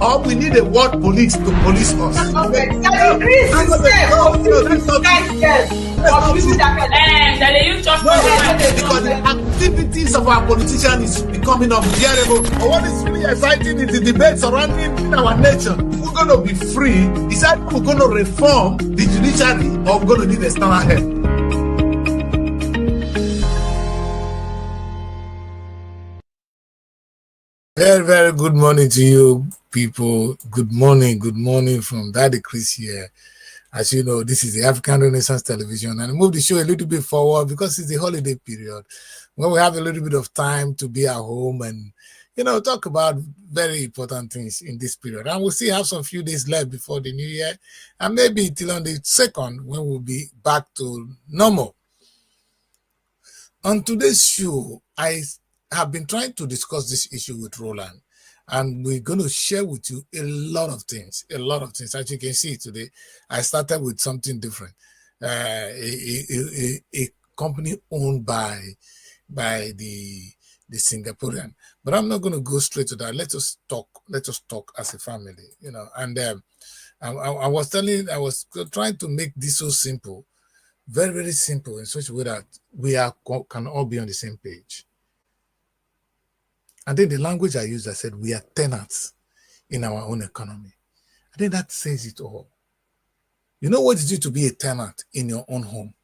or we need a world police to police us. Because the activities of our politicians is becoming unbearable. But what is really exciting is the debate surrounding our nation. We're going to be free. Is that we're going to reform the judiciary or we're going to need external help? Very, very good morning to you people. Good morning from Daddy Kris here. As you know, this is the African Renaissance Television, and I moved the show a little bit forward because it's the holiday period when we have a little bit of time to be at home and, talk about very important things in this period. And we'll still have some few days left before the new year, and maybe till on the 2nd when we'll be back to normal. On today's show, I have been trying to discuss this issue with Roland, and we're going to share with you a lot of things. As you can see today, I started with something different. A company owned by the Singaporean, but I'm not going to go straight to that. Let us talk as a family, And I was trying to make this so simple, very, very simple, in such a way that we can all be on the same page. And then the language I used, I said, we are tenants in our own economy. I think that says it all. You know what it is to be a tenant in your own home?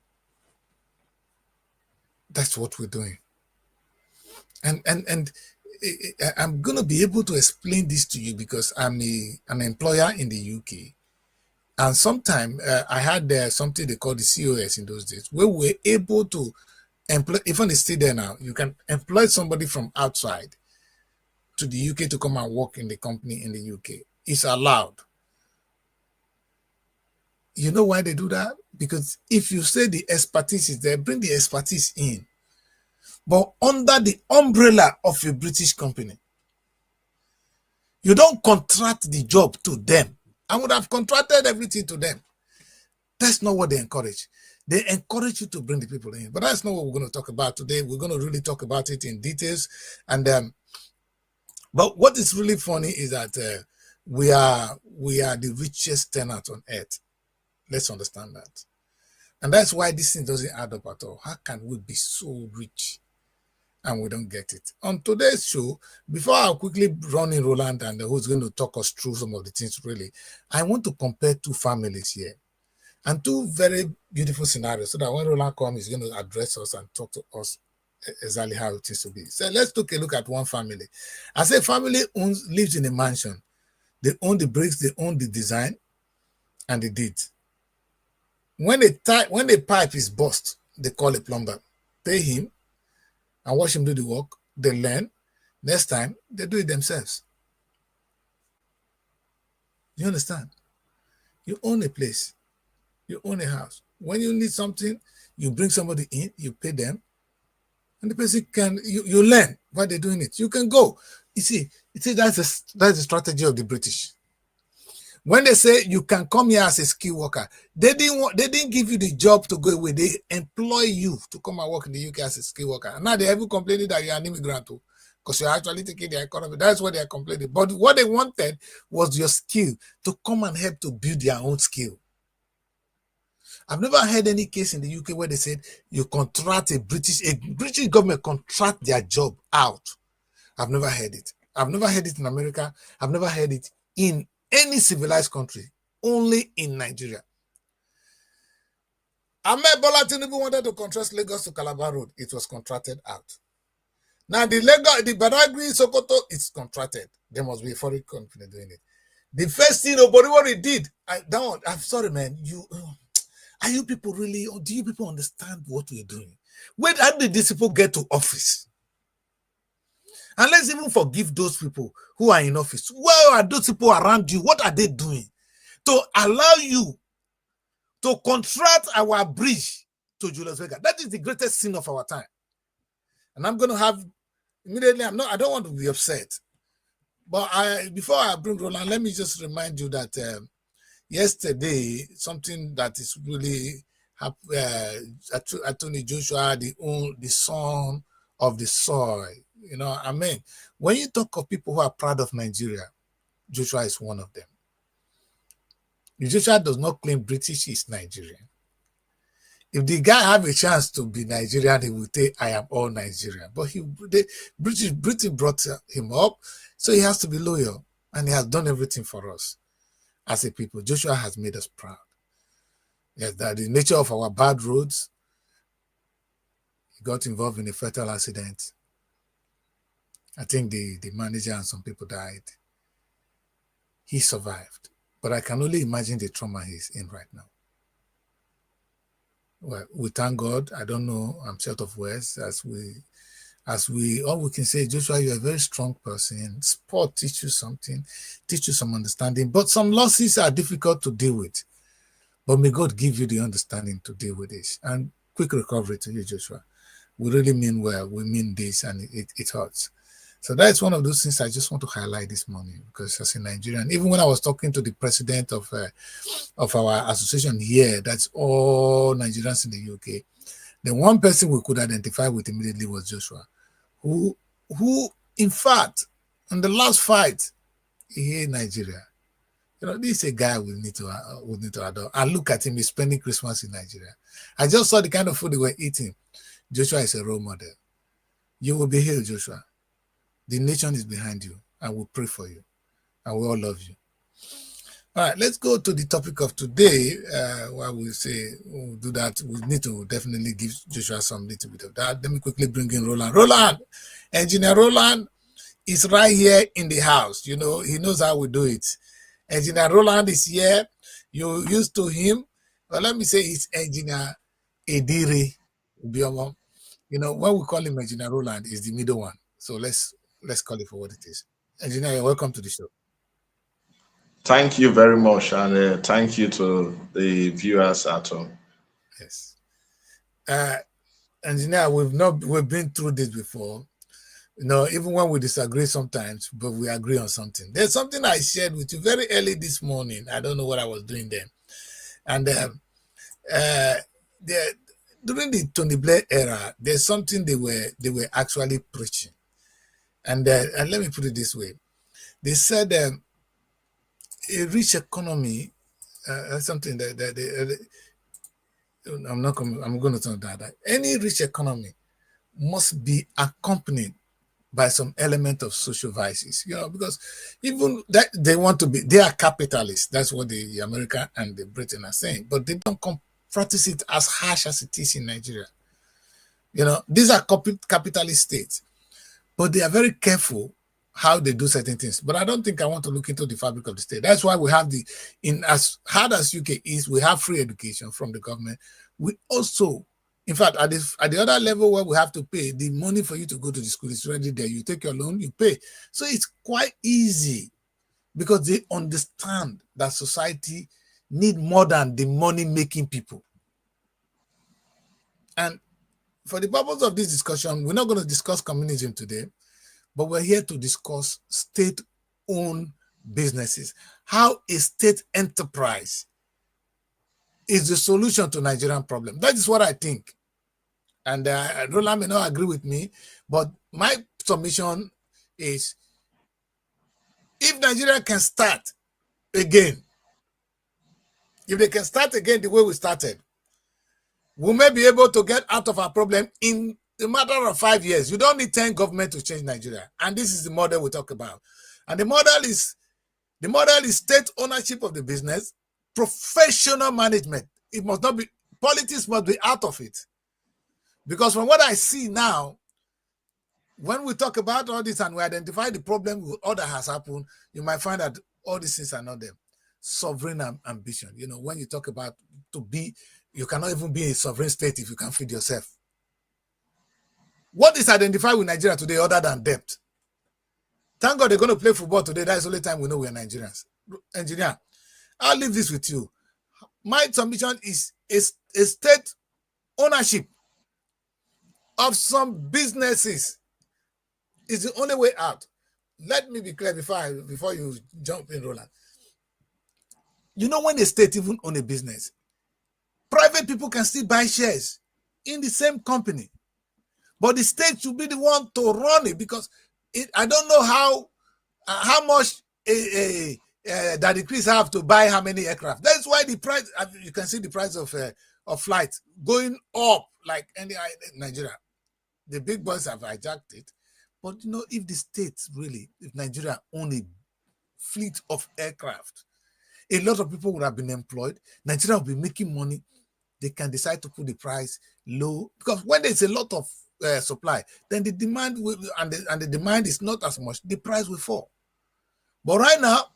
That's what we're doing. And I'm going to be able to explain this to you because I'm an employer in the UK. And sometime I had something they call the COS in those days, where we were able to employ, even it's still there now, you can employ somebody from outside to the UK to come and work in the company in the UK. It's allowed. You know why they do that? Because if you say the expertise is there, bring the expertise in. But under the umbrella of a British company. You don't contract the job to them. I would have contracted everything to them. That's not what they encourage. They encourage you to bring the people in. But that's not what we're going to talk about today. We're going to really talk about it in details. But what is really funny is that we are the richest tenant on earth. Let's understand that. And that's why this thing doesn't add up at all. How can we be so rich and we don't get it? On today's show, before I quickly run in Roland and who's going to talk us through some of the things really, I want to compare two families here and two very beautiful scenarios so that when Roland comes, he's going to address us and talk to us exactly how it is to be. So let's take a look at one family. I say family lives in a mansion. They own the bricks, they own the design, and the deed. When the pipe is burst, they call a plumber, pay him, and watch him do the work. They learn. Next time, they do it themselves. You understand? You own a place. You own a house. When you need something, you bring somebody in, you pay them, and the person you learn why they're doing it. You can go. You see, that's the strategy of the British. When they say you can come here as a skilled worker, they didn't give you the job to go away. They employ you to come and work in the UK as a skilled worker. And now they haven't complained that you're an immigrant too, because you're actually taking their economy. That's what they're complaining. But what they wanted was your skill to come and help to build their own skill. I've never heard any case in the UK where they said you contract a British government contract their job out. I've never heard it. I've never heard it in America. I've never heard it in any civilized country, only in Nigeria. Ahmed Bola Tinubu wanted to contract Lagos to Calabar Road. It was contracted out. Now the Badagry Sokoto, it's contracted. There must be a foreign company doing it. The first thing nobody did, I'm sorry, man. Are you people really, or do you people understand what we're doing? How did these people get to office? And let's even forgive those people who are in office. Where are those people around you? What are they doing to allow you to contract our bridge to Julius Berger? That is the greatest sin of our time. And I'm going to have, immediately, I don't want to be upset. But before I bring Roland, let me just remind you that yesterday, something that is really Attorney Joshua, the son of the soil. When you talk of people who are proud of Nigeria, Joshua is one of them. Joshua does not claim British is Nigerian. If the guy have a chance to be Nigerian, he will say, I am all Nigerian. But British brought him up, so he has to be loyal. And he has done everything for us as a people. Joshua has made us proud. Yes, that the nature of our bad roads, he got involved in a fatal accident. I think the manager and some people died. He survived. But I can only imagine the trauma he's in right now. Well, we thank God. I don't know, I'm short of words. All we can say, Joshua, you're a very strong person. Sport teach you something, teach you some understanding. But some losses are difficult to deal with. But may God give you the understanding to deal with this. And quick recovery to you, Joshua. We really mean well. We mean this, and it hurts. So that's one of those things I just want to highlight this morning, because as a Nigerian, even when I was talking to the president of our association here, that's all Nigerians in the UK, the one person we could identify with immediately was Joshua, who in fact, in the last fight here in Nigeria, this is a guy we need to adore. And look at him, he's spending Christmas in Nigeria. I just saw the kind of food they were eating. Joshua is a role model. You will be healed, Joshua. The nation is behind you, and we'll pray for you, and we all love you. All right, let's go to the topic of today. While we say we'll do that, we need to definitely give Joshua some little bit of that. Let me quickly bring in Roland. Roland, Engineer Roland is right here in the house. He knows how we do it. Engineer Roland is here. You're used to him. Well, let me say it's Engineer Ediri Ubiomor. When we call him Engineer Roland, is the middle one. So let's call it for what it is. Engineer, welcome to the show. Thank you very much, and thank you to the viewers at home. Yes. Engineer, we've been through this before. Even when we disagree sometimes, but we agree on something. There's something I shared with you very early this morning. I don't know what I was doing then. And during the Tony Blair era, there's something they were actually preaching. And let me put it this way. They said a rich economy, something that I'm going to turn that. Any rich economy must be accompanied by some element of social vices, because even that they are capitalists. That's what the America and the Britain are saying, but they don't practice it as harsh as it is in Nigeria. These are capitalist states, but they are very careful how they do certain things. But I don't think I want to look into the fabric of the state. That's why we have as hard as UK is, we have free education from the government. We also, in fact, at the other level where we have to pay, the money for you to go to the school is already there. You take your loan, you pay. So it's quite easy, because they understand that society need more than the money-making people. And for the purpose of this discussion, we're not going to discuss communism today, but we're here to discuss state-owned businesses. How a state enterprise is the solution to Nigerian problem. That is what I think. And Roland may not agree with me, but my submission is, if Nigeria can start again, if they can start again the way we started, we may be able to get out of our problem in a matter of 5 years. You don't need 10 governments to change Nigeria. And this is the model we talk about. And the model is state ownership of the business, professional management. It must not be, politics must be out of it. Because from what I see now, when we talk about all this and we identify the problem with all that has happened, you might find that all these things are not there. Sovereign ambition. When you talk about you cannot even be a sovereign state if you can feed yourself. What is identified with Nigeria today other than debt? Thank God they're going to play football today. That's the only time we know we're Nigerians. Engineer, I'll leave this with you. My submission is a state ownership of some businesses is the only way out. Let me be clear before you jump in, Roland. When the state even own a business, private people can still buy shares in the same company, but the state should be the one to run it, because I don't know how much that the Kris have to buy how many aircraft. That's why the price, you can see the price of flight going up like any Nigeria. The big boys have hijacked it. But if the states really, if Nigeria own a fleet of aircraft, a lot of people would have been employed. Nigeria will be making money. They can decide to put the price low, because when there's a lot of supply, then the demand will, and the demand is not as much, the price will fall. But right now,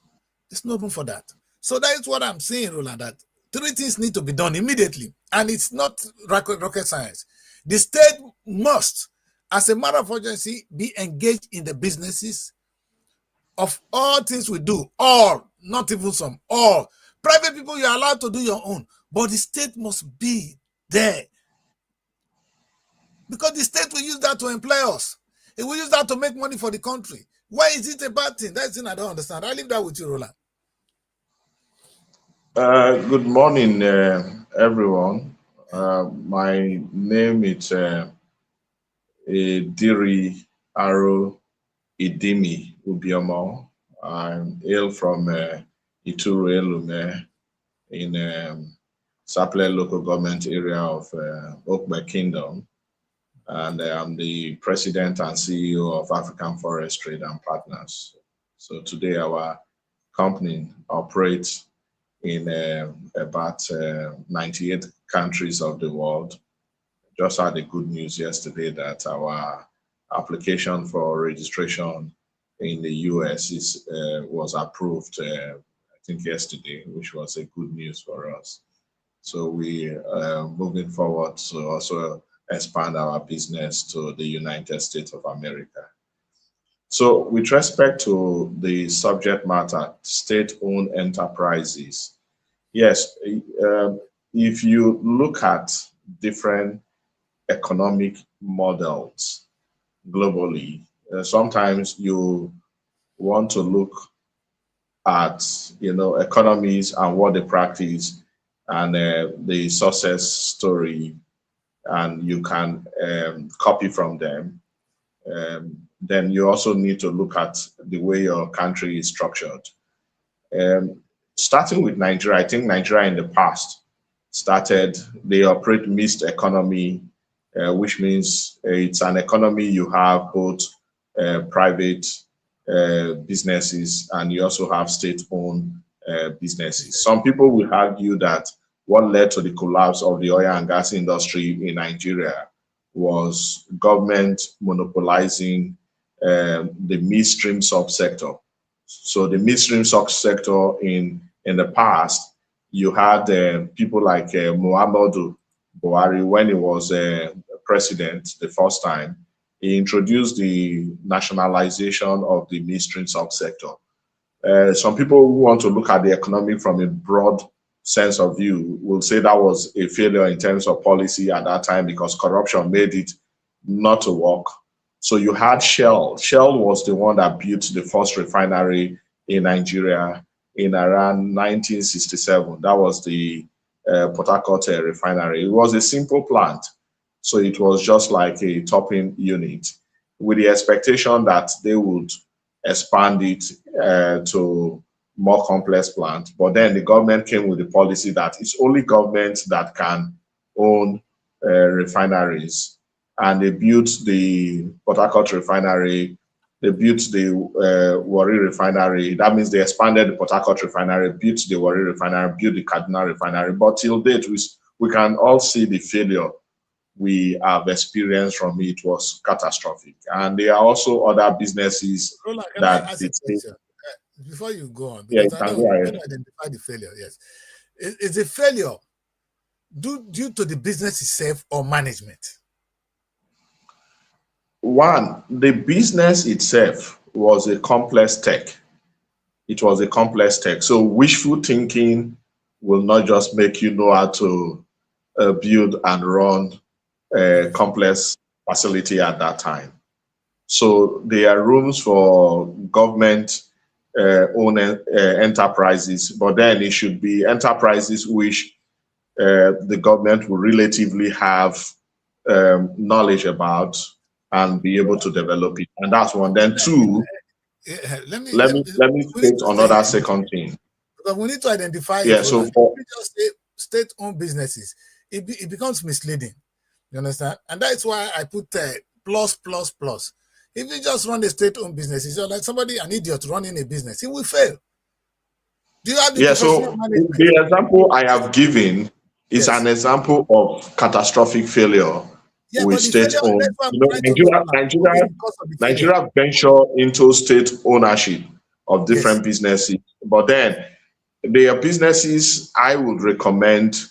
there's no room for that. So that is what I'm saying, Roland, that 3 things need to be done immediately. And it's not rocket science. The state must, as a matter of urgency, be engaged in the businesses of all things we do. All, not even some, all. Private people, you're allowed to do your own, but the state must be there. Because the state will use that to employ us. It will use that to make money for the country. Why is it a bad thing? That's the thing I don't understand. I'll leave that with you, Roland. Good morning, everyone. My name is Ediri R. Ubiomor. I'm hail from Ituru Elume in Saple local government area of Okbe Kingdom. And I'm the president and CEO of African Forest Trade and Partners. So today our company operates in about 98 countries of the world. Just had the good news yesterday that our application for registration in the US was approved, I think yesterday, which was a good news for us. So we are moving forward to also expand our business to the United States of America. So with respect to the subject matter, state-owned enterprises, yes, if you look at different economic models globally, sometimes you want to look at economies and what they practice and the success story, and you can copy from them. Then you also need to look at the way your country is structured. Starting with Nigeria, I think Nigeria in the past they operate mixed economy, which means it's an economy you have both private businesses and you also have state-owned businesses. Some people will argue that what led to the collapse of the oil and gas industry in Nigeria was government monopolizing the midstream subsector. So the midstream subsector in the past, you had people like Muhammadu Buhari, when he was president the first time, he introduced the nationalization of the midstream subsector. Some people who want to look at the economy from a broad sense of view will say that was a failure in terms of policy at that time because corruption made it not to work. So you had Shell. Shell was the one that built the first refinery in Nigeria in around 1967. That was the Port Harcourt refinery. It was a simple plant. So it was just like a topping unit with the expectation that they would expand it to more complex plant. But then the government came with the policy that it's only government that can own refineries. And they built the Port Harcourt refinery, they built the Warri refinery. That means they expanded the Port Harcourt refinery, built the Warri refinery, built the Kaduna refinery. But till date, we can all see the failure we have experienced from it was catastrophic. And there are also other businesses Roland, can that I ask a question before you go on? Yeah, Because you I can know go you ahead. identify the failure. Yes, is a failure due to the business itself or management? One, the business itself was a complex tech. It was a complex tech. So wishful thinking will not just make you know how to build and run a complex facility at that time. So there are rooms for government owned enterprises, but then it should be enterprises which the government will relatively have knowledge about and be able to develop it. And that's one. Then two, let me we need state to say, another second thing. because we need to identify Yeah, it. so If for we just say state-owned businesses, it becomes misleading. You understand? And that's why I put plus, plus, plus. If you just run a state-owned business, it's just like somebody, an idiot running a business, he will fail. Do you have the yeah, professional so management? the example I have given is Yes. an example of catastrophic failure Yeah, with but the failure, that's state-owned. what I'm You know, trying to know, Roland. What is the cause of the failure? Nigeria venture into state ownership of Yes. different businesses, but then there are businesses I would recommend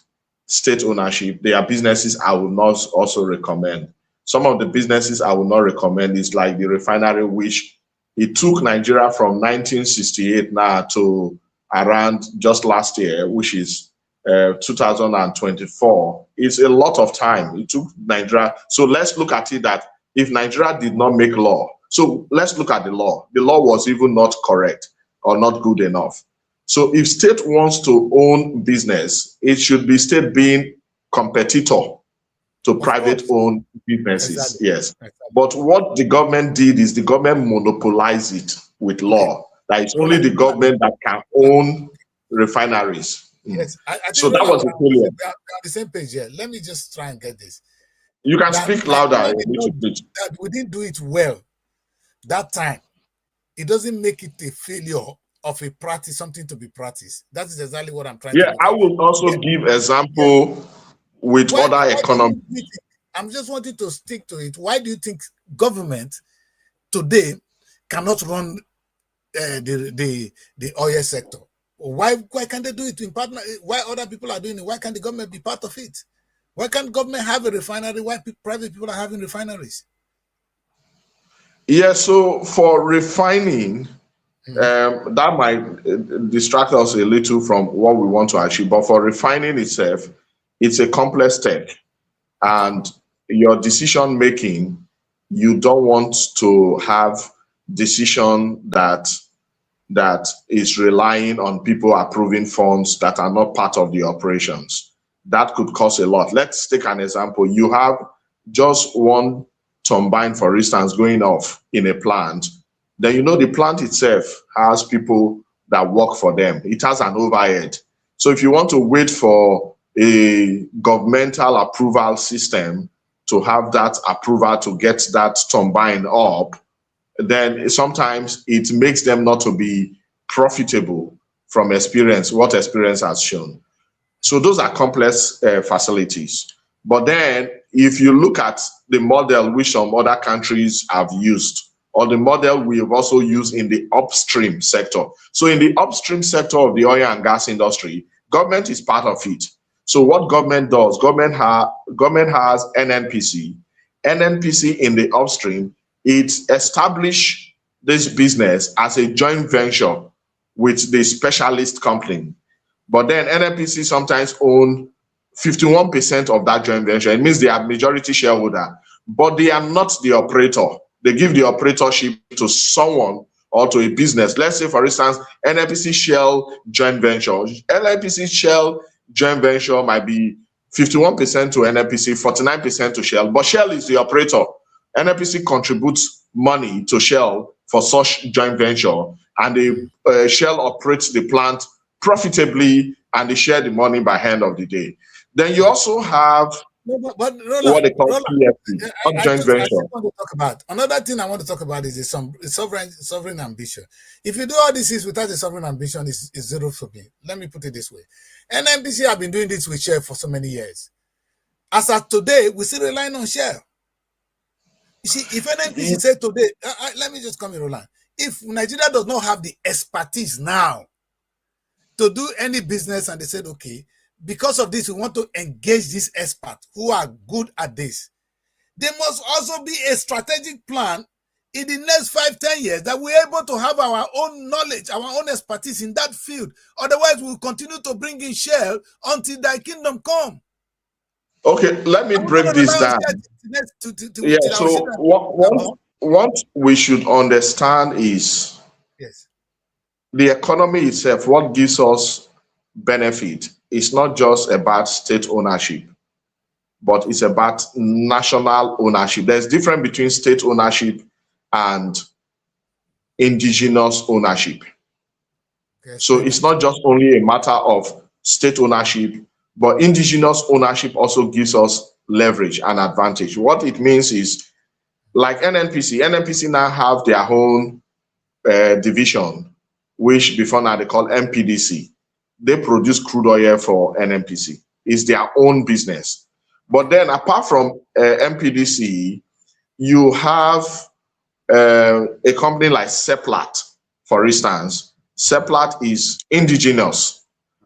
state ownership. There are businesses I would not also recommend. Some of the businesses I would not recommend is like the refinery, which it took Nigeria from 1968 now to around just last year, which is 2024. It's a lot of time. It took Nigeria. So let's look at it that if Nigeria did not make law, so let's look at the law. The law was even not correct or not good enough. So if state wants to own business, it should be state being competitor to Of private course. owned businesses. Exactly. Yes. Exactly. But what the government did is the government monopolized it with Okay. law. That it's only Roland, the government that can own refineries. yes, I So think that Roland, was a failure. we're on the same page here. Let me just try and get this. You can That speak louder Nigeria a did not, little bit. that we didn't do it well that time. It doesn't make it a failure of a practice, something to be practiced. That is exactly what I'm trying to Yeah, look I at. will also Yeah, give yeah. example with Why other do economies. you think, I'm just wanting to stick to it. Why do you think government today cannot run the oil sector? Why can't they do it in partner? Why other people are doing it? Why can't the government be part of it? Why can't government have a refinery? Why private people are having refineries? Yeah, so for refining, that might distract us a little from what we want to achieve. But for refining itself, it's a complex step. Okay. And your decision making, you don't want to have decision that is relying on people approving funds that are not part of the operations. That could cause a lot. Let's take an example. You have just one turbine, for instance, going off in a plant. Then you know the plant itself has people that work for them. It has an overhead. So if you want to wait for a governmental approval system to have that approval to get that turbine up, then sometimes it makes them not to be profitable from experience, what experience has shown. So those are complex facilities. But then if you look at the model which some other countries have used, or the model we have also used in the upstream sector. So in the upstream sector of the oil and gas industry, government is part of it. So what government does, government has NNPC. NNPC in the upstream, it established this business as a joint venture with the specialist company. But then NNPC sometimes own 51% of that joint venture. It means they are majority shareholder, but they are not the operator. They give the operatorship to someone or to a business. Let's say, for instance, NNPC Shell joint venture. NNPC Shell joint venture might be 51% to NNPC, 49% to Shell, but Shell is the operator. NNPC contributes money to Shell for such joint venture, and the Shell operates the plant profitably, and they share the money by end of the day. Then you also have but what Roland, they call PFP, not joint I venture. just want to talk about another thing. I want to talk about is the sovereign ambition. If you do all this is without a sovereign ambition, is zero for me. Let me put it this way: NNPC have been doing this with Shell for so many years. As of today, we're still relying on Shell. You see, if NNPC said today, let me just come in, Roland. If Nigeria does not have the expertise now to do any business, and they said, okay, because of this, we want to engage these experts who are good at this. There must also be a strategic plan in the next 5-10 years that we're able to have our own knowledge, our own expertise in that field. Otherwise, we'll continue to bring in Shell until thy kingdom come. Okay, let me break this down. Yeah, so what we should understand is yes, the economy itself, what gives us benefit is not just about state ownership, but it's about national ownership. There's difference between state ownership and indigenous ownership. Yes, So it's not just only a matter of state ownership, but indigenous ownership also gives us leverage and advantage. What it means is, like NNPC now have their own division, which before now they call MPDC. They produce crude oil for NNPC. It's their own business. But then apart from MPDC, you have a company like Seplat, for instance. Seplat is indigenous.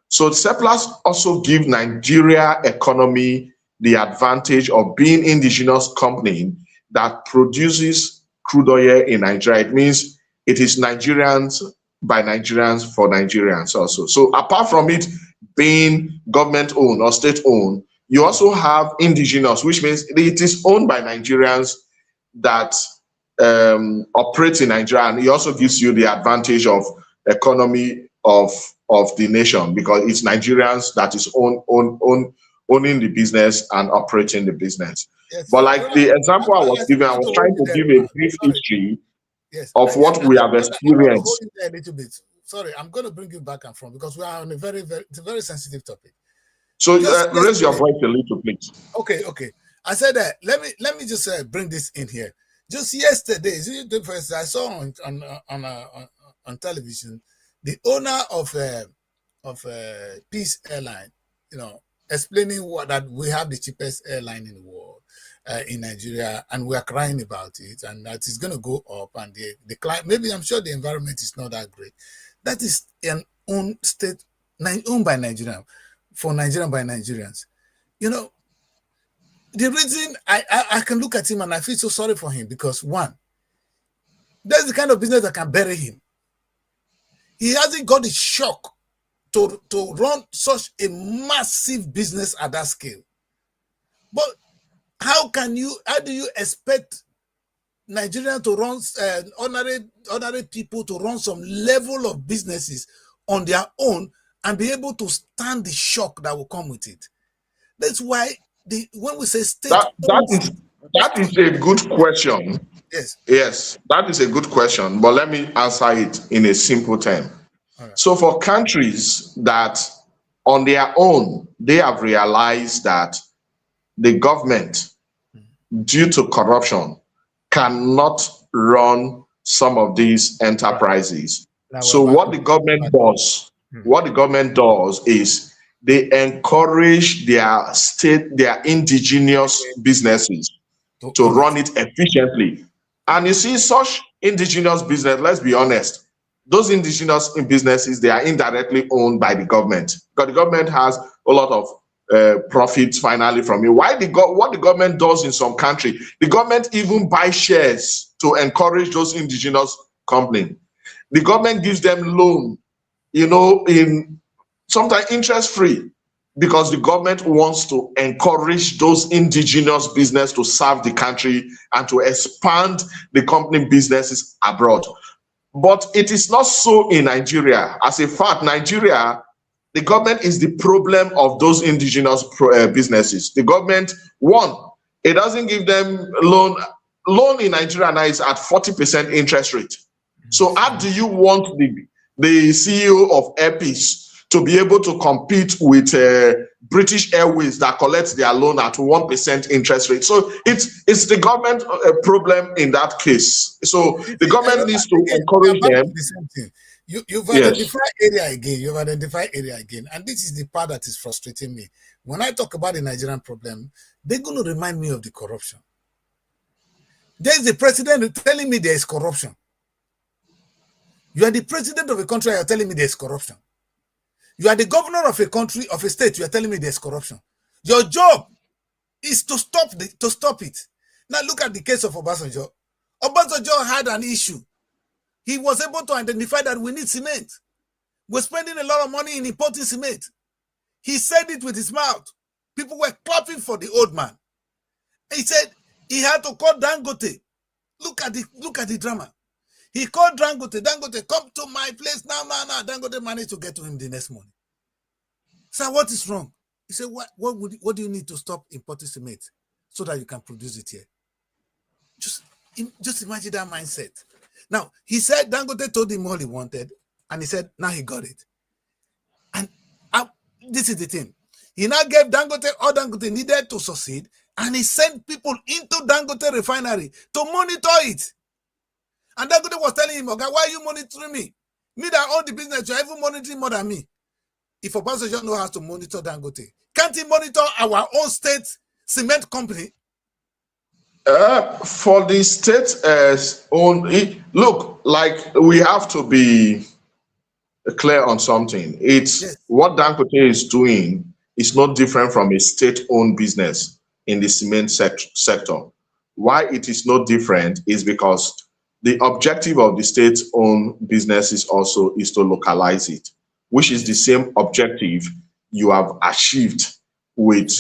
So Seplat also give Nigeria economy the advantage of being indigenous company that produces crude oil in Nigeria. It means it is Nigerians by Nigerians for Nigerians also. So apart from it being government owned or state owned, you also have indigenous, which means it is owned by Nigerians that operates in Nigeria, and it also gives you the advantage of economy of the nation, because it's Nigerians that is owning the business and operating the business. yes. But like the example I was I giving, still I want was to hold trying you to there, give a man. brief Sorry. history Yes, of what we have I want to hold experienced. you there a little bit. Sorry, I'm going to bring you back and from, because we are on it's a very sensitive topic. So Just raise your yesterday, voice a little, please. okay. I said that. Let me just bring this in here. Just yesterday, I saw on television the owner of Peace Airline, explaining that we have the cheapest airline in the world, in Nigeria, and we are crying about it, and that is going to go up, and the climate, maybe I'm sure the environment is not that great. That is an own state, owned by Nigerians, for Nigerian by Nigerians. The reason I can look at him and I feel so sorry for him, because one, that's the kind of business that can bury him. He hasn't got the shock to run such a massive business at that scale. But how do you expect Nigerians to run, ordinary people to run some level of businesses on their own and be able to stand the shock that will come with it? That's why when we say state That is a good question. yes. Yes, that is a good question, but let me answer it in a simple term. Right. So for countries that on their own, they have realized that the government, due to corruption, cannot run some of these enterprises. Now we're So back. what the government does is they encourage their indigenous businesses to run it efficiently. And you see, such indigenous business, let's be honest, those indigenous businesses, they are indirectly owned by the government, because the government has a lot of profits finally from it. What the government does in some country, the government even buys shares to encourage those indigenous companies. The government gives them loan, in sometimes interest free, because the government wants to encourage those indigenous business to serve the country and to expand the company businesses abroad. But it is not so in Nigeria. As a fact, Nigeria, the government is the problem of those indigenous businesses. The government, one, it doesn't give them loan. Loan in Nigeria now is at 40% interest rate. So how do you want the CEO of Airpeace to be able to compete with British Airways that collects their loan at 1% interest rate? So it's the government problem in that case. So the government needs to encourage them. The same thing. You've Yes. identified area again. You've identified area again, and this is the part that is frustrating me. When I talk about the Nigerian problem, they're going to remind me of the corruption. There's the president telling me there is corruption. You are the president of a country, you're telling me there's corruption. You are the governor of a country, of a state, you're telling me there's corruption. Your job is to stop it. Now look at the case of Obasanjo. Obasanjo had an issue. He was able to identify that we need cement. We're spending a lot of money in importing cement. He said it with his mouth. People were clapping for the old man. He said he had to call Dangote. Look at the drama. He called Dangote. Dangote, come to my place now. Dangote managed to get to him the next morning. Sir, what is wrong? He said, what do you need to stop importing cement so that you can produce it here? Just imagine that mindset. Now, he said Dangote told him all he wanted, and he said, now he got it. And this is the thing. He now gave Dangote all Dangote needed to succeed, and he sent people into Dangote refinery to monitor it. And Dangote was telling him, okay, why are you monitoring me? Me that own the business, you're even monitoring more than me. If Obasanjo knows how to monitor Dangote, can't he monitor our own state cement company? For the state own, look, like we have to be clear on something. It's what Dangote is doing is not different from a state-owned business in the cement sector. Why it is not different is because the objective of the state-owned business is also to localize it, which is the same objective you have achieved with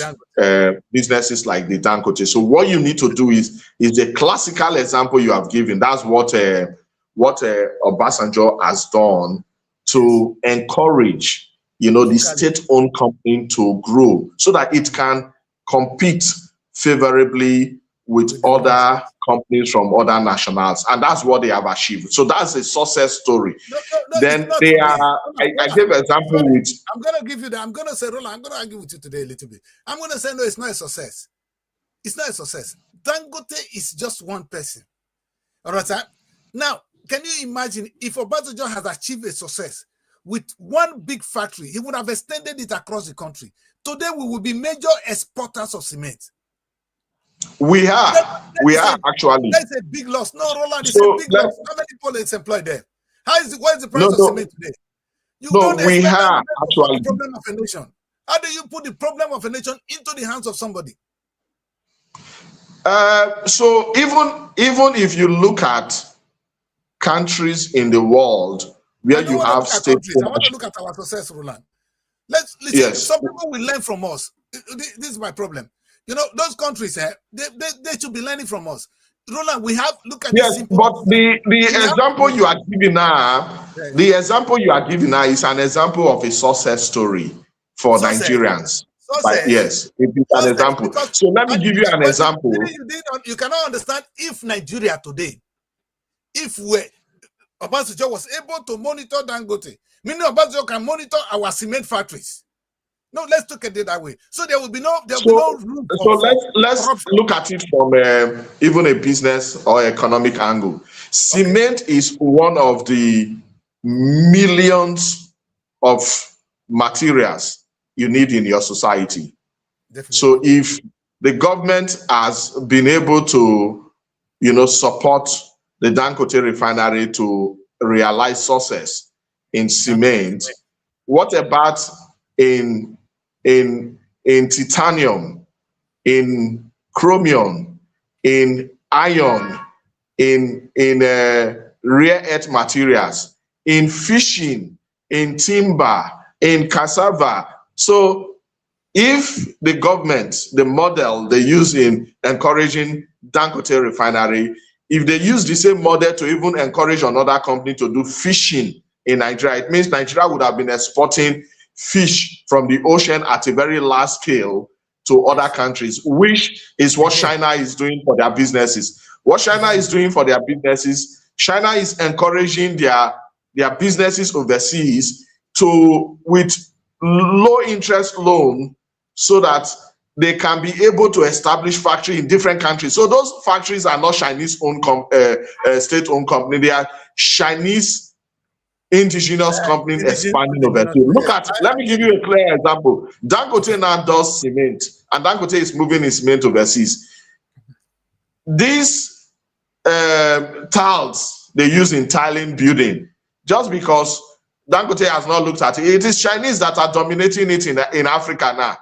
businesses like the Dangote. So what you need to do is the classical example you have given. That's what Obasanjo has done to encourage, the state-owned company to grow so that it can compete favorably with other companies from other nationals, and that's what they have achieved. So that's a success story. Then they are. I gave an example with. I'm gonna give you that. I'm gonna say, Roland, I'm gonna argue with you today a little bit. I'm gonna say no, it's not a success. It's not a success. Dangote is just one person. All right, sir. Now, can you imagine if Obasanjo has achieved a success with one big factory? He would have extended it across the country. Today, we will be major exporters of cement. We are actually. That's a big loss. No, Roland, it's a big loss. How many people is employed there? What is the price of cement today? We have actually the problem of a nation. How do you put the problem of a nation into the hands of somebody? So even if you look at countries in the world where you have state, I want to look at our success, Roland. Let's listen. Yes. Some people will learn from us. This is my problem. Those countries, they should be learning from us. Roland, we have look at but the example you are giving now, the example you are giving now is an example of a success story for Nigerians. Yes, it is an example. So let me give you an example. You cannot understand if Nigeria today, if Obasanjo was able to monitor Dangote, meaning Obasanjo can monitor our cement factories. No, let's look at it that way. So there will be no room. So let's look at it from even a business or economic angle. Cement is one of the millions of materials you need in your society. Definitely. So if the government has been able to, support the Dangote refinery to realize success in cement, what about in titanium, in chromium, in iron, in rare earth materials, in fishing, in timber, in cassava? So if the government, the model they use in encouraging Dangote refinery, if they use the same model to even encourage another company to do fishing in Nigeria, it means Nigeria would have been exporting fish from the ocean at a very large scale to other countries, which is what China is doing for their businesses. What China is doing for their businesses, China is encouraging their businesses overseas with low interest loan so that they can be able to establish factory in different countries. So those factories are not Chinese owned state-owned company. They are Chinese indigenous companies expanding overseas. Let me give you a clear example. Dangote now does cement, and Dangote is moving his cement overseas. These tiles they use in tiling building, just because Dangote has not looked at it, it is Chinese that are dominating it in Africa now.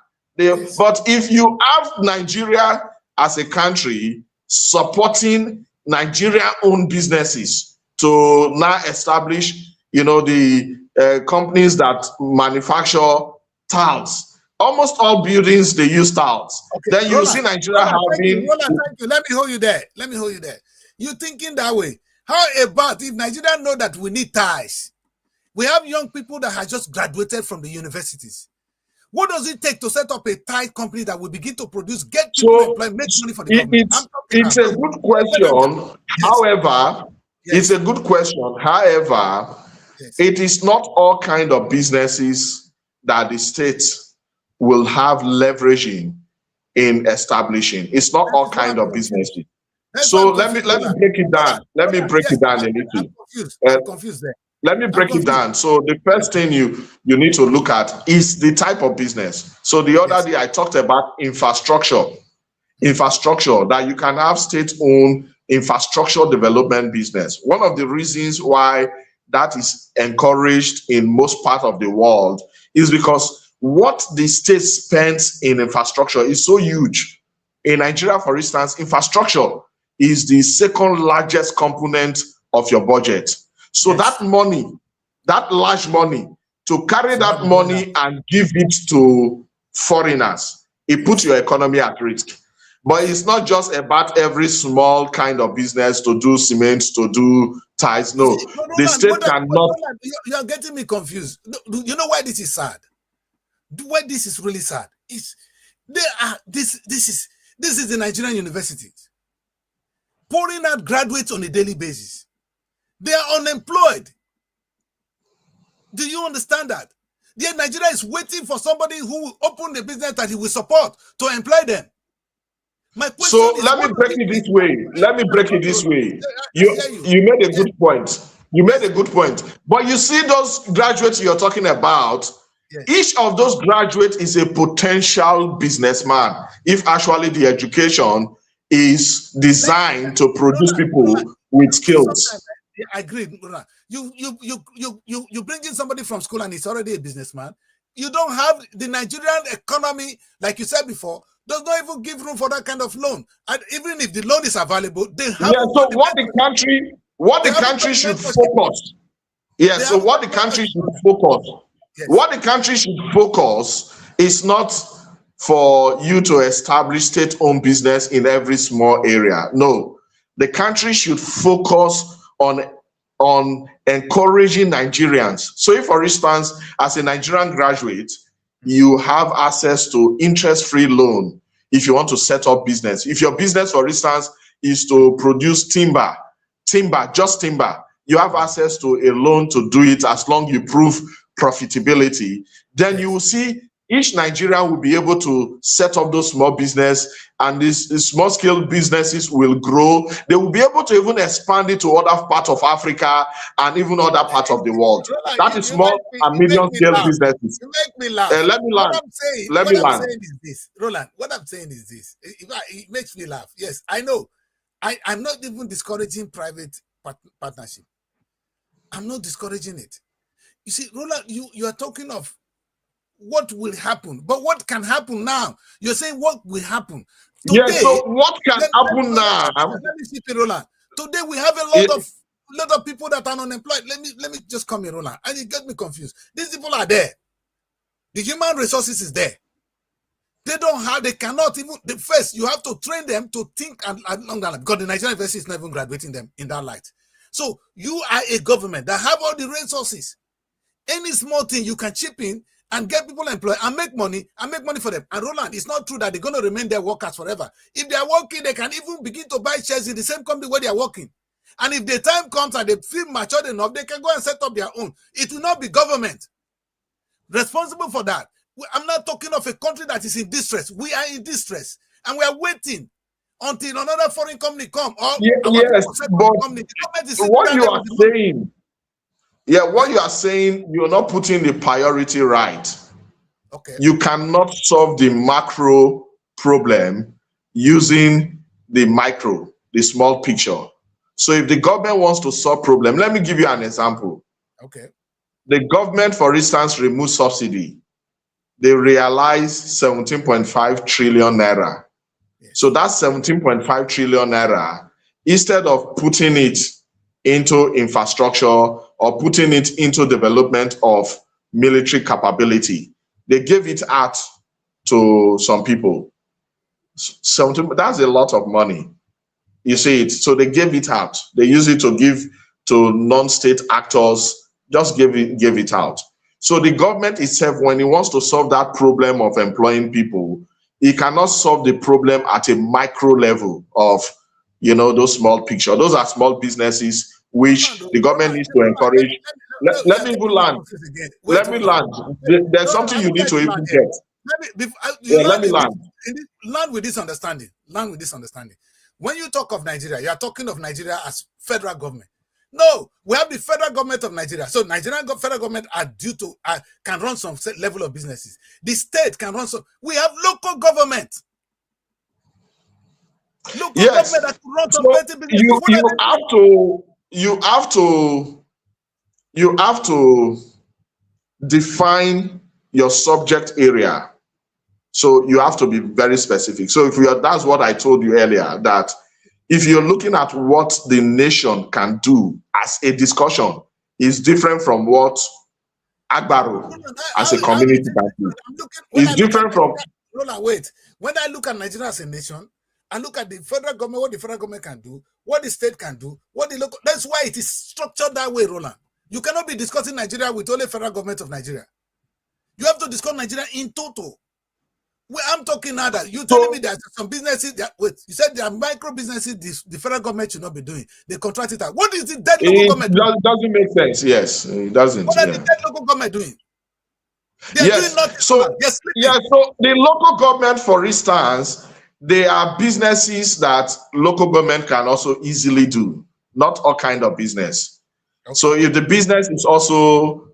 But if you have Nigeria as a country supporting Nigeria-owned businesses to now establish, the companies that manufacture tiles, almost all buildings they use tiles. Okay. Then you see Nigeria having. Thank you. Let me hold you there. You thinking that way? How about if Nigeria know that we need tiles? We have young people that have just graduated from the universities. What does it take to set up a tile company that will begin to produce, get people employed, make money for the government? It's a good question. However, It's Yes. a good question. However, Yes. it is not all kind of businesses that the state will have leveraging in establishing. It's not That all is why kind I'm of confused. businesses. That's why So I'm let me confused. break it down. Let me break Yes, it down a little. I'm confused. Uh, I'm confused there. let me I'm break it confused. down. So the first thing you need to look at is the type of business. So the other Yes. day I talked about infrastructure, that you can have state-owned infrastructure development business. One of the reasons why that is encouraged in most part of the world is because what the state spends in infrastructure is so huge. In Nigeria, for instance, infrastructure is the second largest component of your budget. So that Yes. money, that large money, to carry Should not that be going down. money and give it to foreigners, it puts Yes. your economy at risk. But Yes. it's not just about every small kind of business to do cement, to do ties. You see, No, no, the Roland, state cannot. Roland, you are getting me confused. You know why this is sad? Why this is really sad is they are this is the Nigerian universities pouring out graduates on a daily basis. They are unemployed. Do you understand that? Yet Nigeria is waiting for somebody who will open a business that he will support to employ them. My question So is, let me what are break the it this things? way. Let me break it this Roland. way. I hear you. You made a Yes, good point. You made a yes, good point. But you see those graduates you're talking about, yes. each of those graduates is a potential businessman if actually the education is designed to produce Roland, people with sometimes skills. I agree. Roland. You bring in somebody from school and he's already a businessman. You don't have the Nigerian economy, like you said before, does not even give room for that kind of loan. And even if the loan is available, they Yeah, haven't so got the mentorship. what They the haven't got country the should mentorship. focus. Yeah, They so haven't got what the the country mentorship. should focus, Yes. what the country should focus is not for you to establish state-owned business in every small area. No, the country should focus on encouraging Nigerians. So if, for instance, as a Nigerian graduate, you have access to interest-free loan if you want to set up business. If your business, for instance, is to produce just timber, you have access to a loan to do it as long you prove profitability. Then you will Yes. see each Nigerian will be able to set up those small business, and these small scale businesses will grow. They will be able to even expand it to other parts of Africa and even other parts of the world. Roland, That is small and you make medium me scale laugh. businesses. You make me laugh. Let me land. Let me What I'm land. saying is this, Roland. What I'm saying is this. It makes me laugh. Yes, I know. I'm not even discouraging private partnership. I'm not discouraging it. You see, Roland, you are talking of what will happen, but what can happen now? You're saying what will happen Yeah, today. so what can happen now? Let me see, Roland. Today we have a It, lot of people that are unemployed. Let me just come here, Roland. And it get me confused. These people are there. The human resources is there. They cannot even, first you have to train them to think and long run, because the Nigerian university is not even graduating them in that light. So you are a government that have all the resources. Any small thing you can chip in and get people employed and make money for them. And Roland, it's not true that they're going to remain their workers forever. If they are working, they can even begin to buy shares in the same company where they are working. And if the time comes and they feel matured enough, they can go and set up their own. It will not be government responsible for that. I'm not talking of a country that is in distress. We are in distress, and we are waiting until another foreign company come, or our yes, people set up but the company. The government is sitting what down you there are with the money. saying, what you are saying, you're not putting the priority right. Okay. You cannot solve the macro problem using the micro, the small picture. So if the government wants to solve problem, let me give you an example. Okay. The government, for instance, removes subsidy. They realize 17.5 trillion naira. Yes. So that's 17.5 trillion naira. Instead of putting it into infrastructure or putting it into development of military capability, they gave it out to some people. 17, that's a lot of money. You see it. So they gave it out. They use it to give to non-state actors, just gave it out. So the government itself, when it wants to solve that problem of employing people, it cannot solve the problem at a micro level of, those small picture. Those are small businesses which the government needs to encourage. We Let are me even getting more land. confused again. Wait, Let me hold on. land. There's No, something I you don't need get to you land even here. get. You Let land me in this, land. land with this understanding. Land with this understanding. When you talk of Nigeria, you are talking of Nigeria as federal government. No, we have the federal government of Nigeria. So Nigerian federal government are due to can run some level of businesses. The state can run some. We have local government. Local government that can run some So petty businesses. you have to define your subject area. So you have to be very specific. So that's what I told you earlier, that if you're looking at what the nation can do as a discussion, is different from what Agbaro as a community can do. It's different from. Wait. When I look at Nigeria as a nation, I look at the federal government, what the federal government can do, what the state can do, what the local. That's why it is structured that way, Roland. You cannot be discussing Nigeria with only federal government of Nigeria. You have to discuss Nigeria in total. Well, I'm talking now that you're telling me that some businesses that wait, you said there are micro businesses the federal government should not be doing. They contract it out. What is the dead local government doing? It doesn't make sense. Yes, it doesn't. What are the dead local government doing? They're doing nothing. So the local government, for instance, they are businesses that local government can also easily do. Not all kind of business. Okay. So if the business is also,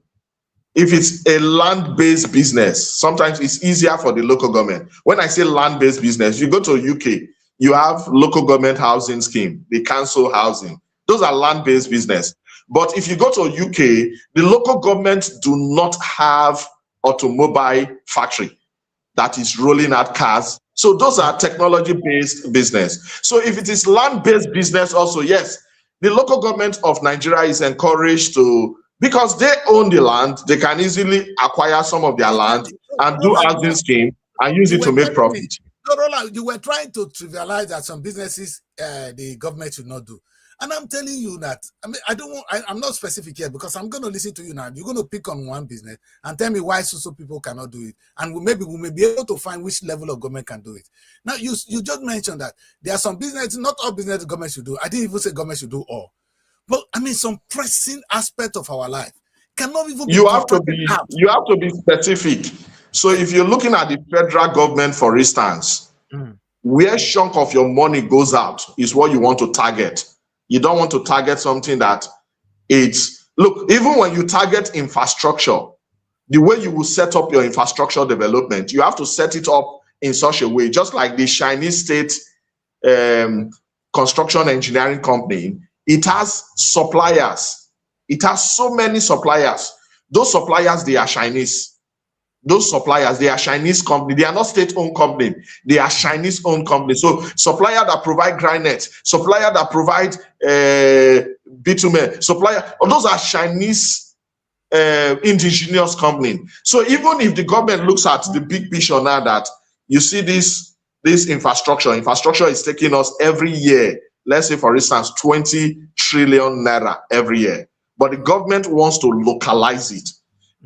if it's a land-based business, sometimes it's easier for the local government. When I say land-based business, you go to UK, you have local government housing scheme, the council housing. Those are land-based business. But if you go to UK, the local government do not have automobile factory that is rolling out cars. So those are technology-based business. So if it is land-based business also, yes, the local government of Nigeria is encouraged to, because they own the land, they can easily acquire some of their land and do housing scheme and use it to make profit. So Roland, you were trying to trivialize that some businesses the government should not do. And I'm telling you that, I mean, I'm not specific here because I'm going to listen to you now. You're going to pick on one business and tell me why so people cannot do it. And we may be able to find which level of government can do it. Now, you just mentioned that there are some businesses, not all business the government should do. I didn't even say government should do all. But I mean, some pressing aspect of our life cannot even be out. You have to be specific. So if you're looking at the federal government, for instance, where chunk of your money goes out is what you want to target. You don't want to target something that look, even when you target infrastructure, the way you will set up your infrastructure development, you have to set it up in such a way, just like the Chinese state construction engineering company, it has suppliers. It has so many suppliers. Those suppliers, they are Chinese. Those suppliers, they are Chinese company. They are not state-owned company. They are Chinese-owned company. So supplier that provide granite, supplier that provide bitumen, supplier, those are Chinese indigenous company. So even if the government looks at the big picture now, that you see this infrastructure is taking us every year, let's say for instance 20 trillion naira every year, but the government wants to localize it.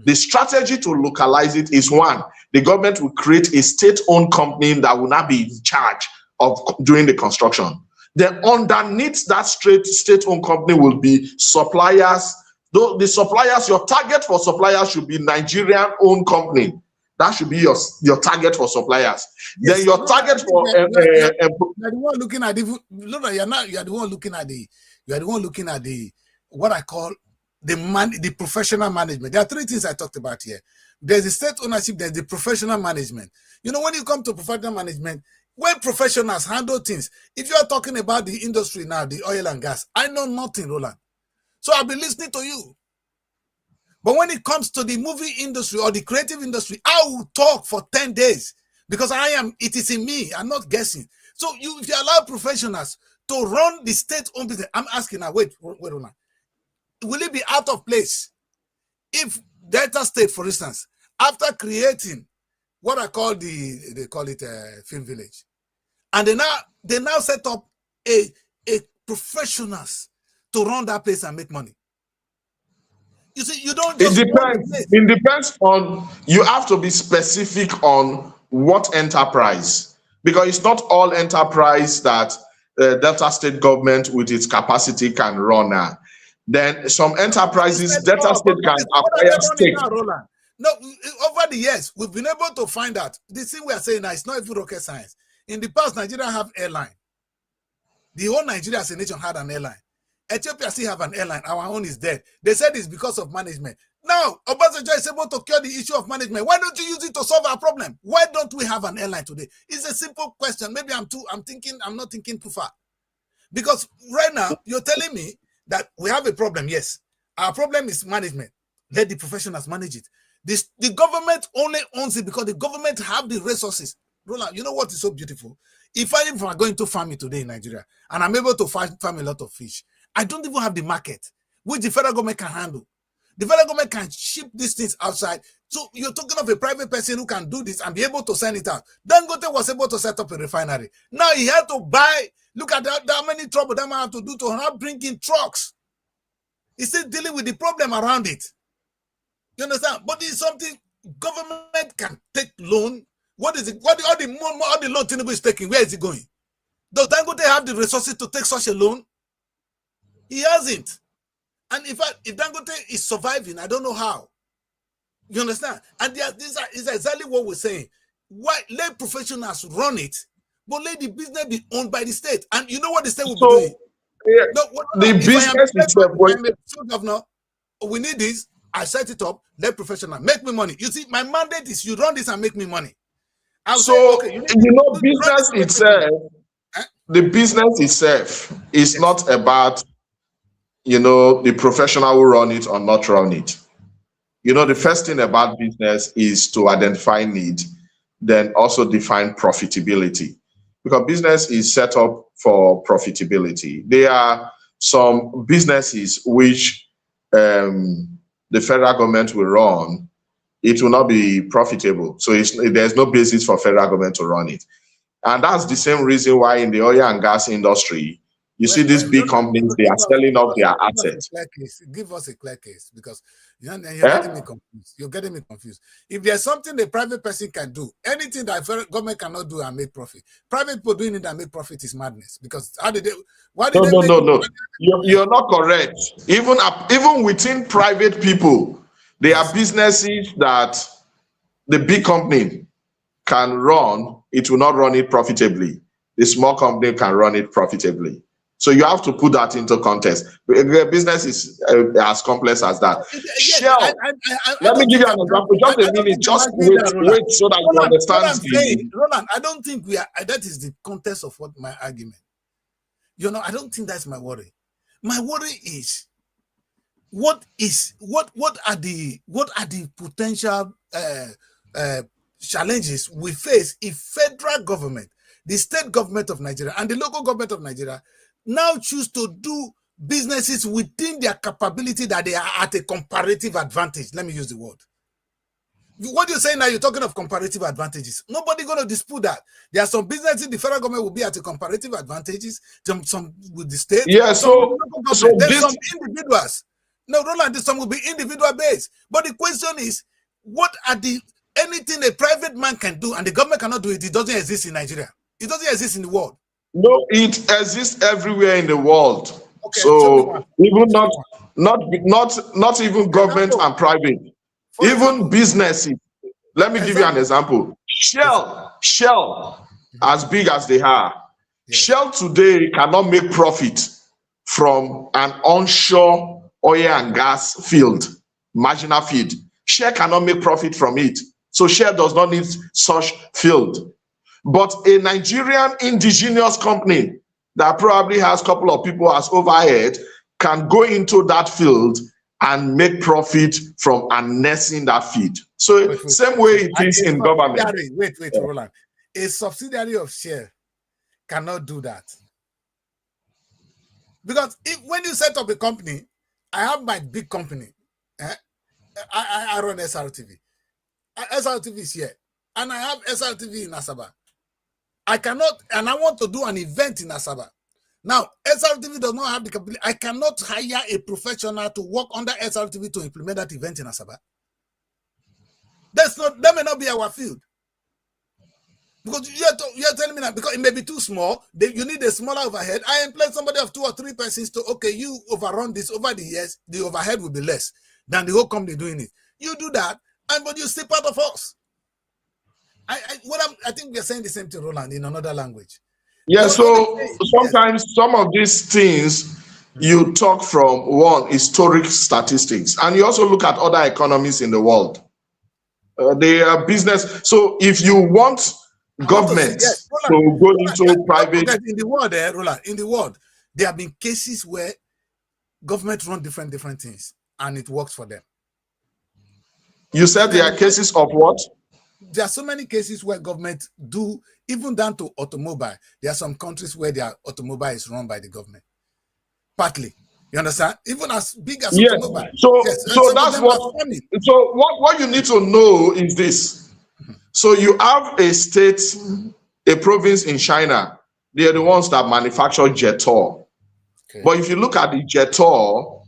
The strategy to localize it is, one, the government will create a state-owned company that will not be in charge of doing the construction. Then underneath that state-owned company will be suppliers. Though the suppliers, your target for suppliers should be Nigerian-owned company. That should be your target for suppliers. Yes, then your target for you're the one looking at you're the one looking at the what I call the professional management. There are three things I talked about here. There's the state ownership, there's the professional management. You know, when you come to professional management, when professionals handle things, if you are talking about the industry now, the oil and gas, I know nothing, Roland. So I'll be listening to you. But when it comes to the movie industry or the creative industry, I will talk for 10 days because it is in me. I'm not guessing. So if you allow professionals to run the state-owned business, I'm asking now, wait, Roland. Will it be out of place if Delta State, for instance, after creating what I call they call it a film village, and they now set up a professionals to run that place and make money? You see, you don't just. It depends on. You have to be specific on what enterprise, because it's not all enterprise that Delta State government with its capacity can run now. Then some enterprises, Set Delta up, but State can what are acquire they running stake. now, Roland? No, over the years, we've been able to find out. This thing we are saying now, it's not even rocket science. In the past, Nigeria have airline. The whole Nigeria as a nation had an airline. Ethiopia still have an airline. Our own is dead. They said it's because of management. Now, Obasanjo is able to cure the issue of management. Why don't you use it to solve our problem? Why don't we have an airline today? It's a simple question. Maybe I'm not thinking too far. Because right now, you're telling me that we have a problem. Yes. Our problem is management. Let the professionals manage it. The government only owns it because the government have the resources. Roland, you know what is so beautiful? If I'm going to farm it today in Nigeria and I'm able to farm a lot of fish, I don't even have the market, which the federal government can handle. The federal government can ship these things outside. So you're talking of a private person who can do this and be able to send it out. Dangote was able to set up a refinery. Now he had to buy, look at how many trouble that man have to do to not bring in trucks. He's still dealing with the problem around it. You understand? But it's something government can take loan. What is it? All the loan Tinubu is taking, where is it going? Does Dangote have the resources to take such a loan? He hasn't. And if Dangote is surviving, I don't know how. You understand? And this is exactly what we're saying. Why let professionals run it, but let the business be owned by the state? And you know what the state will be doing? Yeah, no, the business itself. Governor, we need this. I set it up. Let professional make me money. You see, my mandate is you run this and make me money. Business itself. The business itself is not about the professional who run it or not run it. The first thing about business is to identify need, then also define profitability. Because business is set up for profitability. There are some businesses which the federal government will run, it will not be profitable. So there's no basis for federal government to run it. And that's the same reason why in the oil and gas industry, you see these big companies, they are selling off their assets. Give us a clear case, because you're getting me confused. You're getting me confused. If there's something the private person can do, anything that government cannot do and make profit, private people doing it and make profit is madness. Because No. You're not correct. Even within private people, there are businesses that the big company can run, it will not run it profitably. The small company can run it profitably. So you have to put that into context. The business is as complex as that. Shell. Let me give you an example. Just a minute. Just wait so that you understand. Roland, I don't think we are. That is the context of what my argument. I don't think that's my worry. My worry is what are the potential challenges we face if federal government, the state government of Nigeria, and the local government of Nigeria now choose to do businesses within their capability that they are at a comparative advantage. Let me use the word. What you're saying now, you're talking of comparative advantages. Nobody going to dispute that. There are some businesses the federal government will be at a comparative advantages, some with the state. Yeah, so there's some individuals. No, Roland, some will be individual based. But the question is, what are anything a private man can do and the government cannot do it? It doesn't exist in Nigeria. It doesn't exist in the world. No, it exists everywhere in the world. Okay, so even not even government and private, even businesses. Let me give you an example. Shell, as big as they are, Shell today cannot make profit from an onshore oil and gas field, marginal field. Shell cannot make profit from it. So Shell does not need such field. But a Nigerian indigenous company that probably has a couple of people as overhead can go into that field and make profit from harnessing that field. So same way it is in government. Roland. A subsidiary of Shell cannot do that. Because when you set up a company, I have my big company. I run SRTV. SRTV is here. And I have SRTV in Asaba. I cannot, and I want to do an event in Asaba. Now, SRTV does not have the capability. I cannot hire a professional to work under SRTV to implement that event in Asaba. That may not be our field. Because you're telling me that because it may be too small, you need a smaller overhead. I employ somebody of 2 or 3 persons to, okay, you overrun this over the years, the overhead will be less than the whole company doing it. You do that, but you still part of us. I think we're saying the same thing, Roland, in another language. Yeah, so sometimes some of these things you talk from one historic statistics, and you also look at other economies in the world. They are business. So if you want government to go into private, in the world, Roland, in the world, there have been cases where government run different things, and it works for them. You said there are cases of what? There are so many cases where government do, even down to automobile. There are some countries where their automobile is run by the government. Partly. You understand? Even as big as automobile. So that's what. So what you need to know is this. So you have a state, a province in China. They are the ones that manufacture Jetor. Okay. But if you look at the Jetor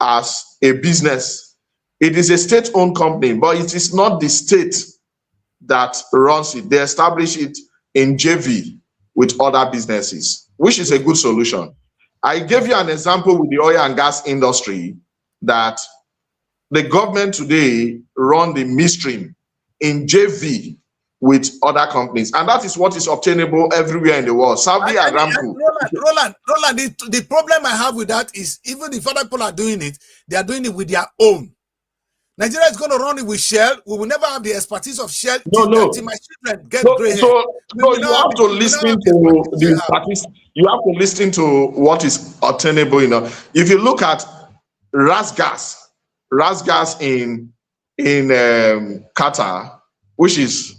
as a business, it is a state-owned company, but it is not the state that runs it. They establish it in JV with other businesses, which is a good solution. I gave you an example with the oil and gas industry that the government today run the midstream in JV with other companies, and that is what is obtainable everywhere in the world. Saudi Aramco. Roland, the problem I have with that is even if other people are doing it, they are doing it with their own. Nigeria is going to run it with Shell. We will never have the expertise of Shell till my children get gray hair. So you have to listen to the statistics. You have to listen to what is obtainable. If you look at Rasgas in Qatar, which is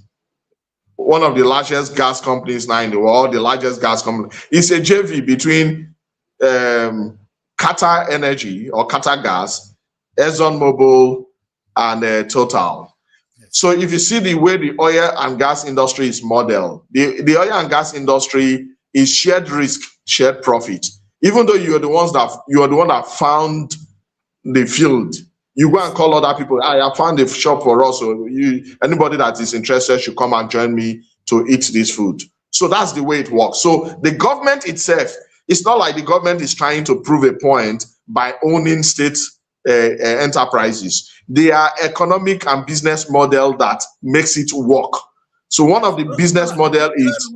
one of the largest gas companies now in the world, the largest gas company, it's a JV between Qatar Energy or Qatar Gas, ExxonMobil, and Total. So if you see the way the oil and gas industry is modeled, the oil and gas industry is shared risk, shared profit. Even though you are the one that found the field, you go and call other people. I have found a shop for us. So anybody that is interested should come and join me to eat this food. So that's the way it works. So the government itself, it's not like the government is trying to prove a point by owning state enterprises. They are economic and business model that makes it work. So one of the business model is.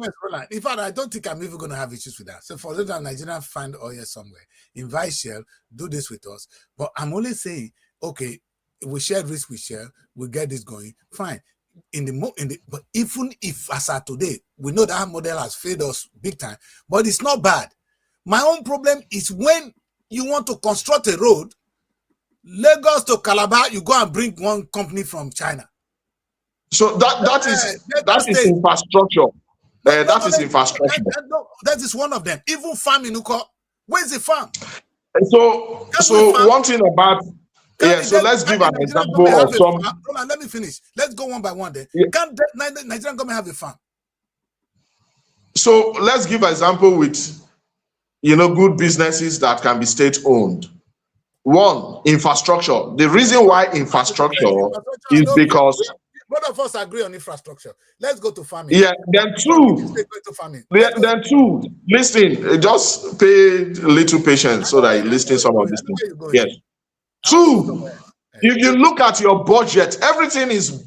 In fact, I don't think I'm even going to have issues with that. So for example, Nigeria find oil somewhere, invite Shell, do this with us. But I'm only saying, okay, we share risk with Shell, we get this going, fine. But even if as of today, we know that model has failed us big time, but it's not bad. My own problem is when you want to construct a road, Lagos to Calabar, you go and bring one company from China. So that is infrastructure. That is infrastructure. That is one of them. Even farm in Uko. Where's the farm? So one thing about so let's give an example of some. Hold on, let me finish. Let's go one by one there. Can't Nigerian government have a farm? So let's give an example with good businesses that can be state-owned. One, infrastructure. The reason why infrastructure is because both of us agree on infrastructure. Let's go to farming. Yeah, then two. Then two. Listen, just pay a little patience so that you listen some of these things. Yes. Two. If you look at your budget, everything is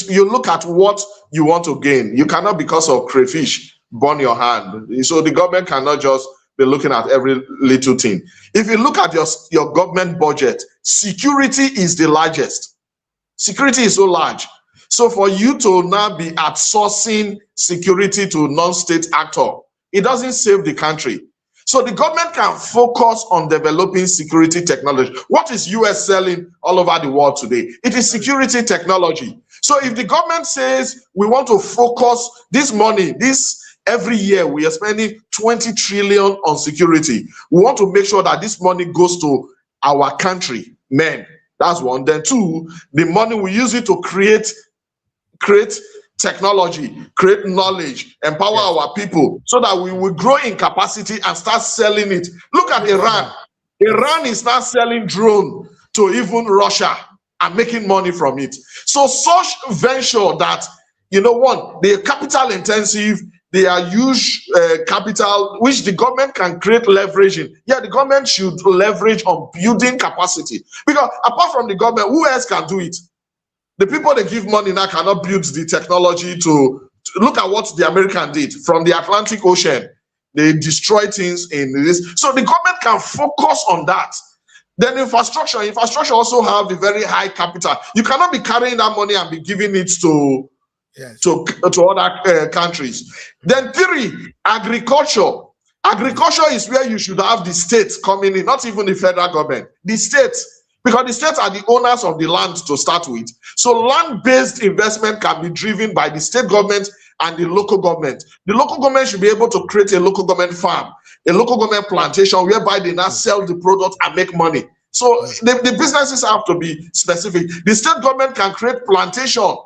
you look at what you want to gain. You cannot, because of crayfish, burn your hand. So the government cannot just be looking at every little thing. If you look at your government budget, security is the largest. Security is so large. So for you to now be outsourcing security to non-state actor, it doesn't save the country. So the government can focus on developing security technology. What is US selling all over the world today? It is security technology. So if the government says we want to focus this money, every year we are spending 20 trillion on security. We want to make sure that this money goes to our country, men. That's one. Then two, the money we use it to create technology, create knowledge, empower our people so that we will grow in capacity and start selling it. Look at Iran. Iran is now selling drone to even Russia and making money from it. So such venture that You know, one, they are capital intensive, they are huge capital, which the government can create leverage in. Yeah, the government should leverage on building capacity. Because apart from the government, who else can do it? The people they give money now cannot build the technology to look at what the American did from the Atlantic Ocean. They destroy things in this. So the government can focus on that. Then infrastructure also have a very high capital. You cannot be carrying that money and be giving it to Yes. to other countries. Then three, agriculture. Agriculture is where you should have the state coming in, not even the federal government. The state, because the states are the owners of the land to start with. So land-based investment can be driven by the state government and the local government. The local government should be able to create a local government farm, a local government plantation whereby they now sell the product and make money. So the businesses have to be specific. The state government can create plantation,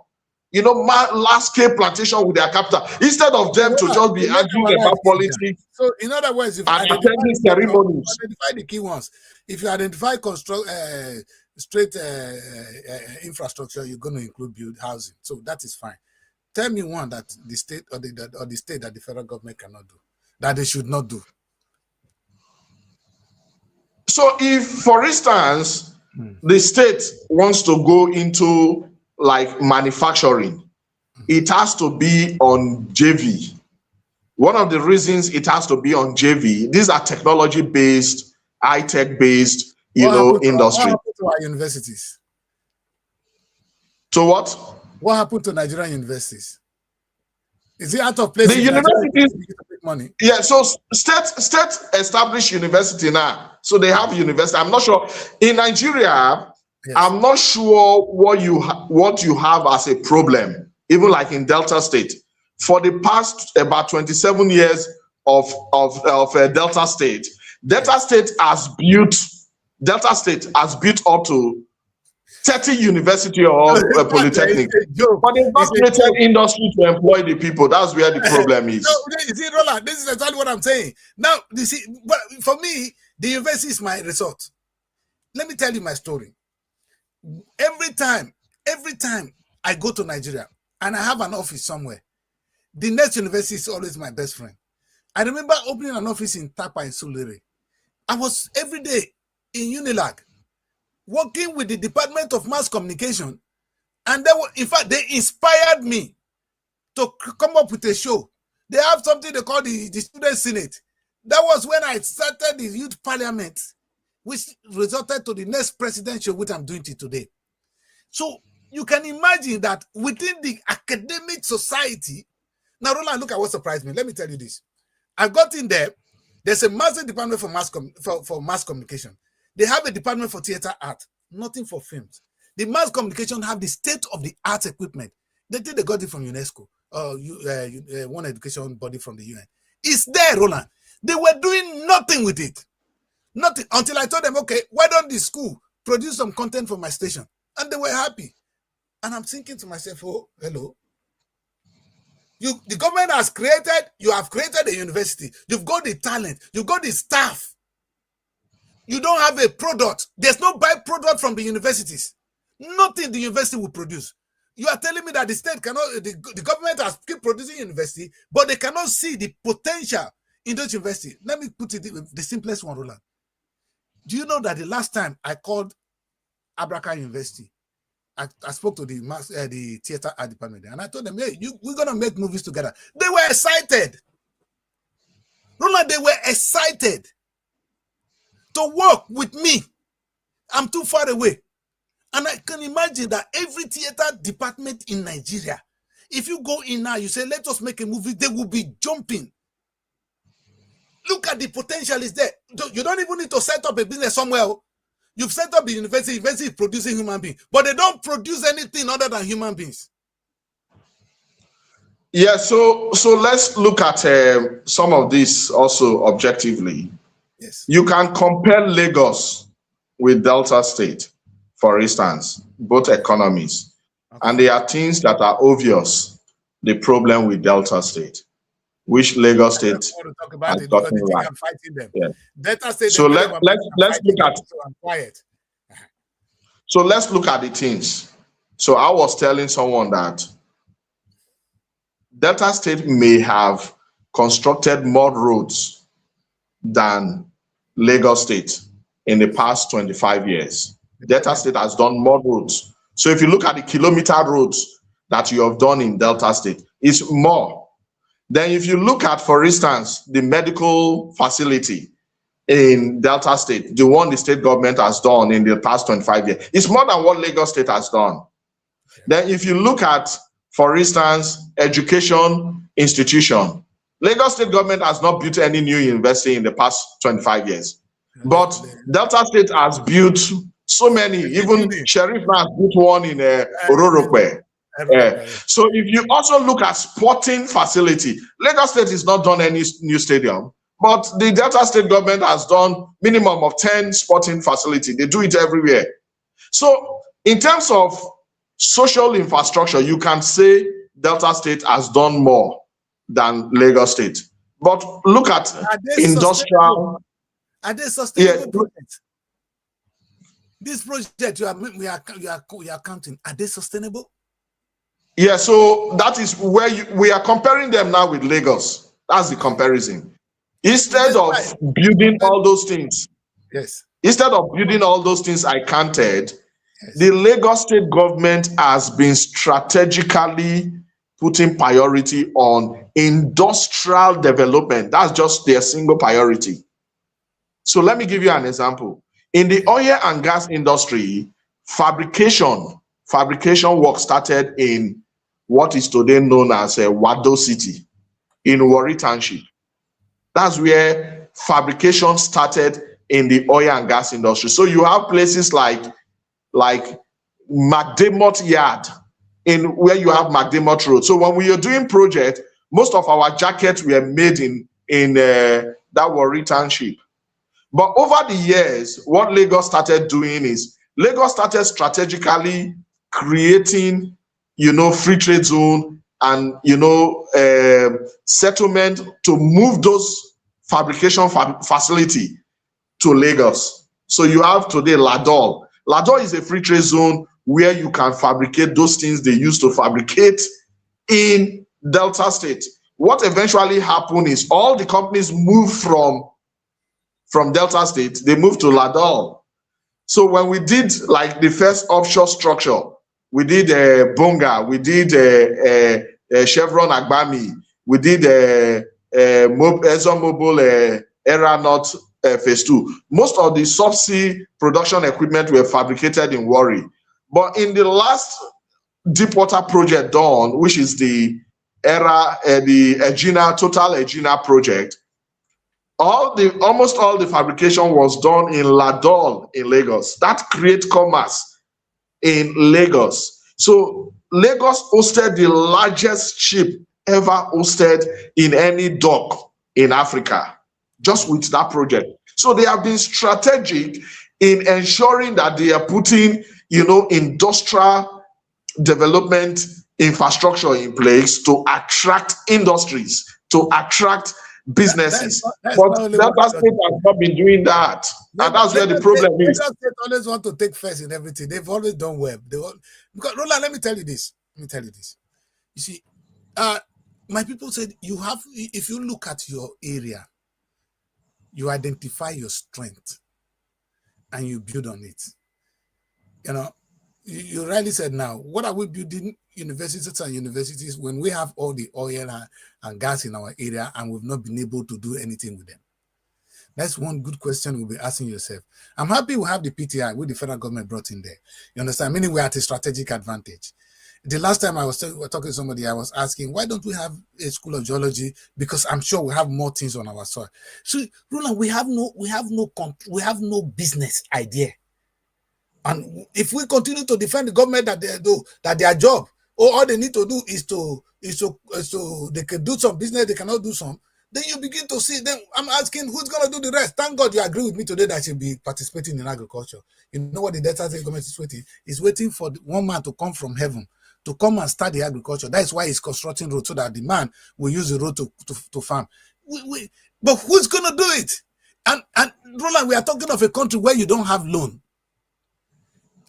you know, large-scale plantation with their capital, instead of them to just be arguing about politics. So, in other words, if you and attending ceremonies, identify the key ones, if you identify straight infrastructure, you're going to include build housing. So that is fine. Tell me one that the state or the state that the federal government cannot do, that they should not do. So if, for instance, the state wants to go into like manufacturing, it has to be on JV. One of the reasons it has to be on JV, these are technology-based, high-tech-based, industry. What happened to our universities? To what? What happened to Nigerian universities? Is it out of place? The universities, money. Yeah, so state established university now. So they have university. I'm not sure in Nigeria. Yes. I'm not sure what you have as a problem, even like in Delta State. For the past about 27 years of Delta State, Delta State has built up to 30 university or polytechnic, but they've not created industry to employ the people. That's where the problem is. No, you see, Roland, this is exactly what I'm saying. Now, you see, but for me, the university is my resort. Let me tell you my story. Every time I go to Nigeria and I have an office somewhere, the next university is always my best friend. I remember opening an office in Tapa in Sulere. I was every day in Unilag, working with the Department of Mass Communication, and in fact, they inspired me to come up with a show. They have something they call the Student Senate. That was when I started the Youth Parliament, which resulted to the next presidential, which I'm doing today. So you can imagine that within the academic society, now Roland, look at what surprised me. Let me tell you this. I got in there. There's a massive department for mass communication. They have a department for theater art, nothing for films. The mass communication have the state-of-the-art equipment. They think they got it from UNESCO, one education body from the UN. It's there, Roland. They were doing nothing with it. Nothing until I told them, okay, why don't the school produce some content for my station? And they were happy. And I'm thinking to myself, oh, hello. The government has created, you have created a university. You've got the talent. You've got the staff. You don't have a product. There's no byproduct from the universities. Nothing the university will produce. You are telling me that the state cannot, the government has keep producing university, but they cannot see the potential in those universities. Let me put it the simplest one, Roland. Do you know that the last time I called Abraka University, I spoke to the theater art department there, and I told them, hey, we're going to make movies together. They were excited. Roland, they were excited to work with me. I'm too far away. And I can imagine that every theater department in Nigeria, if you go in now, you say, let us make a movie, they will be jumping. Look at the potential is there. You don't even need to set up a business somewhere. You've set up a university is producing human beings, but they don't produce anything other than human beings. Yeah, so let's look at some of this also objectively. Yes. You can compare Lagos with Delta State, for instance, both economies. Okay. And there are things that are obvious, the problem with Delta State, which Lagos State has gotten right. I'm fighting them. Yeah. Delta State, so let's look at I'm quiet. So let's look at the things. So I was telling someone that Delta State may have constructed more roads than Lagos State in the past 25 years. Delta State has done more roads. So if you look at the kilometer roads that you have done in Delta State, it's more. Then if you look at, for instance, the medical facility in Delta State, the one the state government has done in the past 25 years, it's more than what Lagos State has done. Then if you look at, for instance, education institution, Lagos State government has not built any new university in the past 25 years. But Delta State has built so many, even Sheriff has built one in Ororokwe. So if you also look at sporting facility, Lagos State has not done any new stadium, but the Delta State government has done minimum of 10 sporting facility. They do it everywhere. So in terms of social infrastructure, you can say Delta State has done more than Lagos State. But look at industrial. Are they sustainable projects? This project we are counting, are they sustainable? Yeah, so that is where we are comparing them now with Lagos. That's the comparison. Instead of building all those things, yes. Instead of building all those things I counted, yes, the Lagos State government has been strategically putting priority on industrial development. That's just their single priority. So let me give you an example. In the oil and gas industry, fabrication work started in what is today known as Wado City in Warri Township. That's where fabrication started in the oil and gas industry. So you have places like McDermott Yard, in where you have McDermott Road. So when we are doing project, most of our jackets were made in that Warri Township. But over the years, what Lagos started doing is Lagos started strategically creating, free trade zone and, settlement to move those fabrication facility to Lagos. So you have today Ladol. Ladol is a free trade zone where you can fabricate those things they used to fabricate in Delta State. What eventually happened is all the companies moved from Delta State, they moved to Ladol. So when we did like the first offshore structure, we did Bonga, we did Chevron Agbami, we did ExxonMobil Era North Phase 2. Most of the subsea production equipment were fabricated in Warri. But in the last deep water project done, which is the Egina, Total Egina project, almost all the fabrication was done in Ladol in Lagos. That creates commerce in Lagos. So Lagos hosted the largest ship ever hosted in any dock in Africa, just with that project. So they have been strategic in ensuring that they are putting, industrial development infrastructure in place to attract industries, to attract businesses. But Delta State has not been doing that. And that's where the problem is. Delta State always want to take first in everything. They've always done well. Because Roland, let me tell you this. You see, my people said if you look at your area, you identify your strength and you build on it. You rightly said now, what are we building universities when we have all the oil and gas in our area and we've not been able to do anything with them? That's one good question we'll be asking yourself. I'm happy we have the PTI, with the federal government brought in there. You understand? Meaning we're at a strategic advantage. The last time I was talking to somebody, I was asking, why don't we have a school of geology? Because I'm sure we have more things on our soil. So, Roland, we have no business idea. And if we continue to defend the government that their job, all they need to do is they can do some business, they cannot do some, then you begin to see them. I'm asking, who's going to do the rest? Thank God you agree with me today that I should be participating in agriculture. You know what the Delta State government is waiting? It's waiting for one man to come from heaven to come and start the agriculture. That's why he's constructing roads, so that the man will use the road to farm. But who's going to do it? And Roland, we are talking of a country where you don't have loan.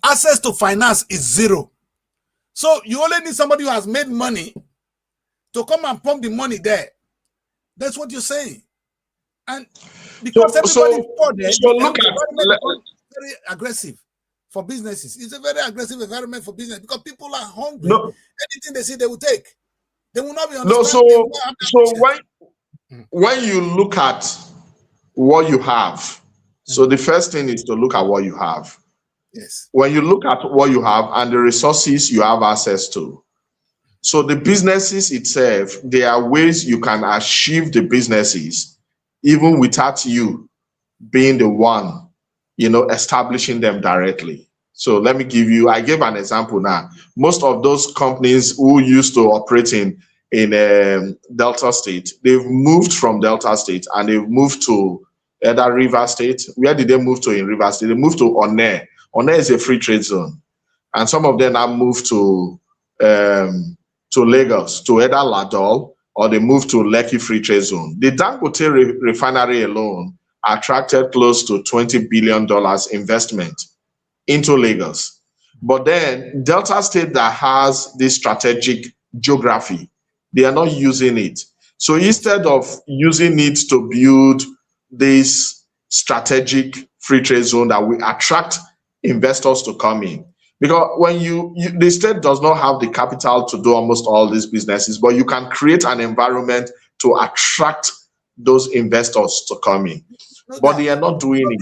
Access to finance is zero. So you only need somebody who has made money to come and pump the money there. That's what you're saying. And because everybody for there, so look the at environment is very aggressive for businesses. It's a very aggressive environment for business because people are hungry. No. Anything they see, they will take. They will not be understanding. No, so when you look at what you have, so the first thing is to look at what you have. Yes. When you look at what you have and the resources you have access to, so the businesses itself, there are ways you can achieve the businesses even without you being the one, establishing them directly. So let me I gave an example now. Most of those companies who used to operate in Delta State, they've moved from Delta State and they've moved to either River State. Where did they move to in River State? They moved to Onne. Onne is a free trade zone. And some of them have moved to Lagos, to either Ladol, or they moved to Lekki Free Trade Zone. The Dangote refinery alone attracted close to $20 billion investment into Lagos. But then Delta State that has this strategic geography, they are not using it. So instead of using it to build this strategic free trade zone that will attract investors to come in, because when the state does not have the capital to do almost all these businesses, but you can create an environment to attract those investors to come in. But they are not doing it.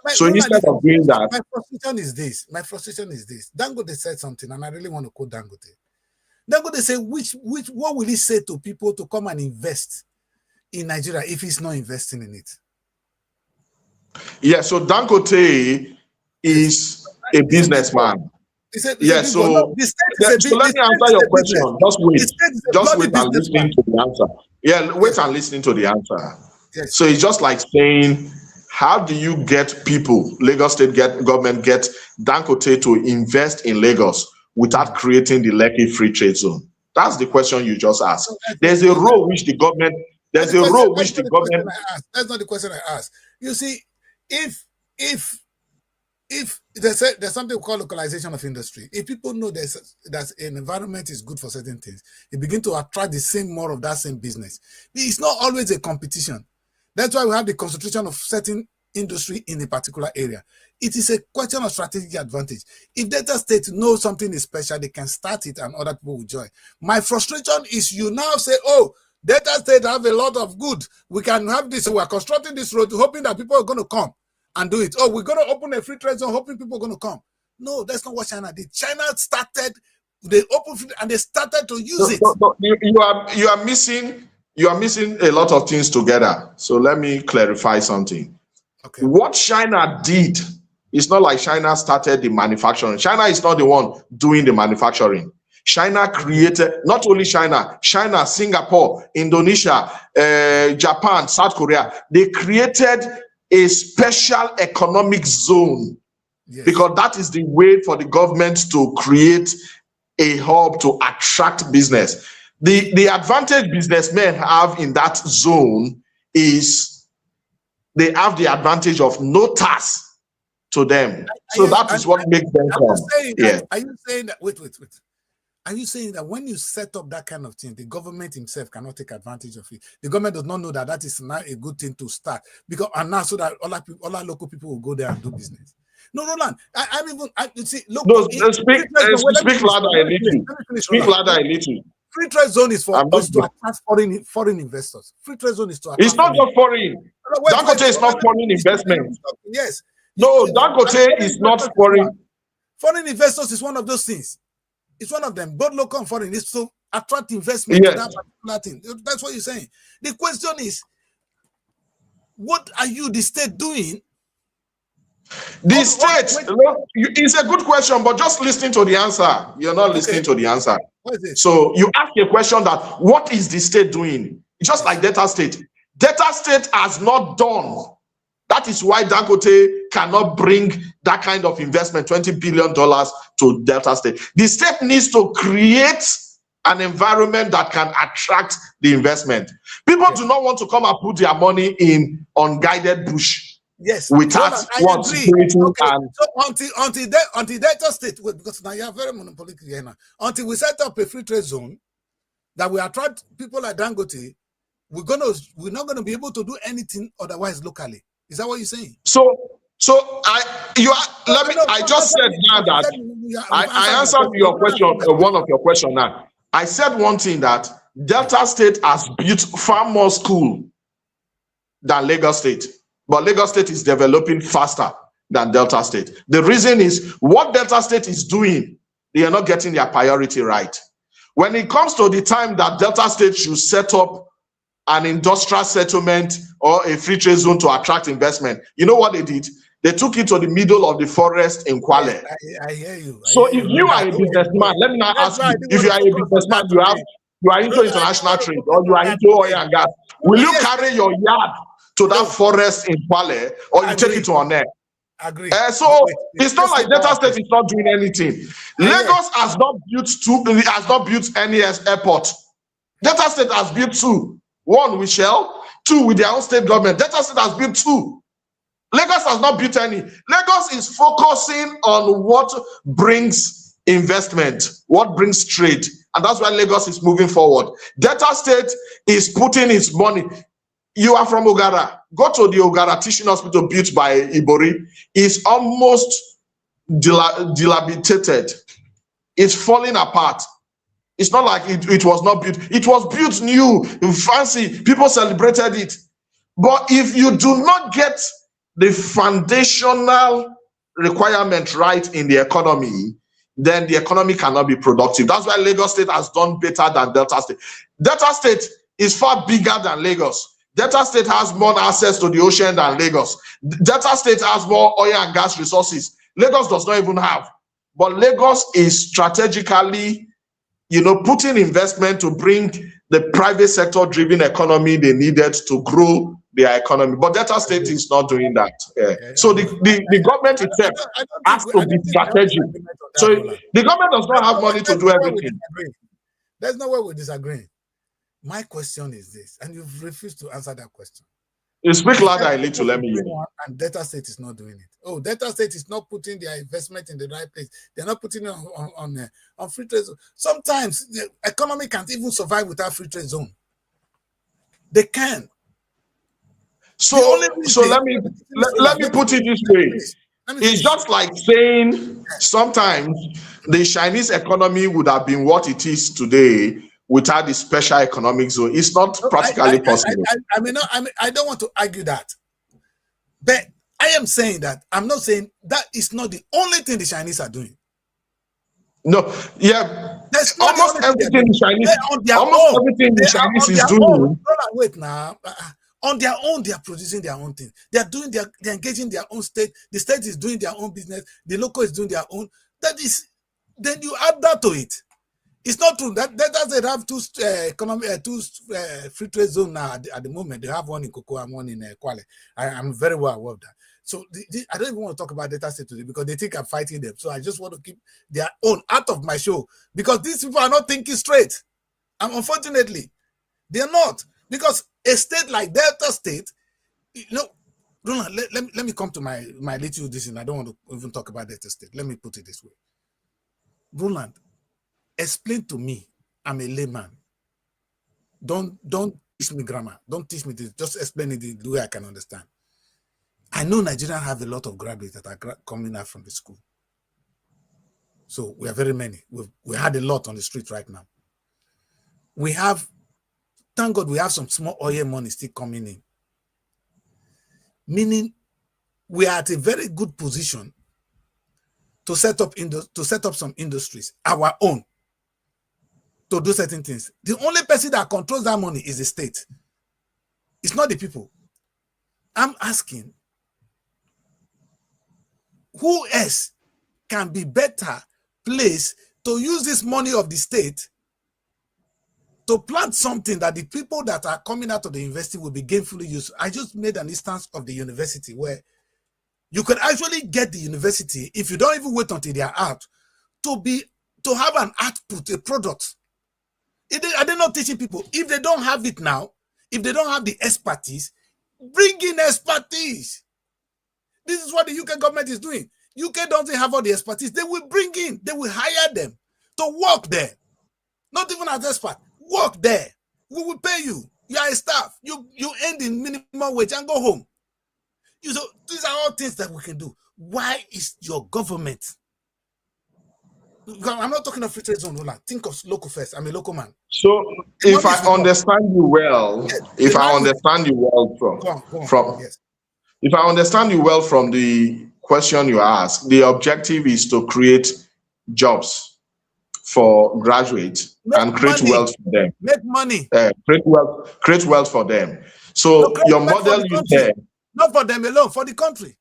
So instead of doing that, my frustration is this. Dangote said something, and I really want to quote Dangote. Dangote said, what will he say to people to come and invest in Nigeria if he's not investing in it? Yeah, so Dangote is a businessman. So let me answer your question. Just wait and listen to the answer. Yeah, wait and listen to the answer. Yes. So it's just like saying, how do you get people, Lagos State government get Dangote to invest in Lagos without creating the Lekki Free Trade Zone? That's the question you just asked. There's a role which the government. That's not the question I asked. You see, if there's something we call localization of industry, if people know that an environment is good for certain things, they begin to attract the same more of that same business. It's not always a competition. That's why we have the concentration of certain industry in a particular area. It is a question of strategic advantage. If Delta State knows something is special, they can start it and other people will join. My frustration is you now say, oh, Delta State have a lot of good. We can have this. We are constructing this road, hoping that people are going to come and do it. Oh, we're going to open a free trade zone, hoping people are going to come. No, that's not what China did. China started, they opened and they started to use it. No, you are missing a lot of things together. So let me clarify something. Okay. What China did is not like China started the manufacturing. China is not the one doing the manufacturing. China created, not only China, Singapore, Indonesia, Japan, South Korea, they created a special economic zone. Yes. Because that is the way for the government to create a hub to attract business. The advantage businessmen have in that zone is they have the advantage of no tax to them. So that is what makes them come. Are you saying that, wait. Are you saying that when you set up that kind of thing, the government himself cannot take advantage of it? The government does not know that that is not a good thing to start, because and now so that all our local people will go there and do business. No, Roland, you see, look. No, speak louder a little. Speak louder a little. Free trade zone is to attract foreign investors. Free trade zone is to attract. It's not just foreign. Dangote is not foreign investment. Yes. No, Dangote is not foreign. Foreign investors is one of those things. It's one of them. Both local and foreign is to attract investment to that particular thing. That's what you're saying. The question is, what are you, the state, doing? The state, it's a good question, but just listening to the answer. You're not listening to the answer. What is it? So you ask a question that, what is the state doing? It's just like Delta State. Delta State has not done. That is why Dangote cannot bring that kind of investment, $20 billion to Delta State. The state needs to create an environment that can attract the investment. People do not want to come and put their money in unguided bush. Yes, without what security and so until Delta State, because now you are very monopolistic here now. Until we set up a free trade zone, that we attract people like Dangote, we're not gonna be able to do anything otherwise locally. Is that what you're saying? I just said now that I answered your question, one of your question now. I said one thing, that Delta State has built far more school than Lagos State, but Lagos State is developing faster than Delta State. The reason is what Delta State is doing, they are not getting their priority right. When it comes to the time that Delta State should set up an industrial settlement or a free trade zone to attract investment, you know what they did? They took it to the middle of the forest in Kwale. Yes, I hear you. So if you are a businessman, let me now ask you, if you are a businessman, you are into international trade or you are into oil and gas, will you carry your yard to that forest in Kwale, or you take it to Onne? Agree. So it's not like Delta State is not doing anything. Lagos has not built any airport. Delta State has built 2. 1 with Shell, 2 with their own state government. Delta State has built 2. Lagos has not built any. Lagos is focusing on what brings investment, what brings trade, and that's why Lagos is moving forward. Delta State is putting its money. You are from Ogara. Go to the Ogara Teaching Hospital built by Ibori. It's almost dilapidated. It's falling apart. It's not like it was not built. It was built new, fancy. People celebrated it. But if you do not get the foundational requirement right in the economy, then the economy cannot be productive. That's why Lagos State has done better than Delta State. Delta State is far bigger than Lagos. Delta State has more access to the ocean than Lagos. Delta State has more oil and gas resources. Lagos does not even have. But Lagos is strategically, putting investment to bring the private sector driven economy they needed to grow their economy. But Delta State is not doing that. So the government itself has to be strategic. So the government does not have money to do everything. There's no way we disagree. My question is this, and you've refused to answer that question. You speak louder a little, let me hear. And Delta State is not doing it. Oh, Delta State is not putting their investment in the right place. They're not putting it on free trade zone. Sometimes the economy can't even survive without free trade zone. They can. So let me put it this way. It's just like saying sometimes the Chinese economy would have been what it is today without the special economic zone. It's not practically possible. I don't want to argue that. But I am saying that, I'm not saying that is not the only thing the Chinese are doing. No, yeah. Almost everything the Chinese is doing. Wait now. On their own, they are producing their own thing. They're engaging their own state. The state is doing their own business. The local is doing their own. That is, then you add that to it. It's not true that they have two free trade zones now at the moment. They have one in Cocoa and one in Kwale. I'm very well aware of that. So I don't even want to talk about Delta State today because they think I'm fighting them. So I just want to keep their own out of my show because these people are not thinking straight. And unfortunately, they're not. Because a state like Delta State, Roland, let me come to my little decision. I don't want to even talk about Delta State. Let me put it this way. Roland, explain to me. I'm a layman. Don't teach me grammar. Don't teach me this. Just explain it the way I can understand. I know Nigerians have a lot of graduates that are coming out from the school. So we are very many. We had a lot on the street right now. Thank God we have some small oil money still coming in. Meaning we are at a very good position to set up some industries, our own, to do certain things. The only person that controls that money is the state. It's not the people. I'm asking, who else can be better placed to use this money of the state to plant something that the people that are coming out of the university will be gainfully used? I just made an instance of the university where you can actually get the university, if you don't even wait until they are out, to have an output, a product. Are they not teaching people? If they don't have it now, if they don't have the expertise, bring in expertise. This is what the UK government is doing. UK doesn't have all the expertise. They will bring in, they will hire them to work there. Not even as experts. Work there. We will pay you. You are a staff. You earn the minimum wage and go home. So these are all things that we can do. Why is your government? I'm not talking of free trade zone. Think of local first. I'm a local man. So if I understand you well, if I understand you well from the question you asked, the objective is to create jobs for graduates and create wealth for them. Make money. Create wealth for them. So your model you said, not for them alone, for the country.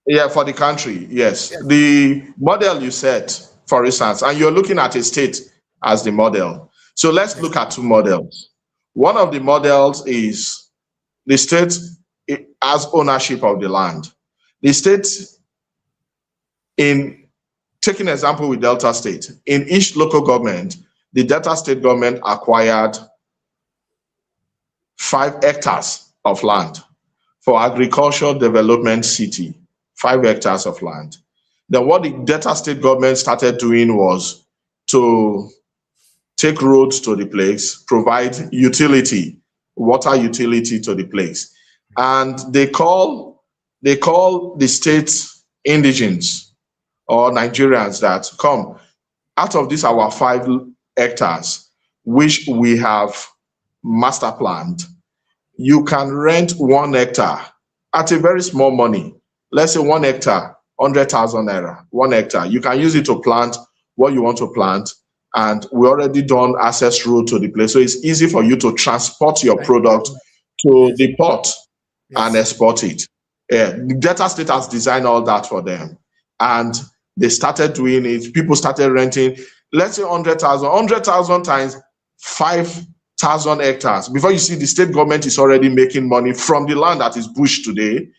Yeah, for the country, yes. The model you set, for instance, and you're looking at a state as the model. So let's look at two models. One of the models is the state has ownership of the land. The state, in taking an example with Delta State, in each local government, the Delta State government acquired 5 hectares of land for agricultural development city, 5 hectares of land. Then what the Delta State government started doing was to take roads to the place, provide utility, water utility to the place. And they call the state indigents or Nigerians that come out of this our 5 hectares, which we have master planned. You can rent 1 hectare at a very small money. Let's say 1 hectare, 100,000 naira, 1 hectare. You can use it to plant what you want to plant. And we already done access road to the place. So it's easy for you to transport your product to the port and export it. The Delta State has designed all that for them. And they started doing it. People started renting, let's say 100,000 times 5,000 hectares. Before you see, the state government is already making money from the land that is bush today,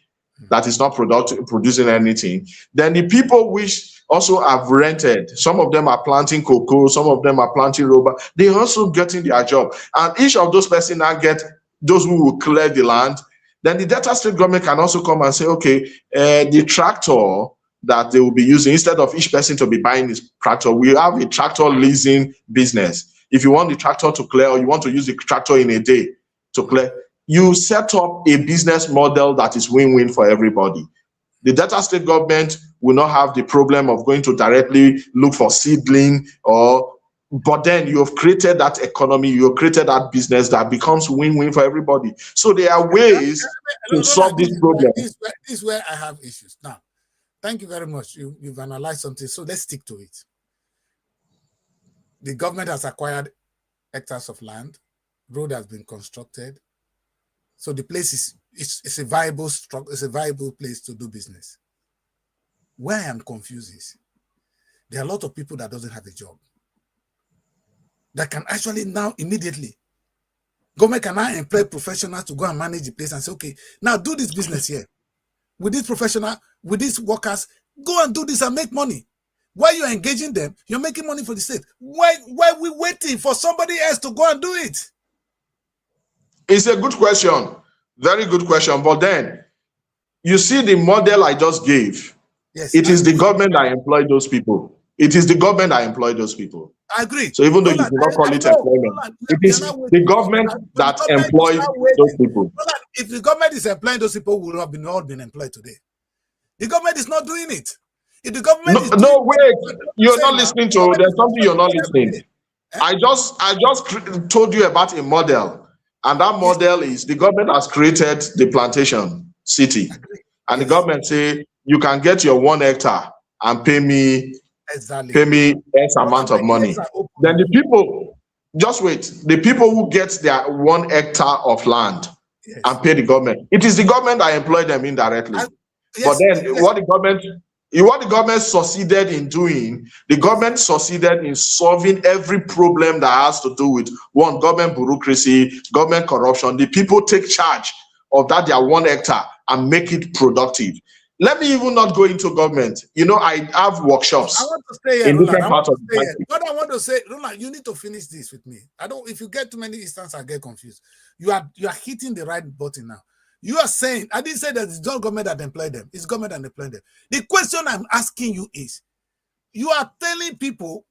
that is not producing anything. Then the people which also have rented, some of them are planting cocoa, some of them are planting rubber, they also getting their job. And each of those persons now get those who will clear the land. Then the Delta State government can also come and say, okay, the tractor that they will be using, instead of each person to be buying his tractor, we have a tractor leasing business. If you want the tractor to clear, or you want to use the tractor in a day to clear, you set up a business model that is win-win for everybody. The Delta State government will not have the problem of going to directly look for seedling, but then you have created that economy, you have created that business that becomes win-win for everybody. So there are ways to solve this problem. This is where I have issues. Now, thank you very much. You've analyzed something, so let's stick to it. The government has acquired hectares of land, road has been constructed, so the place is a viable structure, it's a viable place to do business. Where I am confused is there are a lot of people that doesn't have a job that can actually now immediately government can now employ professionals to go and manage the place and say, okay, now do this business here with this professional, with these workers, go and do this and make money. While you're engaging them, you're making money for the state. Why are we waiting for somebody else to go and do it? It's a good question. Very good question. But then you see the model I just gave. Yes, it is the government that employed those people. It is the government that employed those people. I agree. So even though you do not call it employment, it is the government that employs those people. If the government is employing those people, we would have all been employed today. The government is not doing it. If the government no, wait, you're not listening to. There's something you're not listening. I just told you about a model, and that model is the government has created the plantation city, and the government say you can get your 1 hectare and pay me X amount of money. Then the people, just wait, the people who get their 1 hectare of land and pay the government, it is the government that employ them indirectly. But then what the government succeeded in doing, the government succeeded in solving every problem that has to do with government bureaucracy, government corruption. The people take charge of that their 1 hectare and make it productive. Let me even not go into government. You know, I have workshops. I want to stay here, in different parts of the country. What I want to say, Roland, you need to finish this with me. If you get too many instances, I get confused. You are hitting the right button now. You are saying, I didn't say that it's not government that employed them. It's government that employed them. The question I'm asking you is, you are telling people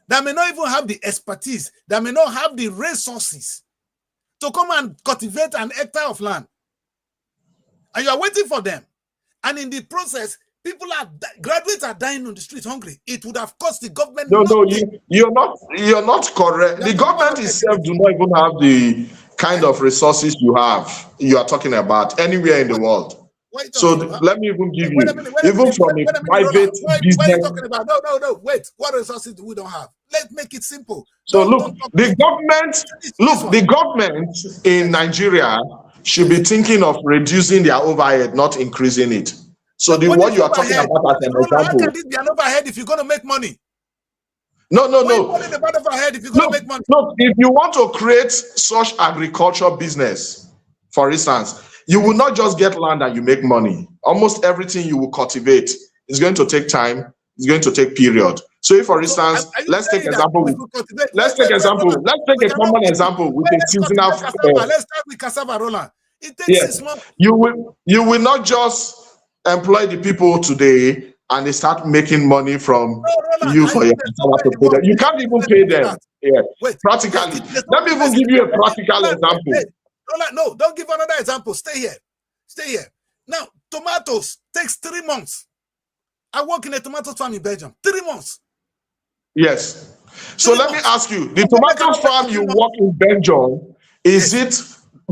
that may not even have the expertise, that may not have the resources to come and cultivate an hectare of land. And you are waiting for them. And in the process, graduates are dying on the streets hungry. It would have cost the government nothing. You're not correct. The government itself do not even have the kind of resources you are talking about anywhere in the world. So let me even give you, even from a private business. What are you talking about? No, wait. What resources do we don't have? Let's make it simple. So the government in Nigeria should be thinking of reducing their overhead, not increasing it. So what you are talking about as an example. How can this be an overhead if you're going to make money? No. What is about overhead if you're going to make money? Look, if you want to create such agriculture business, for instance, you will not just get land and you make money. Almost everything you will cultivate is going to take time. It's going to take period. So if, for instance, let's take a common example with a seasonal. Let's start with cassava, Roland. It takes 6 months. You will not just employ the people today and they start making money from you for your cassava to pay them. You can't even pay them. Yeah, practically. Let me even give you a practical example. No, don't give another example. Stay here. Now, tomatoes takes 3 months. I work in a tomato farm in Belgium. 3 months. Yes. So let me ask you, the tomato farm you work in Belgium, is it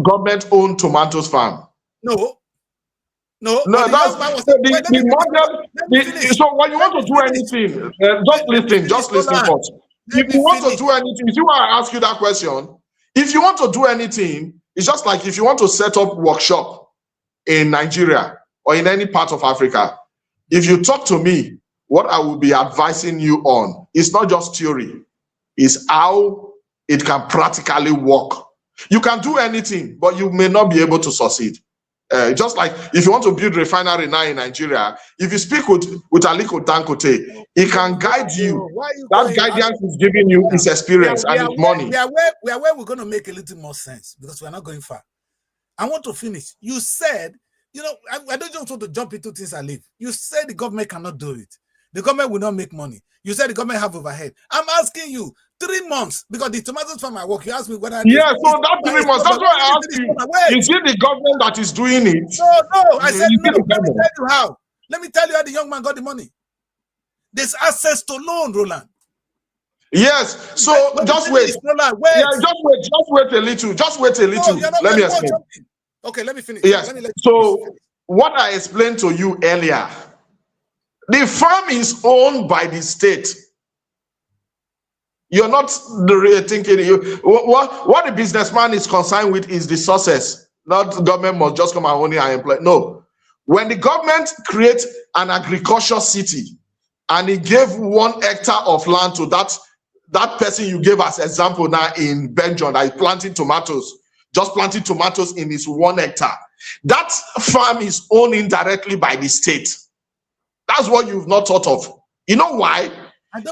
government-owned tomatoes farm? No. That's the model. So when you want to do anything, just listen first. If you want to do anything, see why I ask you that question? If you want to do anything, it's just like if you want to set up workshop in Nigeria or in any part of Africa. If you talk to me, what I will be advising you on is not just theory, it's how it can practically work. You can do anything, but you may not be able to succeed. Just like if you want to build refinery now in Nigeria, if you speak with Aliko Dangote, he can guide you. That guidance is giving you his experience and his money. We are where we're going to make a little more sense because we're not going far. I want to finish. You said, I don't just want to jump into things and leave. You said the government cannot do it. The government will not make money. You said the government have overhead. I'm asking you, 3 months, because the tomatoes farm I work, you asked me whether... Yeah, so that 3 months, that's why I asked you. Is it the government that is doing it? No, I said no. Let me tell you how. Let me tell you how the young man got the money. There's access to loan, Roland. Yes, so just wait. Roland, wait. Yeah, just wait a little. Just wait a little. Let me explain. Okay, let me finish. Yes, so what I explained to you earlier, the farm is owned by the state. You're not thinking what the businessman is concerned with is the sources. Not the government must just come and own it and employ. No. When the government creates an agriculture city and he gave 1 hectare of land to that person you gave as example now in Belgium that is planting tomatoes, just planting tomatoes in his 1 hectare. That farm is owned indirectly by the state. That's what you've not thought of. You know why?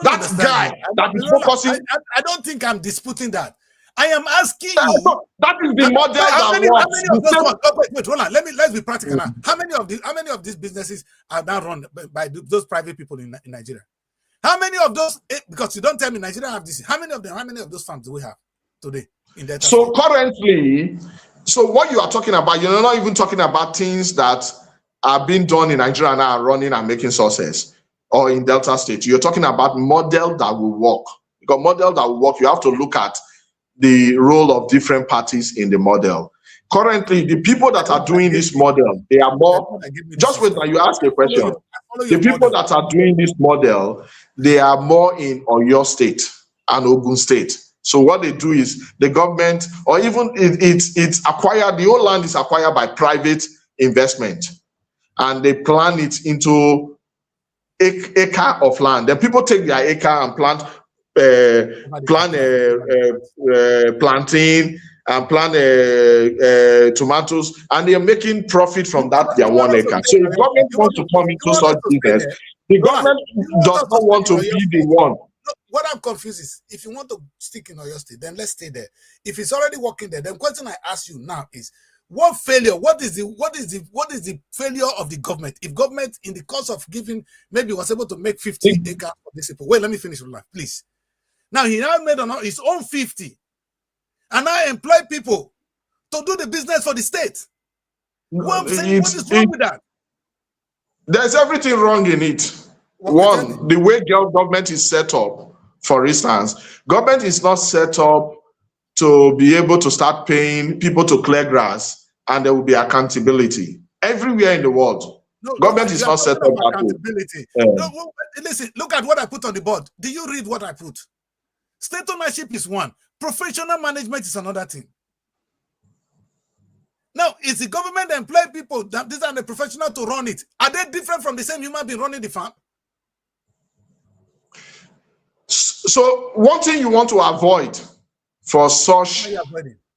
That guy that is focusing. I don't think I'm disputing that. I am asking you. That is the model that works. Wait, Roland. Let's be practical now. How many of these businesses are now run by those private people in Nigeria? How many of those? Because you don't tell me Nigeria have this. How many of those farms do we have today in that? So currently, what you are talking about, you're not even talking about things that are being done in Nigeria now, running and making sources, or in Delta State. You're talking about model that will work. Because model that will work, you have to look at the role of different parties in the model. Currently, the people that are doing this model, they are more. Just wait now, you ask a question. The people that are doing this model, they are more in Oyo State and Ogun State. So what they do is the government, or even it's acquired. The whole land is acquired by private investment, and they plan it into acre of land. Then people take their acre and plant plantain and plant tomatoes, and they're making profit from that their 1 acre. So if government wants to come into such business, the government does not want to be the one. What I'm confused is, if you want to stick in Oyo State, then let's stay there. If it's already working there, then the question I ask you now is, what failure? What is the failure of the government? If government, in the course of giving, maybe was able to make 50 acres for these people. Wait, let me finish with that, please. Now he now made his own 50, and now employ people to do the business for the state. What I'm saying, what is wrong with that? There's everything wrong in it. One, the way government is set up, for instance, government is not set up to be able to start paying people to clear grass and there will be accountability. Everywhere in the world, government is not set up that accountability. No, listen, look at what I put on the board. Do you read what I put? State ownership is one. Professional management is another thing. Now, is the government employ people that these are the professional to run it? Are they different from the same human being running the farm? So one thing you want to avoid for such,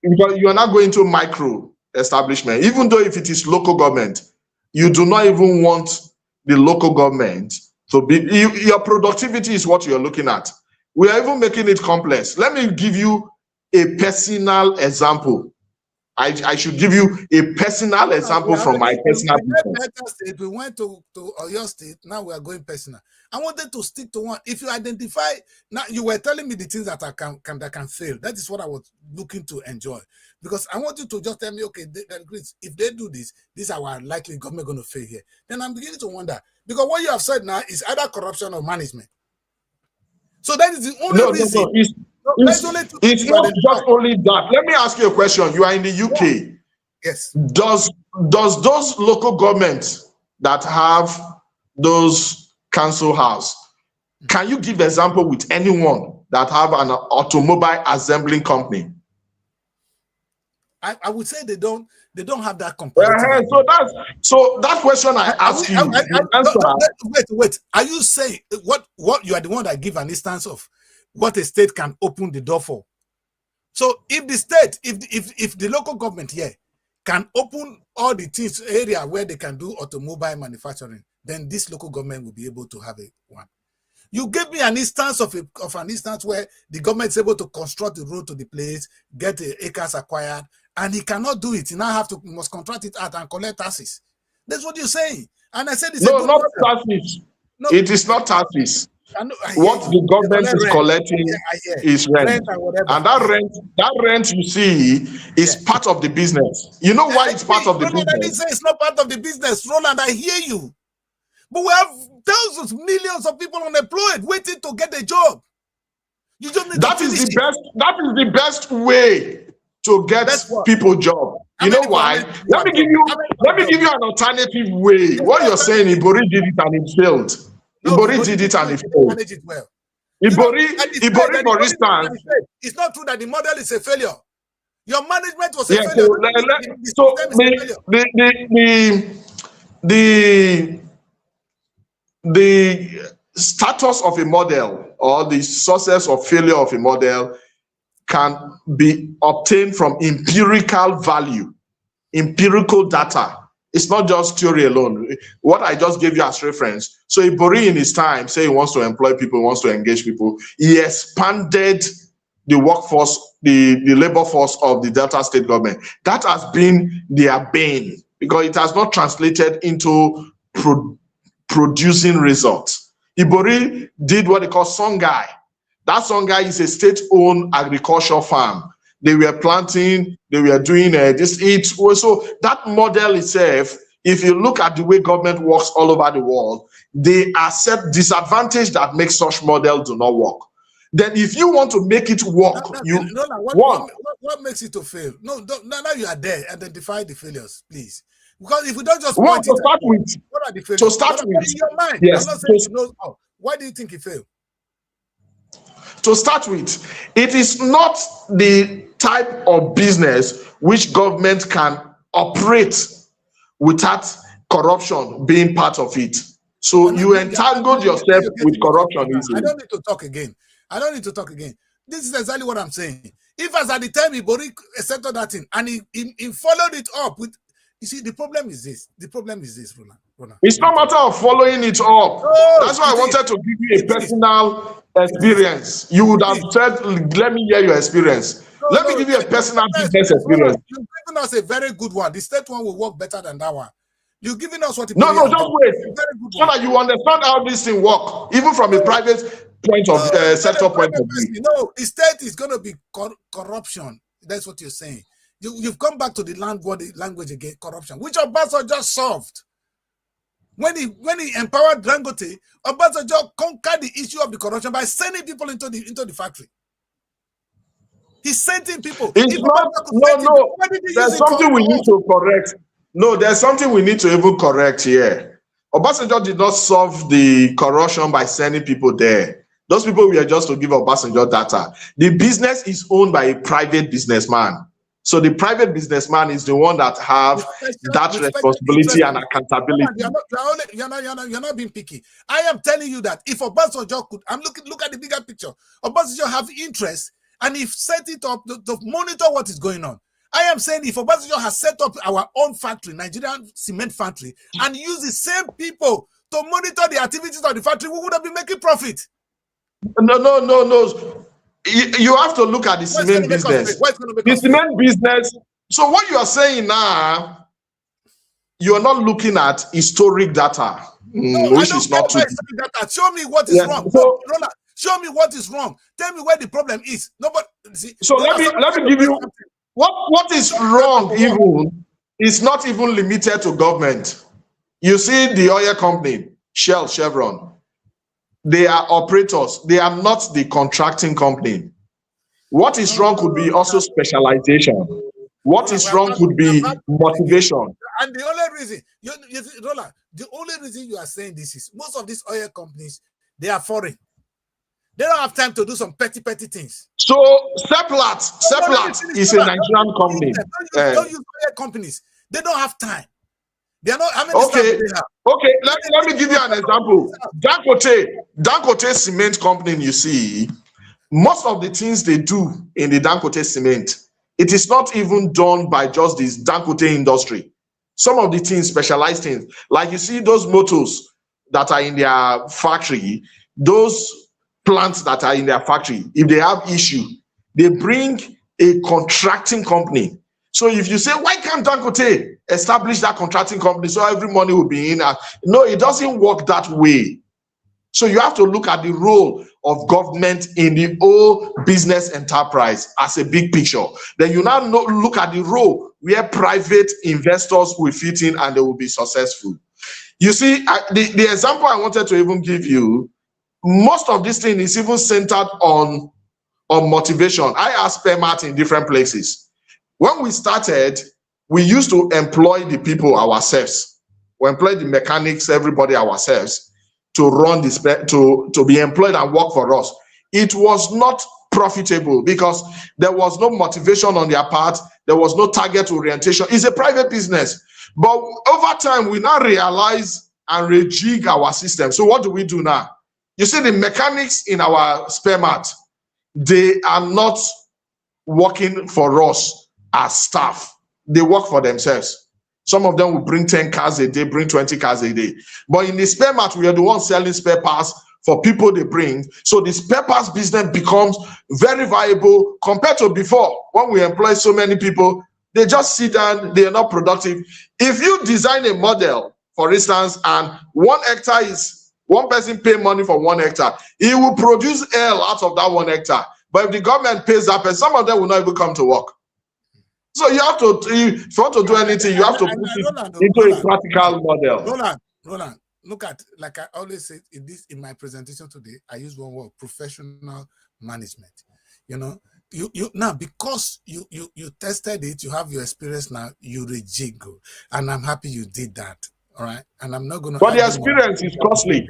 because you are not going to micro establishment, even though if it is local government, you do not even want the local government to be, your productivity is what you're looking at. We are even making it complex. Let me give you a personal example. I should give you a personal example from my personal business. We went to Oyo State, now we are going personal. I wanted to stick to one. If you identify, now you were telling me the things that can fail. That is what I was looking to enjoy. Because I want you to just tell me, okay, if they do this, these are our likely government going to fail here. Then I'm beginning to wonder. Because what you have said now is either corruption or management. So that is the only reason. It's not just only that. Let me ask you a question. You are in the UK. Yes. Does those local governments that have those council house, can you give example with anyone that have an automobile assembling company? I would say they don't have that comparative. So that question I ask you. Wait. Are you saying what you are the one that give an instance of what a state can open the door for? So if the state, if the local government here can open all the things area where they can do automobile manufacturing, then this local government will be able to have one. You gave me an instance of an instance where the government is able to construct the road to the place, get the acres acquired, and he cannot do it. He now must contract it out and collect taxes. That's what you're saying. And I said it's not taxes. No, it is not taxes. What the government is collecting is rent. And that rent you see is part of the business. You know why it's part of the business? I didn't say it's not part of the business, Roland. I hear you. But we have thousands, millions of people unemployed waiting to get a job. You just need that is the best way to get people job. You know why? Let me give you an alternative way. What you're saying, Ibori did it and it failed. Ibori did it and it failed. Manage it well. Ibori, for instance, it's not true that the model is a failure. Your management was a failure. The status of a model or the sources of failure of a model can be obtained from empirical value, empirical data. It's not just theory alone. What I just gave you as reference. So Ibori in his time, say he wants to employ people, wants to engage people, he expanded the workforce, the labor force of the Delta State government. That has been their bane because it has not translated into producing results. Ibori did what they call Songhai. That Songhai is a state-owned agricultural farm. They were planting, they were doing this. So that model itself, if you look at the way government works all over the world, they accept disadvantage that makes such model do not work. Then if you want to make it work, what makes it to fail? No, now you are there. Identify the failures, please. Because if we don't just point it, what are the failures? To start with, in your mind, yes. I'm not saying you know how. Why do you think it failed? To start with, it is not the type of business which government can operate without corruption being part of it. So you entangled yourself with corruption easily. I don't need to talk again. This is exactly what I'm saying. If as at the time Ibori accepted that thing and he followed it up with, you see, the problem is this, Roland. It's not a matter of following it up. That's why I wanted to give you a personal experience. You would have said, let me hear your experience. Let me give you a personal business experience. You've given us a very good one. The state one will work better than that one. You've given us what... No, just wait. So that you understand how this thing works, even from a private point of sector point of view. No, the state is going to be corruption. That's what you're saying. You've come back to the language again, corruption, which Obasanjo just solved. When he empowered Dangote, Obasanjo conquered the issue of the corruption by sending people into the factory. He's sending people. It's not, no. There's something we need to correct. No, there's something we need to even correct here. Obasanjo did not solve the corruption by sending people there. Those people were just to give Obasanjo data. The business is owned by a private businessman. So the private businessman is the one that have that responsibility and accountability. You're not being picky. I am telling you that if Obasanjo could, look at the bigger picture. Obasanjo have interest and if set it up to monitor what is going on. I am saying if Obasanjo has set up our own factory, Nigerian cement factory, and use the same people to monitor the activities of the factory, we would have been making profit. No. You have to look at the cement business. The cement business. So what you are saying now, you are not looking at historic data, which is not true. Show me what is wrong. So, show me what is wrong. Tell me where the problem is. So let me give you what is wrong. Even is not even limited to government. You see the oil company, Shell, Chevron. They are operators. They are not the contracting company. What is wrong could be also specialization. What is wrong could be motivation. And the only reason, Roland, the only reason you are saying this is most of these oil companies, they are foreign. They don't have time to do some petty things. So Seplat is a Nigerian company. Don't use oil companies. They don't have time. They are not. How many okay. Okay. Let me give you an example. Dangote Cement Company. You see, most of the things they do in the Dangote Cement, it is not even done by just this Dangote industry. Some of the things, specialized things, like you see those motors that are in their factory, those plants that are in their factory, if they have issue, they bring a contracting company. So if you say, why can't Dangote establish that contracting company so every money will be in? No, it doesn't work that way. So you have to look at the role of government in the whole business enterprise as a big picture. Then you now look at the role where private investors will fit in and they will be successful. You see, the example I wanted to even give you, most of this thing is even centered on motivation. I asked PEMAT in different places. When we started, we used to employ the people ourselves. We employed the mechanics, everybody ourselves, to run this, to be employed and work for us. It was not profitable because there was no motivation on their part. There was no target orientation. It's a private business. But over time, we now realize and rejig our system. So what do we do now? You see, the mechanics in our PEMAT, they are not working for us as staff. They work for themselves. Some of them will bring 10 cars a day, bring 20 cars a day. But in the PEMAT, we are the ones selling spare parts for people they bring. So the spare parts business becomes very viable compared to before. When we employ so many people, they just sit down, they are not productive. If you design a model, for instance, and 1 hectare is, one person pay money for 1 hectare, he will produce L out of that 1 hectare. But if the government pays that person, some of them will not even come to work. So you have to, if you want to do anything, you have to put it into a practical model. Roland, look at, like I always say in my presentation today, I use one word: professional management. You know, you now, because you tested it, you have your experience now, you rejiggle, and I'm happy you did that. All right, and I'm not gonna. But the experience is costly,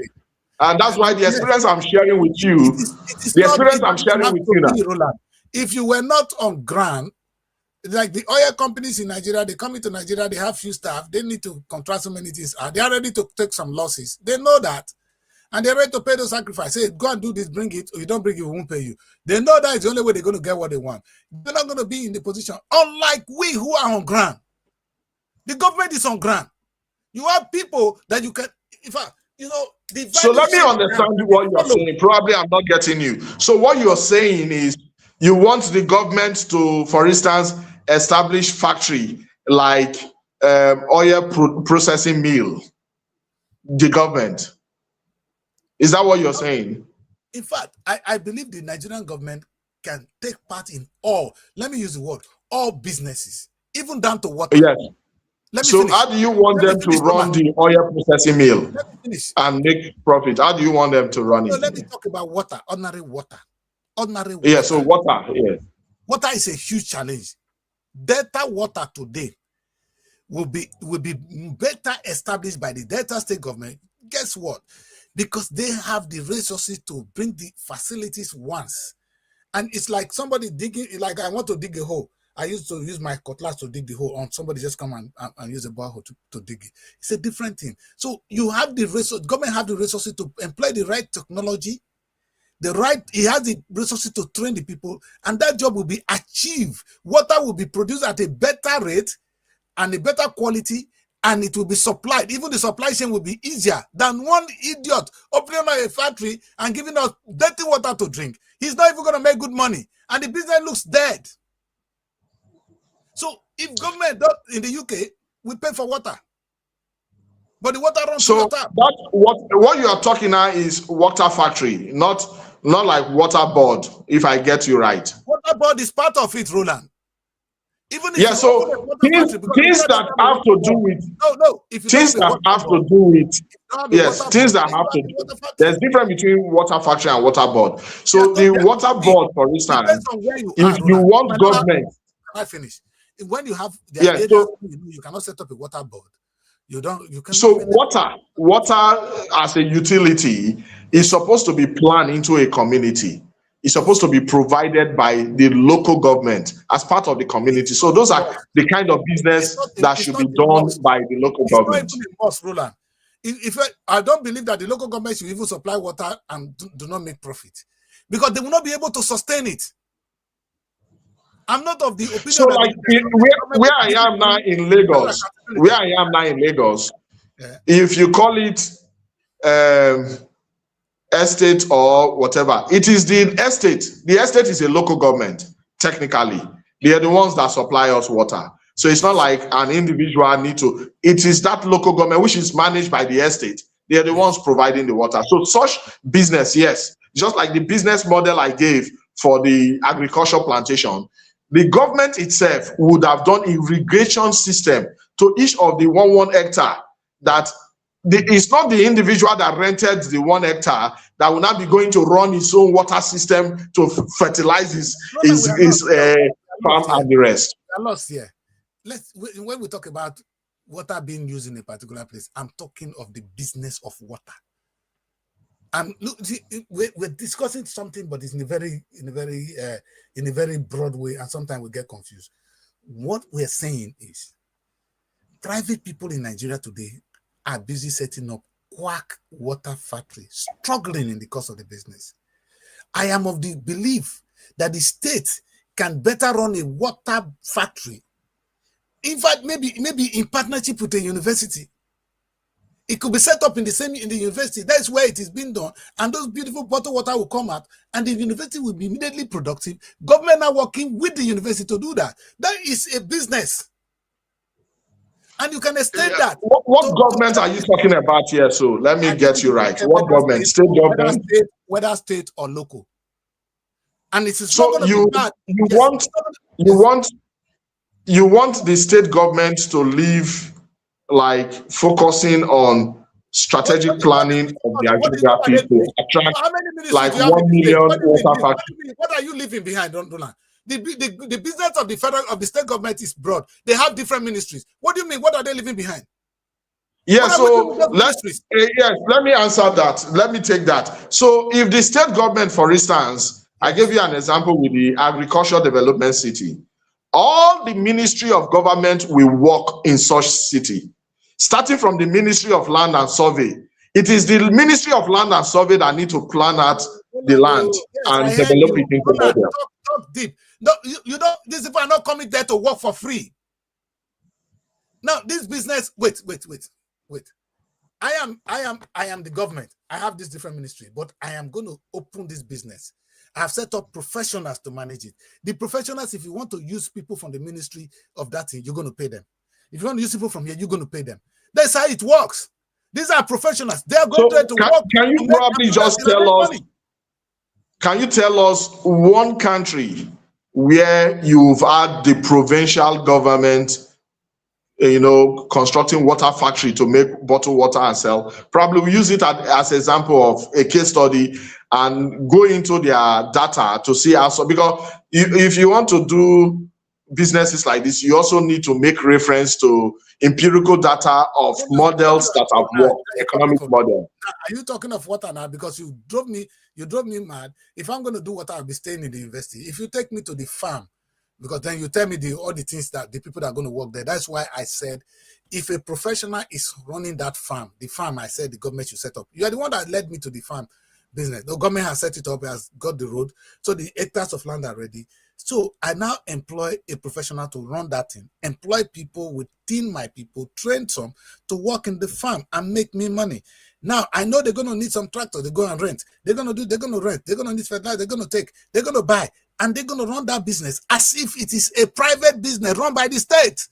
and that's why the experience I'm sharing with you, the experience I'm sharing with you now. Roland, if you were not on ground, like the oil companies in Nigeria, they come into Nigeria, they have few staff, they need to contract so many things. They are ready to take some losses. They know that. And they're ready to pay those sacrifices. Say, go and do this, bring it, or you don't bring it, we won't pay you. They know that is the only way they're going to get what they want. They're not going to be in the position, unlike we who are on ground. The government is on ground. You have people that you can, in fact, you know, so let me understand what you're saying. Probably I'm not getting you. So what you're saying is you want the government to, for instance, establish factory like oil processing mill. The government. Is that what you're saying? In fact, I believe the Nigerian government can take part in all, let me use the word, all businesses, even down to water. Yes. Let me So finish. how do you want them to run the oil processing mill Let me finish. and make profit? How do you want them to run No, it? let me talk about water, ordinary water. Ordinary water. Yeah, so water, yes. Water is a huge challenge. Delta water today will be better established by the Delta state government. Guess what? Because they have the resources to bring the facilities once. And it's like somebody digging, like I want to dig a hole. I used to use my cutlass to dig the hole, on somebody just come and use a borehole to dig it. It's a different thing. So you have the resource, government have the resources to employ the right technology, he has the resources to train the people, and that job will be achieved. Water will be produced at a better rate and a better quality, and it will be supplied. Even the supply chain will be easier than one idiot opening a factory and giving us dirty water to drink. He's not even going to make good money, and the business looks dead. So if government in the UK, we pay for water, but the water runs through your tap. That's what you are talking now is water factory, not like water board, if I get you right. Water board is part of it, Roland. Even if so things that have to do with things that have to do with things that have to do. There's difference between water factory and water board. So the water board, for instance, if you want government, I finish. When you have you cannot set up a water board. You can. So water as a utility is supposed to be planned into a community. It's supposed to be provided by the local government as part of the community. So those are the kind of business that should be done by the local government. Roland. If I don't believe that the local government should even supply water and do not make profit, because they will not be able to sustain it. I'm not of the opinion. So, like where I am now in Lagos, if you call it estate or whatever, it is the estate. The estate is a local government, technically. They are the ones that supply us water. So it's not like an individual need to. It is that local government which is managed by the estate. They are the ones providing the water. So such business, yes, just like the business model I gave for the agricultural plantation, the government itself would have done irrigation system to each of the 1 hectare. That it's not the individual that rented the 1 hectare that will not be going to run his own water system to fertilize his farm and the rest. We are lost here. When we talk about water being used in a particular place, I'm talking of the business of water. And look, we're discussing something, but it's in a very broad way, and sometimes we get confused. What we're saying is, private people in Nigeria today are busy setting up quack water factories, struggling in the course of the business. I am of the belief that the state can better run a water factory. In fact, maybe in partnership with a university. It could be set up in the university. That's where it is being done. And those beautiful bottled water will come out, and the university will be immediately productive. Government are working with the university to do that. That is a business. And you can extend that. What government are you talking about here? So let me get you right. What government? State government? Whether state or local. And it is so you want the state government to leave, like focusing on strategic planning of their geography to attract like 1 million water factories. What are you leaving behind, Roland? The business of the state government is broad. They have different ministries. What do you mean? What are they leaving behind? Yeah, so let me answer that. Let me take that. So if the state government, for instance, I gave you an example with the agricultural development city. All the ministry of government will work in such city, starting from the Ministry of Land and Survey. It is the Ministry of Land and Survey that need to plan out the land and develop it into area. Talk deep. No, you don't. These people are not coming there to work for free. Now, this business. Wait. I am the government. I have this different ministry, but I am going to open this business. I have set up professionals to manage it. The professionals, if you want to use people from the ministry of that thing, you're going to pay them. If you want to use people from here, you're going to pay them. That's how it works. These are professionals. They are going to work. Can you probably just tell us? Can you tell us one country where you've had the provincial government, constructing water factory to make bottled water and sell? Probably we use it as an example of a case study and go into their data to see how. So, because if you want to do businesses like this, you also need to make reference to empirical data of models that have worked, economic model. Are you talking of water now? Because you drove me mad. If I'm going to do water, I'll be staying in the university. If you take me to the farm, because then you tell me all the things that the people that are going to work there. That's why I said, if a professional is running that farm, the farm, I said the government should set up. You are the one that led me to the farm business. The government has set it up, has got the road, so the hectares of land are ready. So I now employ a professional to run that thing, employ people within my people, train some to work in the farm and make me money. Now I know they're going to need some tractors. They go and rent. They're going to rent. They're going to need fertilizer. They're going to buy, and they're going to run that business as if it is a private business run by the state.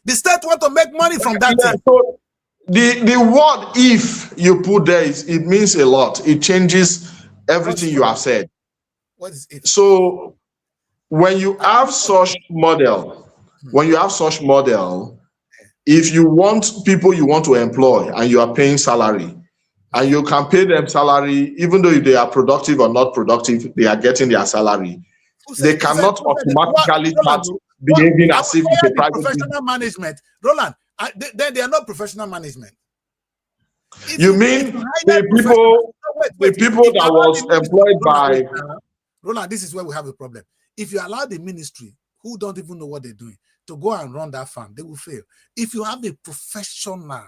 The state want to make money from that thing. So the word "if" you put there it means a lot. It changes everything you have said. What is it? So when you have such model, if you want people you want to employ and you are paying salary, and you can pay them salary, even though they are productive or not productive, they are getting their salary. They cannot automatically start behaving as if it's a private professional management. Roland, they are not professional management. You mean the people that was employed by Roland? This is where we have a problem. If you allow the ministry, who don't even know what they're doing, to go and run that farm, they will fail. If you have a professional,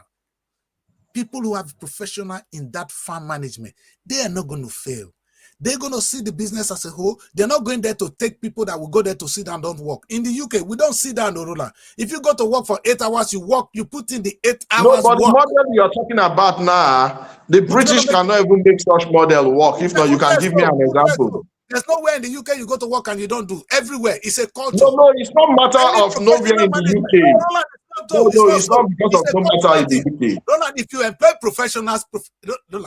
people who have professional in that farm management, they are not going to fail. They're going to see the business as a whole. They're not going there to take people that will go there to sit down and don't work. In the UK, we don't sit down, Roland. If you go to work for 8 hours, you work, you put in the 8 hours. No, but the model you're talking about now, the British cannot even make such model work. If not, you can give me an example. There's nowhere in the UK you go to work and you don't do. Everywhere. It's a culture. No, it's not matter of nowhere in the UK. No, it's not because of no matter in the UK. Roland, if you employ professionals,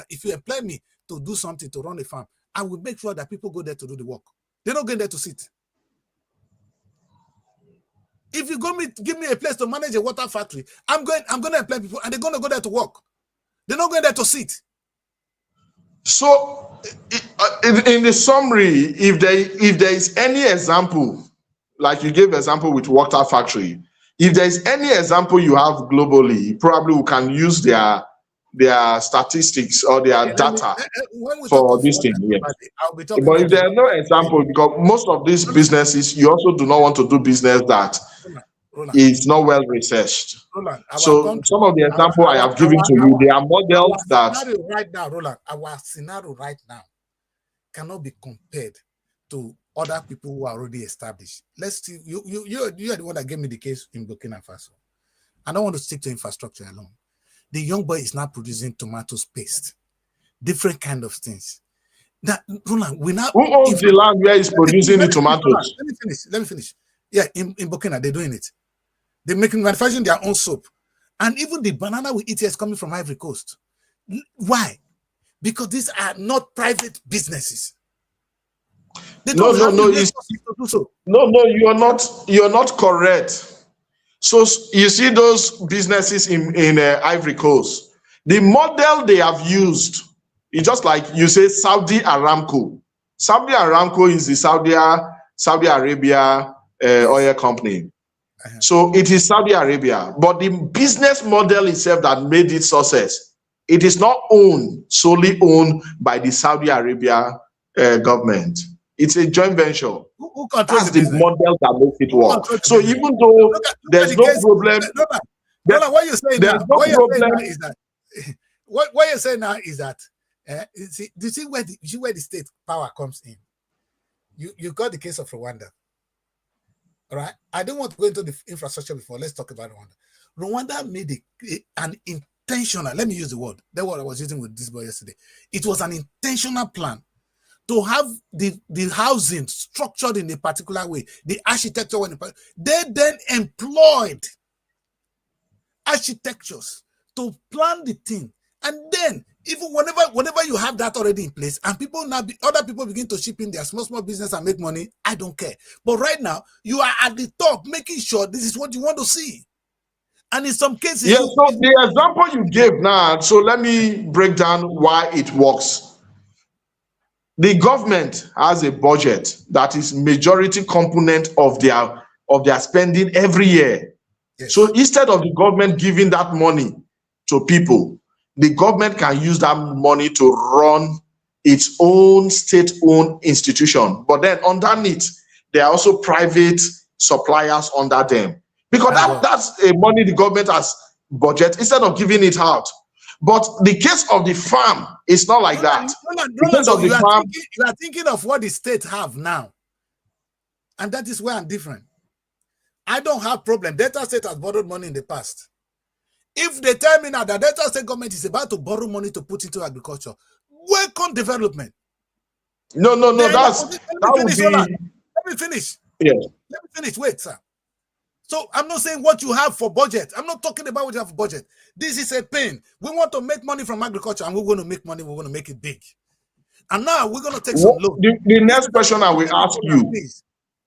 if you employ me to do something, to run a farm, I will make sure that people go there to do the work. They're not going there to sit. If you give me a place to manage a water factory, I'm going to employ people and they're going to go there to work. They're not going there to sit. So, in the summary, if there is any example, like you gave example with water factory, if there is any example you have globally, probably we can use their statistics or their data for this thing. Yes. But if there are no example, because most of these businesses, you also do not want to do business that is not well researched. So some of the example I have given to you, they are models that right now, Roland, our scenario right now cannot be compared to other people who are already established. Let's see, you are the one that gave me the case in Burkina Faso. I don't want to stick to infrastructure alone. The young boy is now producing tomato paste, different kind of things. That Roland, who owns the land where he's producing the tomatoes? Let me finish. Yeah, in Burkina, they're doing it. They're manufacturing their own soap. And even the banana we eat here is coming from Ivory Coast. Why? Because these are not private businesses. No, you're not correct. So you see those businesses in Ivory Coast, the model they have used is just like you say Saudi Aramco. Saudi Aramco is the Saudi Arabia oil company. So it is Saudi Arabia, but the business model itself that made it success, it is not solely owned by the Saudi Arabia government. It's a joint venture. Who controls the model that makes it work. So even though there's no problem, what you're saying now, what you're saying now is that you see where the state power comes in. You got the case of Rwanda. All right, I don't want to go into the infrastructure before. Let's talk about Rwanda. Rwanda made an intentional, let me use the word, that's what I was using with this boy yesterday. It was an intentional plan to have the housing structured in a particular way, the architecture. They then employed architectures to plan the thing, and then Even whenever you have that already in place, and people now other people begin to chip in their small business and make money, I don't care. But right now, you are at the top, making sure this is what you want to see. And in some cases, Yeah, so the example you gave now, so let me break down why it works. The government has a budget that is majority component of their spending every year. yes. So instead of the government giving that money to people, the government can use that money to run its own state-owned institution. But then underneath, there are also private suppliers under them. Because that's a money the government has budget instead of giving it out. But the case of the farm is not like that. You are thinking of what the state have now. And that is where I'm different. I don't have problem. Delta State has borrowed money in the past. If they tell me now that Delta State government is about to borrow money to put into agriculture, welcome development. No, let me finish. Yes. Let me finish. Wait, sir. So I'm not saying what you have for budget. I'm not talking about what you have for budget. This is a pain. We want to make money from agriculture, and we're going to make money. We're going to make it big. And now we're going to take some loan. The next question I will ask you.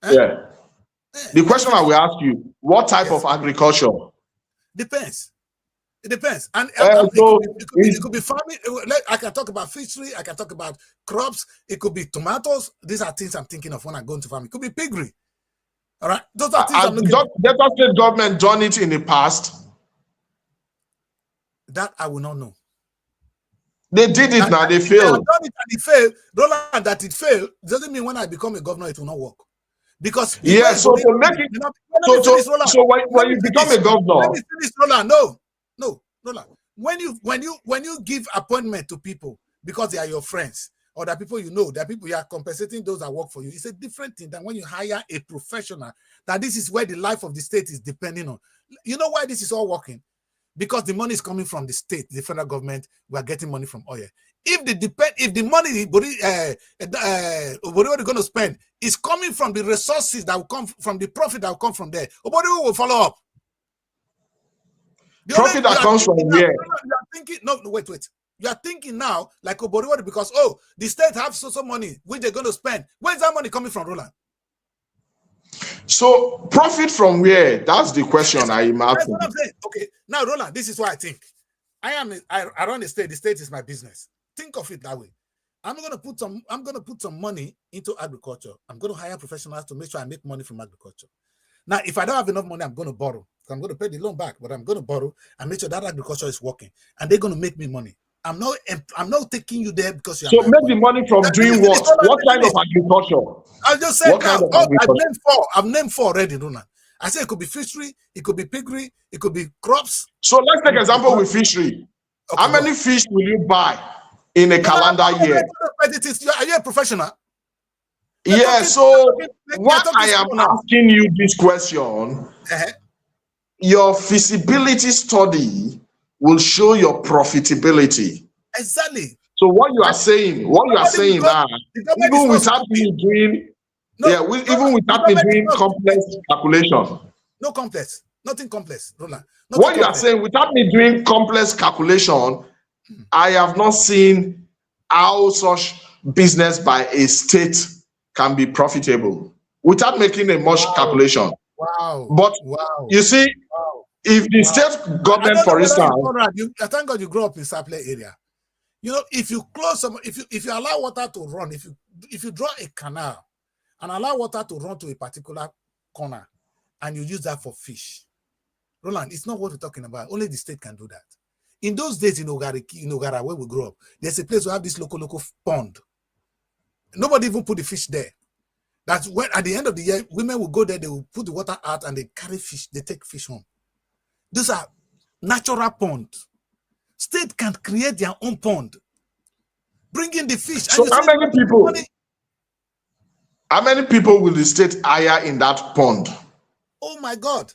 Yeah. The question I will ask you, what type of agriculture? Depends. It depends. And it could be farming. I can talk about fishery. I can talk about crops. It could be tomatoes. These are things I'm thinking of when I go into farming. It could be piggery. All right. Those are things I'm looking at. Delta State government done it in the past? That I will not know. They did it now. They failed. They have done it and it failed. Roland, that it failed doesn't mean when I become a governor it will not work. Because so to make it so when you become a governor, let me finish, Roland. No, Roland. When you give appointment to people because they are your friends or that people you know, that people you are compensating those that work for you, it's a different thing than when you hire a professional. That this is where the life of the state is depending on. You know why this is all working? Because the money is coming from the state, the federal government. We are getting money from oil. If the money what are going to spend is coming from the resources that will come from the profit that will come from there, nobody will follow up. Profit that comes from where? Wait. You are thinking now like Oboriwari because the state have so money which they're going to spend. Where's that money coming from, Roland? So profit from where? That's the question I am asking. That's what I'm saying. Okay, now Roland, this is what I think. I run the state. The state is my business. Think of it that way. I'm gonna put some money into agriculture. I'm gonna hire professionals to make sure I make money from agriculture. Now, if I don't have enough money, I'm gonna borrow. So I'm gonna pay the loan back, but I'm gonna borrow and make sure that agriculture is working, and they're gonna make me money. I'm not taking you there because you. So make the money from doing what? What kind of agriculture? I just said now. I've named four already, Roland. I said it could be fishery, it could be piggery, it could be crops. So let's take example with fishery. Okay, how many fish will you buy in a calendar year? Are you a professional? Yeah, so what I am asking you this question, your feasibility study will show your profitabilit. Exactly. So what you are saying now, even without me doing complex calculation. No complex, nothing complex, Roland. What you are saying, without me doing complex calculation, I have not seen how such business by a state can be profitable without making a much calculation. Wow. But you see, if the state government, for instance, I thank God you grew up in Saple area. You know, if you close some, if you allow water to run, if you draw a canal and allow water to run to a particular corner, and you use that for fish, Roland, it's not what we're talking about. Only the state can do that. In those days in Ogara, where we grew up, there's a place where have this local pond. Nobody even put the fish there. That's when at the end of the year, women will go there, they will put the water out and they carry fish, they take fish home. Those are natural ponds. State can create their own pond. Bring in the fish. So how many people will the state hire in that pond? Oh my God.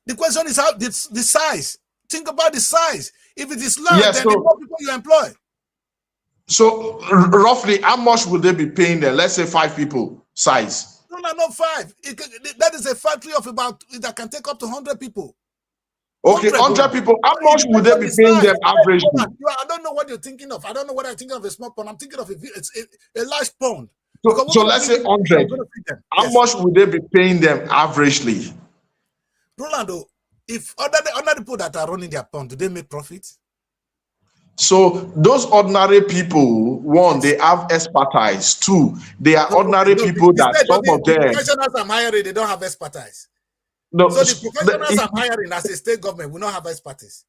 The question is how the size. Think about the size. If it is large, then the more people you employ. So roughly, how much will they be paying there? Let's say 5 people size. No, not 5. That is a factory of about that can take up to 100 people. Okay, 100 people. How much would they be paying them averagely? I don't know what you're thinking of. I don't know what I'm thinking of a small pond. I'm thinking of a large pond. So let's say 100. How much would they be paying them averagely? Rolando, if other people that are running their pond, do they make profit? So those ordinary people, one, they have expertise. Two, they are ordinary people that some of them. The professionals I'm hiring, they don't have expertise. No, so the professionals I'm hiring as a state government will not have expertise.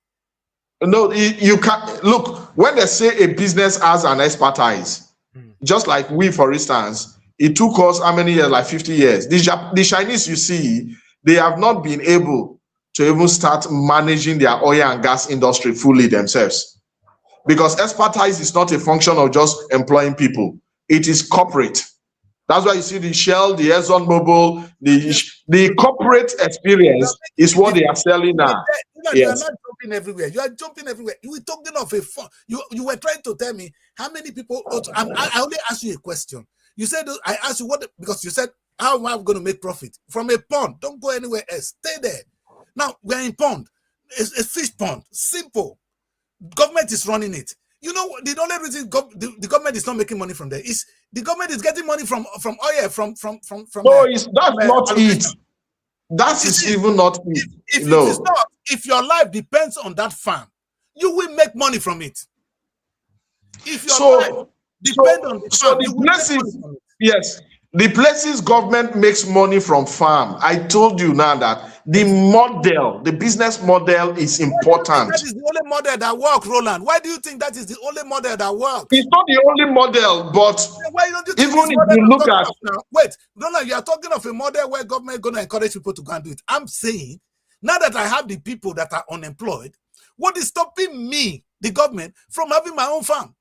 No, you can't. Look, when they say a business has an expertise, just like we, for instance, it took us how many years? Like 50 years. The Chinese, you see, they have not been able to even start managing their oil and gas industry fully themselves. Because expertise is not a function of just employing people. It is corporate. That's why you see the Shell, the ExxonMobil, the corporate experience is what they are selling now. You are not jumping everywhere. You are jumping everywhere. You were talking of a fund. You were trying to tell me how many people. I only asked you a question. You said I asked you what, because you said, how am I going to make profit from a pond? Don't go anywhere else. Stay there. Now we're in pond. It's a fish pond. Simple. Government is running it. You know, the only reason the government is not making money from there is the government is getting money from oil, from. No, that's not it. That is even not it. If it is not, if your life depends on that farm, you will make money from it. If your life depends on the farm, you will make money from it. Yes, the places government makes money from farm. I told you now that the model, the business model is important. That is the only model that works, Roland. Why do you think that is the only model that works? It's not the only model, but even if you look at wait, Roland, you are talking of a model where government is going to encourage people to go and do it. I'm saying, now that I have the people that are unemployed, what is stopping me, the government, from having my own farm?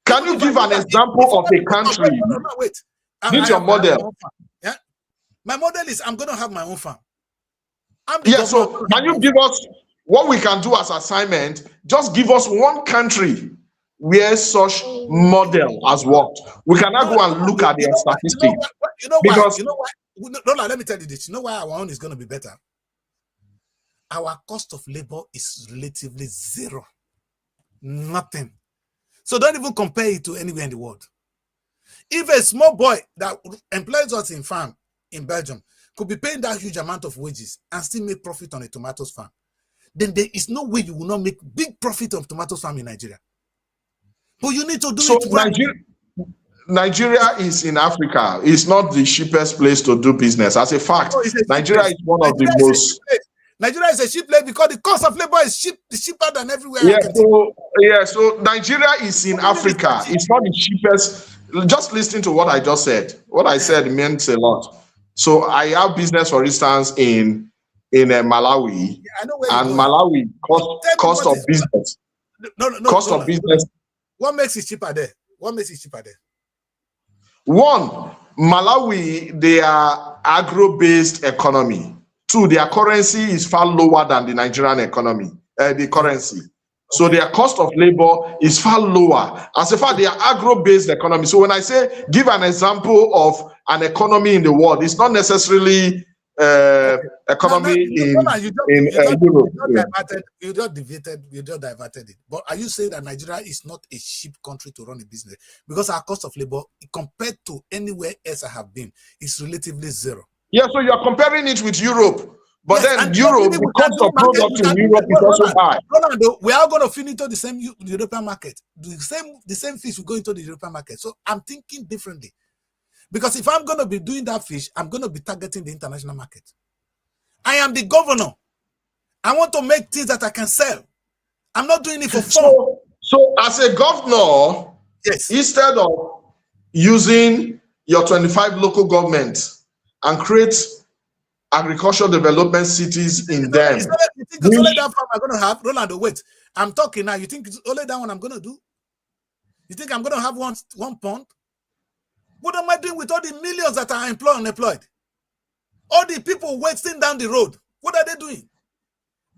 Can you give an example of a country? Wait. This is your model. Yeah, my model is I'm going to have my own farm. Yeah, so can you give us what we can do as assignment? Just give us one country where such model has worked. We cannot go and look at their statistics. You know why? Roland, let me tell you this. You know why our own is going to be better? Our cost of labor is relatively zero. Nothing. So don't even compare it to anywhere in the world. If a small boy that employs us in farm in Belgium could be paying that huge amount of wages and still make profit on a tomatoes farm, then there is no way you will not make big profit on tomatoes farm in Nigeria. But you need to do it right. Nigeria is in Africa. It's not the cheapest place to do business. As a fact, Nigeria is one of the most. Nigeria is a cheap place because the cost of labor is cheaper than everywhere. So Nigeria is in Africa. It's not the cheapest. Just listen to what I just said. What I said meant a lot. So I have business, for instance, in Malawi, and Malawi cost of business. Cost of business. What makes it cheaper there? What makes it cheaper there? One, Malawi, they are agro-based economy. Two, their currency is far lower than the Nigerian economy, the currency. So their cost of labor is far lower. As a fact, they are agro-based economy. So when I say give an example of an economy in the world, it's not necessarily economy in Europe. You just diverted it. But are you saying that Nigeria is not a cheap country to run a business? Because our cost of labor, compared to anywhere else I have been, is relatively zero. Yeah, so you're comparing it with Europe. But yes, then Europe, the cost of product in Europe is also high. Rolando, we are going to fit into the same European market. The same fish will go into the European market. So I'm thinking differently. Because if I'm going to be doing that fish, I'm going to be targeting the international market. I am the governor. I want to make things that I can sell. I'm not doing it for fun. So as a governor, yes, instead of using your 25 local governments and create agricultural development cities in them. You think it's only that farm I'm going to have? Rolando, wait. I'm talking now. You think it's only that one I'm going to do? You think I'm going to have one pond? What am I doing with all the millions that are unemployed? All the people wasting down the road. What are they doing?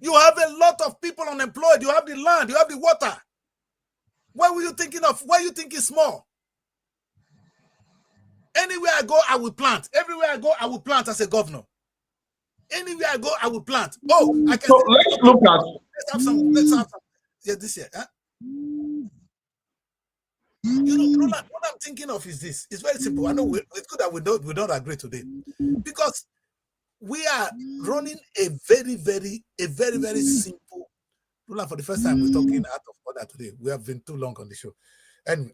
You have a lot of people unemployed. You have the land. You have the water. What were you thinking of? Why you think it's small? Anywhere I go, I will plant. Everywhere I go, I will plant as a governor. Anywhere I go, I will plant. Oh, I can. So let's look at. Let's have some. Let's have some. Yeah, this year. Huh? You know, Roland, what I'm thinking of is this. It's very simple. I know it's good that we don't agree today, because we are running a very, very simple. Roland, for the first time, we're talking out of order today. We have been too long on the show, and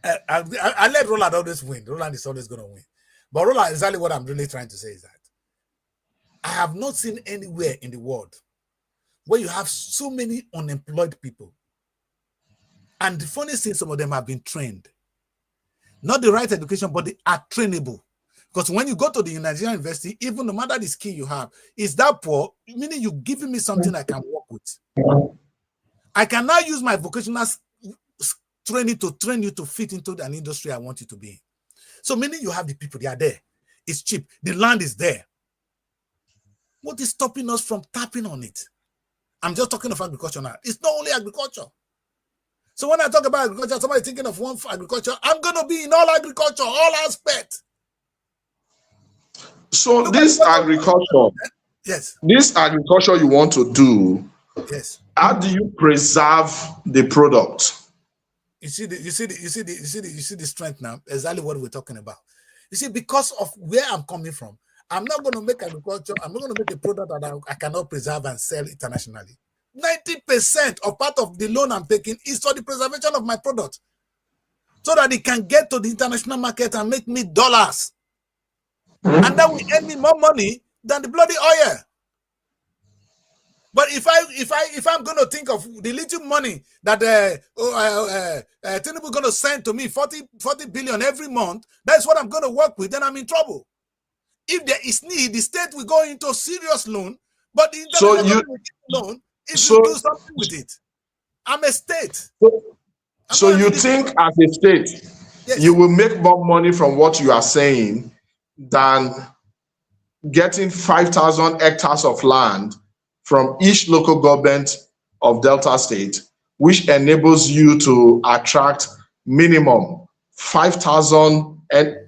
I let Roland always win. Roland is always going to win, but Roland, exactly what I'm really trying to say is that I have not seen anywhere in the world where you have so many unemployed people. And the funny thing, some of them have been trained. Not the right education, but they are trainable. Because when you go to the Nigerian university, even no matter the skill you have, is that poor, meaning you're giving me something I can work with. I can now use my vocational training to train you to fit into an industry I want you to be in. So meaning you have the people, they are there. It's cheap. The land is there. What is stopping us from tapping on it? I'm just talking of agriculture now. It's not only agriculture. So when I talk about agriculture, somebody thinking of one for agriculture, I'm going to be in all agriculture, all aspects. So this agriculture, yes, this agriculture you want to do, yes. How do you preserve the product? You see the strength now. Exactly what we're talking about. You see, because of where I'm coming from, I'm not going to make agriculture. I'm not going to make a product that I cannot preserve and sell internationally. 90% of part of the loan I'm taking is for the preservation of my product, so that it can get to the international market and make me dollars, and that will earn me more money than the bloody oil. But if I'm going to think of the little money that Tinubu going to send to me, 40 billion every month, that's what I'm going to work with, then I'm in trouble. If there is need, the state will go into serious loan, but the international loan is to do something with it. I'm a state. So you think as a state, yes, you will make more money from what you are saying than getting 5,000 hectares of land from each local government of Delta State, which enables you to attract minimum 5,000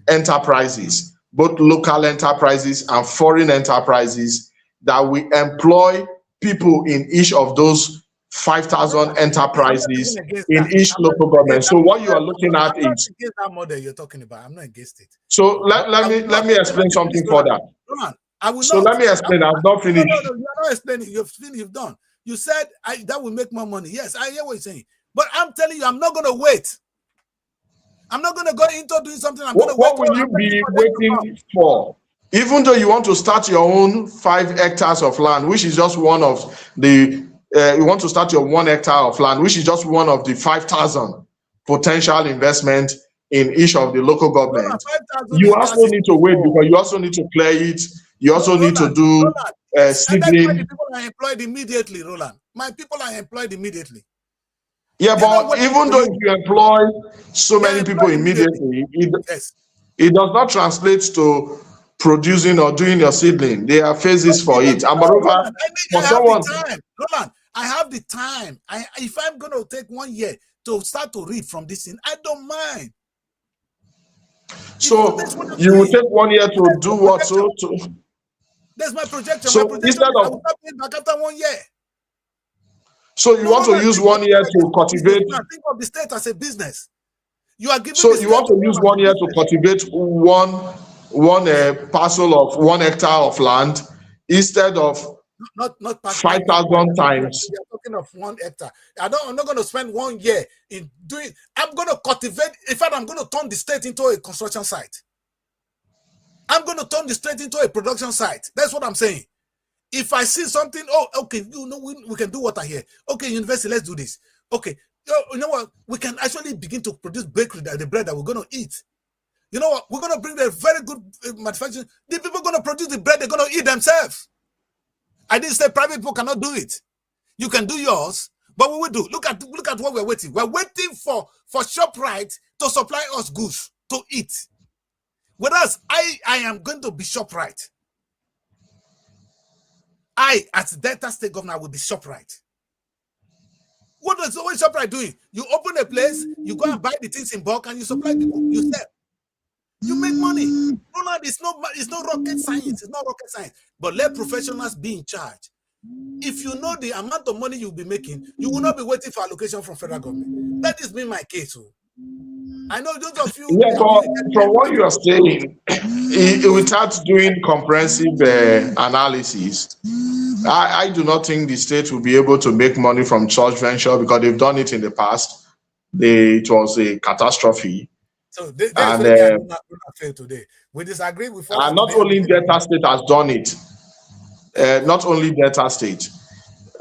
enterprises, both local enterprises and foreign enterprises, that we employ people in each of those 5,000 enterprises in each local government. So what you are looking at is that model you're talking about. I'm not against it. So let me explain something further. I will so not. Let me explain. I've not finished. No, you're not explaining. You've done. You said that will make more money. Yes, I hear what you're saying. But I'm telling you, I'm not going to wait. I'm not going to go into doing something. What will you be waiting for? Even though you want to start your own 5 hectares of land, which is just one of the, you want to start your 1 hectare of land, which is just one of the 5,000 potential investment in each of the local government. You also need to wait, because you also need to clear it. You also need to do seedling. My people are employed immediately, Roland. My people are employed immediately. Yeah, but even though if you employ so many people immediately, it does not translate to producing or doing your seedling. There are phases for it. And moreover, for someone, Roland, I have the time. If I'm going to take 1 year to start to read from this thing, I don't mind. So you will take 1 year to do what? That's my projection. So my projection I will start paying back after 1 year. So you want to use 1 year to cultivate? Think of the state as a business. You are giving. So you want to use 1 year to cultivate one parcel of 1 hectare of land instead of not 5,000 times. You're talking of 1 hectare. I'm not going to spend 1 year in doing. I'm going to cultivate. In fact, I'm going to turn the state into a construction site. I'm going to turn the state into a production site. That's what I'm saying. If I see something, okay, we can do water here. Okay, university, let's do this. Okay, you know what? We can actually begin to produce bakery, the bread that we're going to eat. You know what? We're going to bring a very good manufacturing. The people are going to produce the bread they're going to eat themselves. I didn't say private people cannot do it. You can do yours, but we will do. Look at what we're waiting. We're waiting for ShopRite to supply us goods to eat. Whereas I am going to be ShopRite. I, as Delta State Governor, will be ShopRite. What is ShopRite doing? You open a place, you go and buy the things in bulk, and you supply people. You sell. You make money. Ronald, it's not rocket science. It's not rocket science. But let professionals be in charge. If you know the amount of money you'll be making, you will not be waiting for allocation from federal government. That is been my case. I know those of you. Yeah, but from what you are saying, without doing comprehensive analysis, I do not think the state will be able to make money from church venture because they've done it in the past. It was a catastrophe. So that's And, where me and Luna fail today. We disagree with follow and not today. only Delta State has done it, not only Delta State,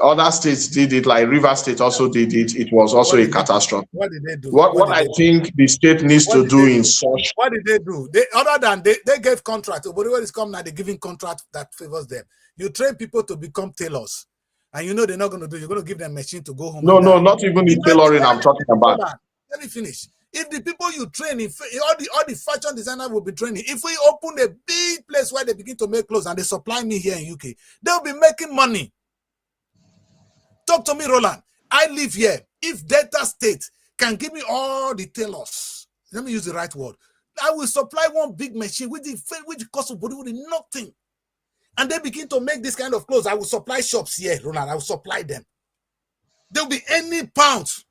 other states did it, like River State also did it. It was also a catastrophe. What did they do? What I think the state needs to do in such. What did they do? Other than they gave contract. But when it's come now, they're giving contract that favors them. You train people to become tailors, and you know they're not going to do. You're going to give them machine to go home. No, not even in tailoring. I'm talking about. Let me finish. If the people you train, all the fashion designers will be training. If we open a big place where they begin to make clothes and they supply me here in UK, they'll be making money. Talk to me, Roland. I live here. If Delta State can give me all the tailors, let me use the right word, I will supply one big machine which cost of body with nothing. And they begin to make this kind of clothes. I will supply shops here, Roland. I will supply them. There will be any pounds.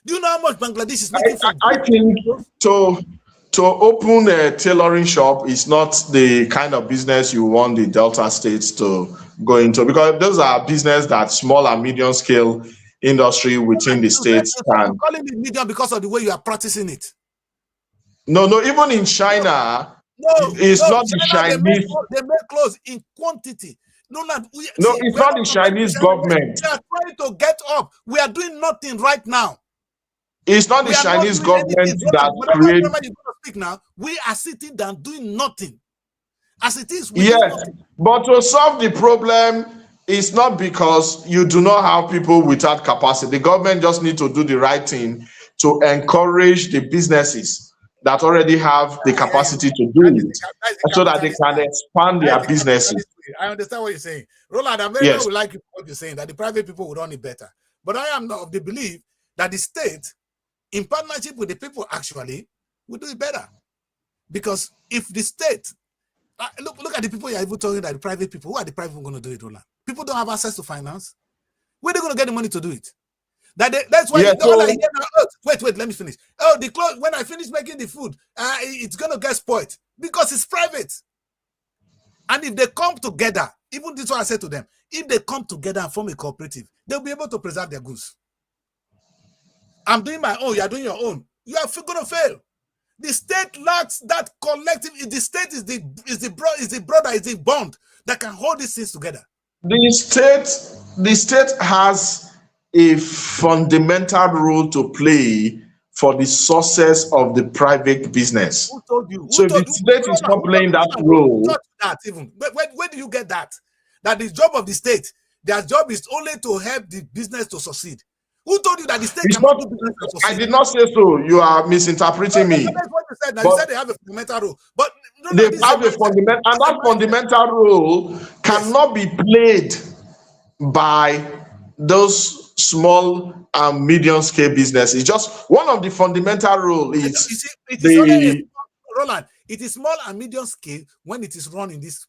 Do you know how much Bangladesh is making? I think to open a tailoring shop is not the kind of business you want the Delta states to go into, because those are business that small and medium scale industry within the states can. I'm calling it medium because of the way you are practicing it. No, even in China, it's not the Chinese. They make clothes in quantity. It's not the Chinese government. We are trying to get up. We are doing nothing right now. It's not the Chinese government that creates. Now we are sitting down doing nothing. As it is, yes, but to solve the problem, it's not because you do not have people without capacity. The government just need to do the right thing to encourage the businesses that already have the capacity to do it, so that they can expand their businesses. I understand what you're saying, Roland. I very would like what you're saying, that the private people would run it better. But I am not of the belief that the state, in partnership with the people, actually will do it better. Because if the state, look at the people you're even talking about, the private people. Who are the private people going to do it, Roland? People don't have access to finance. Where are they going to get the money to do it? That's why wait, let me finish. Oh, the clothes, when I finish making the food, it's going to get spoiled because it's private. And if they come together, even this is what I said to them, if they come together and form a cooperative, they'll be able to preserve their goods. I'm doing my own, you're doing your own. You are going to fail. The state lacks that collective. The state is the brother, is the bond that can hold these things together. The state has a fundamental role to play for the success of the private business. Who told you? So the state is not playing that role. Where do you get that? That the job of the state, their job is only to help the business to succeed. Who told you that the state cannot do business to succeed? I did not say so. You are misinterpreting me. That's what you said. Now, you said they have a fundamental role, but they have a fundamental, and that fundamental role cannot be played by those small and medium scale businesses. Just one of the fundamental role is Roland. It is small and medium scale when it is run in this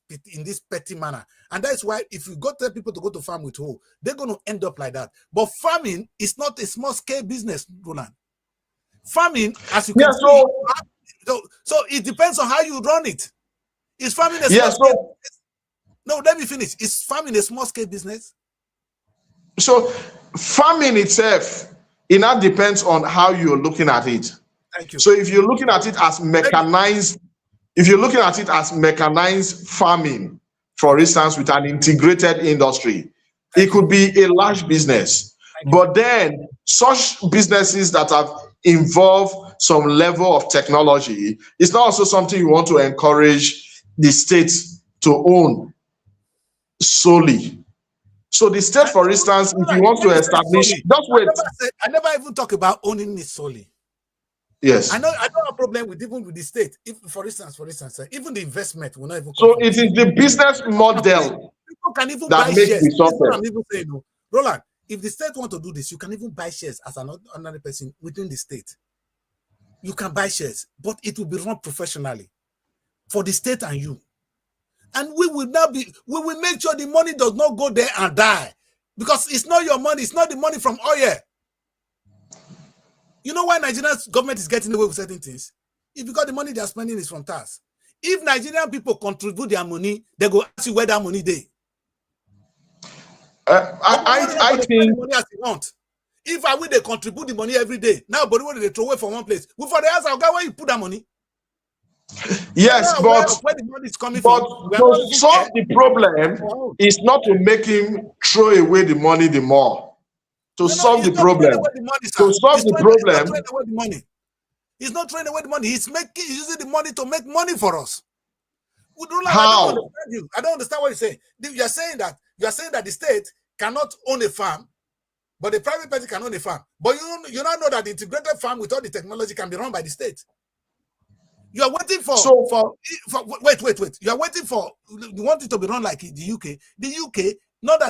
petty manner, and that's why if you tell people to go to farm with who, they're going to end up like that. But farming is not a small scale business, Roland. Farming, as you can see, so it depends on how you run it. Is farming a small scale? No, let me finish. Is farming a small scale business? So farming itself, it now depends on how you're looking at it. Thank you. So if you're looking at it as mechanized, farming, for instance, with an integrated industry, it could be a large business. But then such businesses that have involved some level of technology, it's not also something you want to encourage the state to own solely. So the state, for instance, if you want to establish, just wait. I never even talk about owning it solely. Yes. I don't have a problem with even with the state. If, for instance, even the investment will not even. So it is the business model. People can even that buy makes shares. the success. I'm even saying, no. Roland, if the state want to do this, you can even buy shares as another person within the state. You can buy shares, but it will be run professionally. for the state and you. And we will make sure the money does not go there and die. Because it's not your money, it's not the money from oil. You know why Nigeria's government is getting away with certain things? It's because the money they are spending is from tax. If Nigerian people contribute their money, they go ask you where that money they. I think money as you want. If I will, they contribute the money every day. Now, but what do they throw away from one place? We for the answer, where you put that money? Yes, but where the money is coming but from. to solve the problem is not to make him throw away the money the more. To solve the problem. To solve the problem. He's not throwing away the money. He's using the money to make money for us. How? I don't understand what you're saying. You are saying that the state cannot own a farm, but the private person can own a farm. But you don't know that the integrated farm with all the technology can be run by the state. You are waiting for wait. You are waiting for, you want it to be run like the UK. The UK, not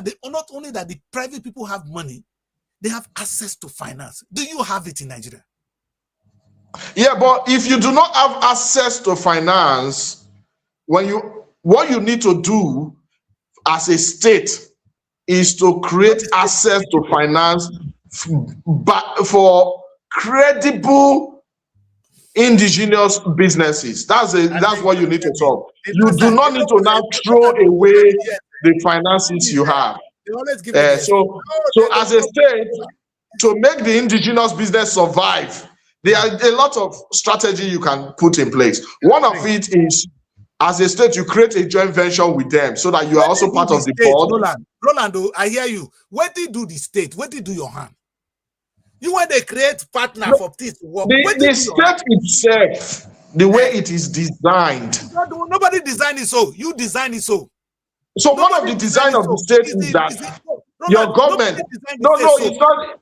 only that the private people have money, they have access to finance. Do you have it in Nigeria? Yeah, but if you do not have access to finance, what you need to do as a state is to create access to finance for credible indigenous businesses. That's what you need to solve. You do not need to now throw away the finances you have. So as a state, to make the indigenous business survive, there are a lot of strategy you can put in place. One of it is, as a state, you create a joint venture with them so that you are also part of the board. Roland, I hear you. What do you do the state? What do you do your hand? You want to create partner for this to work. The state itself, the way it is designed. Nobody designed it so. You design it so. So one of the design of the state is that your government. No,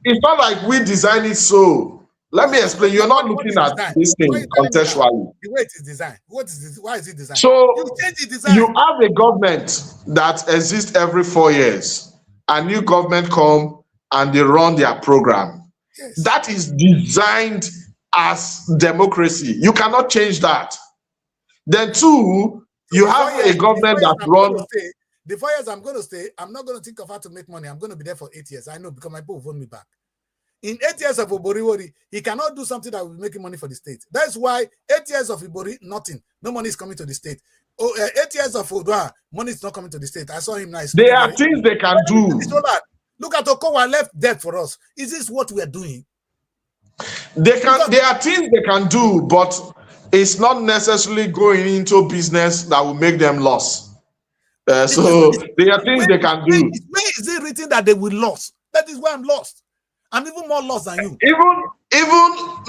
it's not like we design it so. Let me explain. You're not looking at this thing contextually. The way it is designed. What is this? Why is it designed? So you have a government that exists every 4 years. A new government come and they run their program. Yes. That is designed as democracy. You cannot change that. Then two, you have a government that runs. The 4 years I'm going to stay, I'm not going to think of how to make money. I'm going to be there for 8 years. I know, because my people want me back. In 8 years of Ibori, he cannot do something that will be making money for the state. That's why 8 years of Ibori, nothing. No money is coming to the state. 8 years of Odua, money is not coming to the state. I saw him now. There are things they can do. Look at Okowa left debt for us. Is this what we are doing? There are things they can do, but it's not necessarily going into business that will make them loss. So there are things they can do. Where is it written that they will lose? That is why I'm lost. I'm even more lost than you.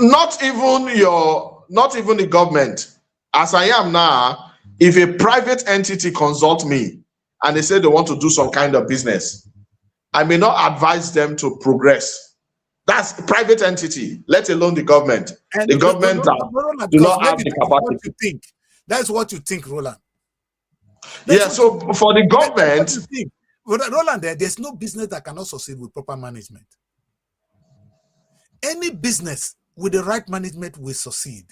Not even the government. As I am now, if a private entity consult me and they say they want to do some kind of business, I may not advise them to progress. That's a private entity, let alone the government. And the government do not have the capacity. That's what you think, Roland. So for the government, Roland, there's no business that cannot succeed with proper management. Any business with the right management will succeed.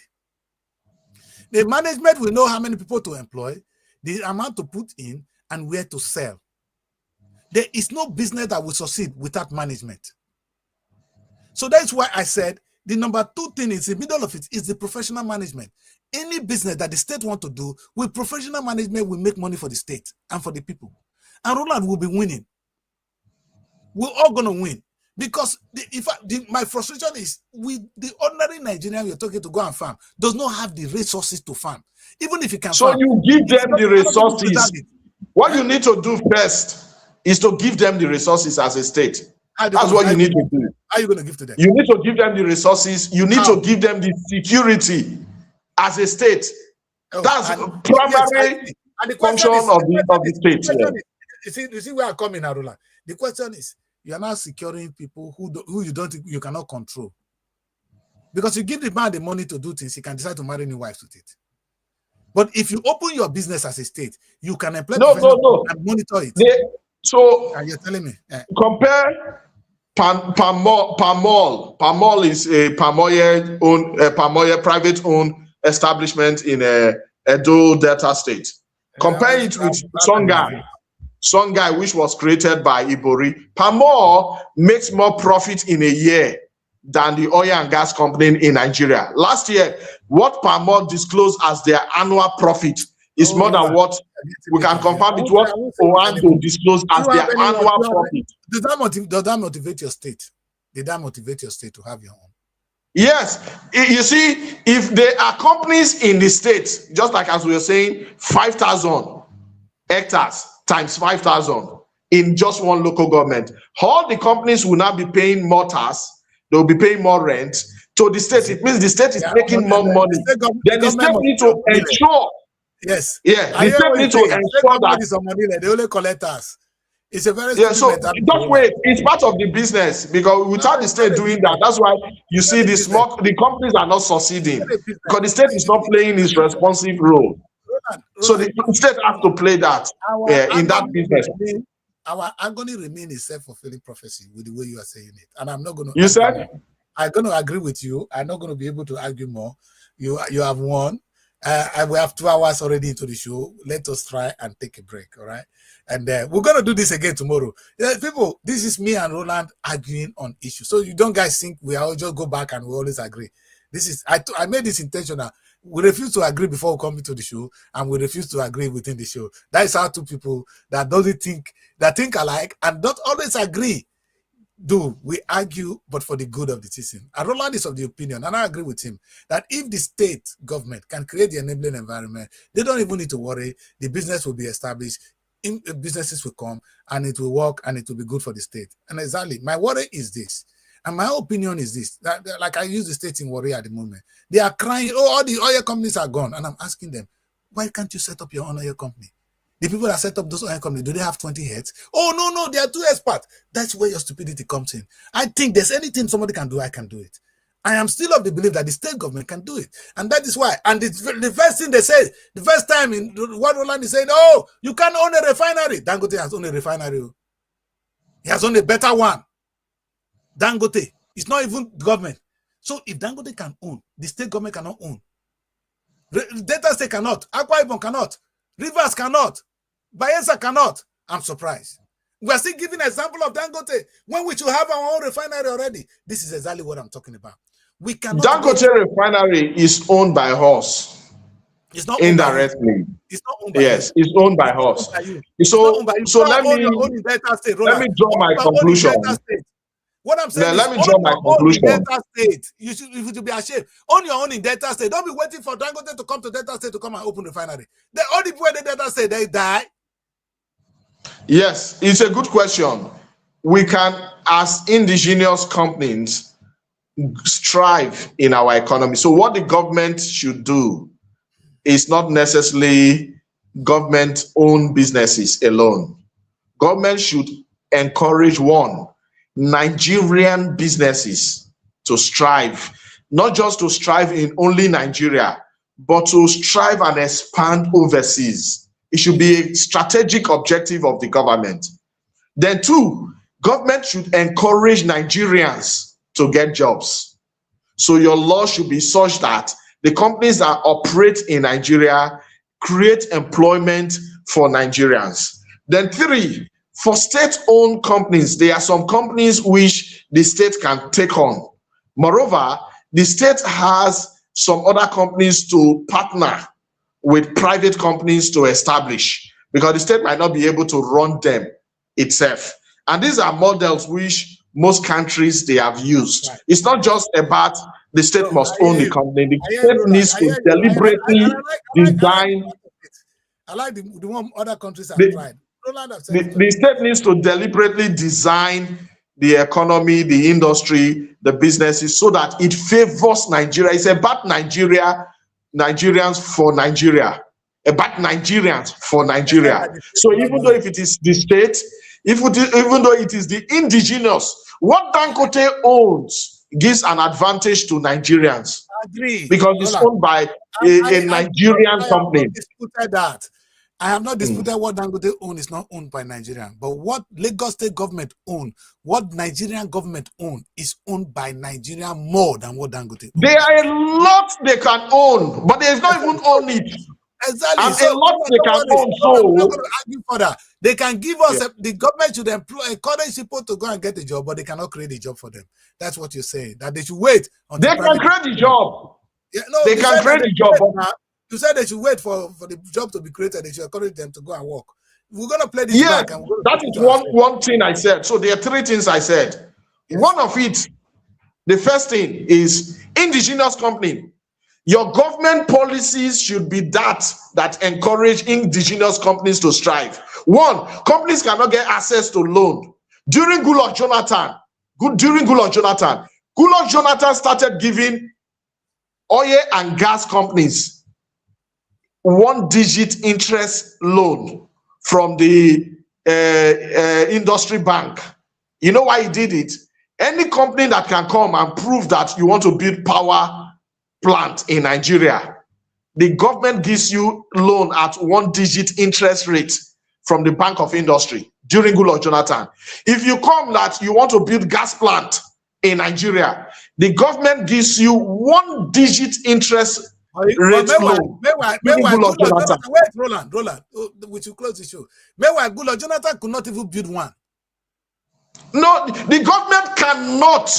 The management will know how many people to employ, the amount to put in, and where to sell. There is no business that will succeed without management. So that's why I said the number 2 thing is, in the middle of it, is the professional management. Any business that the state want to do with professional management will make money for the state and for the people. And Roland will be winning. We're all going to win. Because my frustration is with the ordinary Nigerian you're talking to go and farm does not have the resources to farm. Even if you can farm. So you give them the resources. What you need to do first is to give them the resources as a state. That's what you need to do. How are you going to give to them? You need to give them the resources. You need to give them the security as a state. That's primary function of the state. You see where I'm coming now, Roland. The question is, you are now securing people who you cannot control. Because you give the man the money to do things, he can decide to marry new wives with it. But if you open your business as a state, you can employ and monitor it. You're telling me. Compare Palmol. Palmol is a Palmoye private-owned establishment in Edo Delta State. Compare it with Songhai, which was created by Ibori. Pamor makes more profit in a year than the oil and gas company in Nigeria. Last year, what Pamor disclosed as their annual profit is more than what we can confirm with what Oando disclosed as their annual profit. Does that motivate your state? Did that motivate your state to have your own? Yes. You see, if there are companies in the state, just like as we were saying, 5,000 hectares times 5,000 in just one local government, all the companies will now be paying more tax, they will be paying more rent to the state. It means the state is making more money. Then the state need to ensure. Yes. Yeah, the state need to ensure that they only collect us. It's a very so just wait. It's part of the business, because without the state doing that, that's why you see the companies are not succeeding, because the state is not playing its responsive role. So the state has to play that in that business. Our agony remain a self-fulfilling prophecy with the way you are saying it, and I'm not going to. You said I'm going to agree with you. I'm not going to be able to argue more. You have won. We have 2 hours already into the show. Let us try and take a break, all right? And we're going to do this again tomorrow. People, this is me and Roland arguing on issues. So you don't guys think we all just go back and we always agree. This is I made this intentional. We refuse to agree before we come into the show, and we refuse to agree within the show. That is how two people that think alike and don't always agree. We argue, but for the good of the citizen. And Roland is of the opinion, and I agree with him, that if the state government can create the enabling environment, they don't even need to worry. The business will be established, businesses will come, and it will work, and it will be good for the state. And exactly, my worry is this, and my opinion is this, that like I use the state in worry at the moment. They are crying, all the oil companies are gone, and I'm asking them, why can't you set up your own oil company? The people that set up those oil companies, do they have 20 heads? Oh, no, they are too experts. That's where your stupidity comes in. I think there's anything somebody can do, I can do it. I am still of the belief that the state government can do it. And that is why. And the first thing they say, the first time in what Roland is saying, oh, you can't own a refinery. Dangote has owned a refinery. He has owned a better one. Dangote. It's not even government. So if Dangote can own, the state government cannot own. Delta State cannot. Akwa Ibom cannot. Rivers cannot. Bayelsa cannot. I'm surprised. We are still giving an example of Dangote when we should have our own refinery already. This is exactly what I'm talking about. We cannot. Dangote refinery is owned by us. It's not indirectly. It's not owned by yes, it's owned by us. So let me draw my conclusion. What I'm saying let me draw my conclusion. Delta State. You should be ashamed. Own your own in Delta State. Don't be waiting for Dangote to come to Delta State to come and open refinery. All the people in the Delta State, they die. Yes, it's a good question. We can, as indigenous companies, strive in our economy. So what the government should do is not necessarily government-owned businesses alone. Government should encourage Nigerian businesses to strive, not just to strive in only Nigeria, but to strive and expand overseas. It should be a strategic objective of the government. Then 2, government should encourage Nigerians to get jobs. So your law should be such that the companies that operate in Nigeria create employment for Nigerians. Then 3, for state-owned companies, there are some companies which the state can take on. Moreover, the state has some other companies to partner with private companies to establish, because the state might not be able to run them itself. And these are models which most countries, they have used. Right. It's not just about the state must own the company. The state needs to deliberately design. I like the one other countries have tried. The state needs to deliberately design the economy, the industry, the businesses, so that it favors Nigeria. It's about Nigeria, Nigerians for Nigeria, about Nigerians for Nigeria. So even though if it is the state, even though it is the indigenous, what Dangote owns gives an advantage to Nigerians. I agree. Because it's owned by a Nigerian company. I have not disputed what Dangote owns is not owned by Nigerian, but what Lagos State government own, what Nigerian government own is owned by Nigeria more than what Dangote owns. There are a lot they can own, but there is not even own it. Exactly. And So a lot they can own. I'm not So going to argue further. They can give us the government should encourage people to go and get a job, but they cannot create a job for them. That's what you're saying. That they should wait until they can create the job. Yeah, no, They can create the job. You said they should wait for the job to be created. They should encourage them to go and work. We're gonna play this back. And that is one thing I said. So there are three things I said. Yes. One of it, the first thing is indigenous company. Your government policies should be that encourage indigenous companies to strive. One, companies cannot get access to loan. During Goodluck Jonathan, Goodluck Jonathan started giving oil and gas companies 1-digit interest loan from the industry bank. You know why he did it? Any company that can come and prove that you want to build power plant in Nigeria, the government gives you loan at 1-digit interest rate from the Bank of Industry during Goodluck Jonathan. If you come that you want to build gas plant in Nigeria, the government gives you 1-digit interest rate loan. Wait, Roland, we should close the show. Meanwhile, Goodluck Jonathan could not even build one. No, the government cannot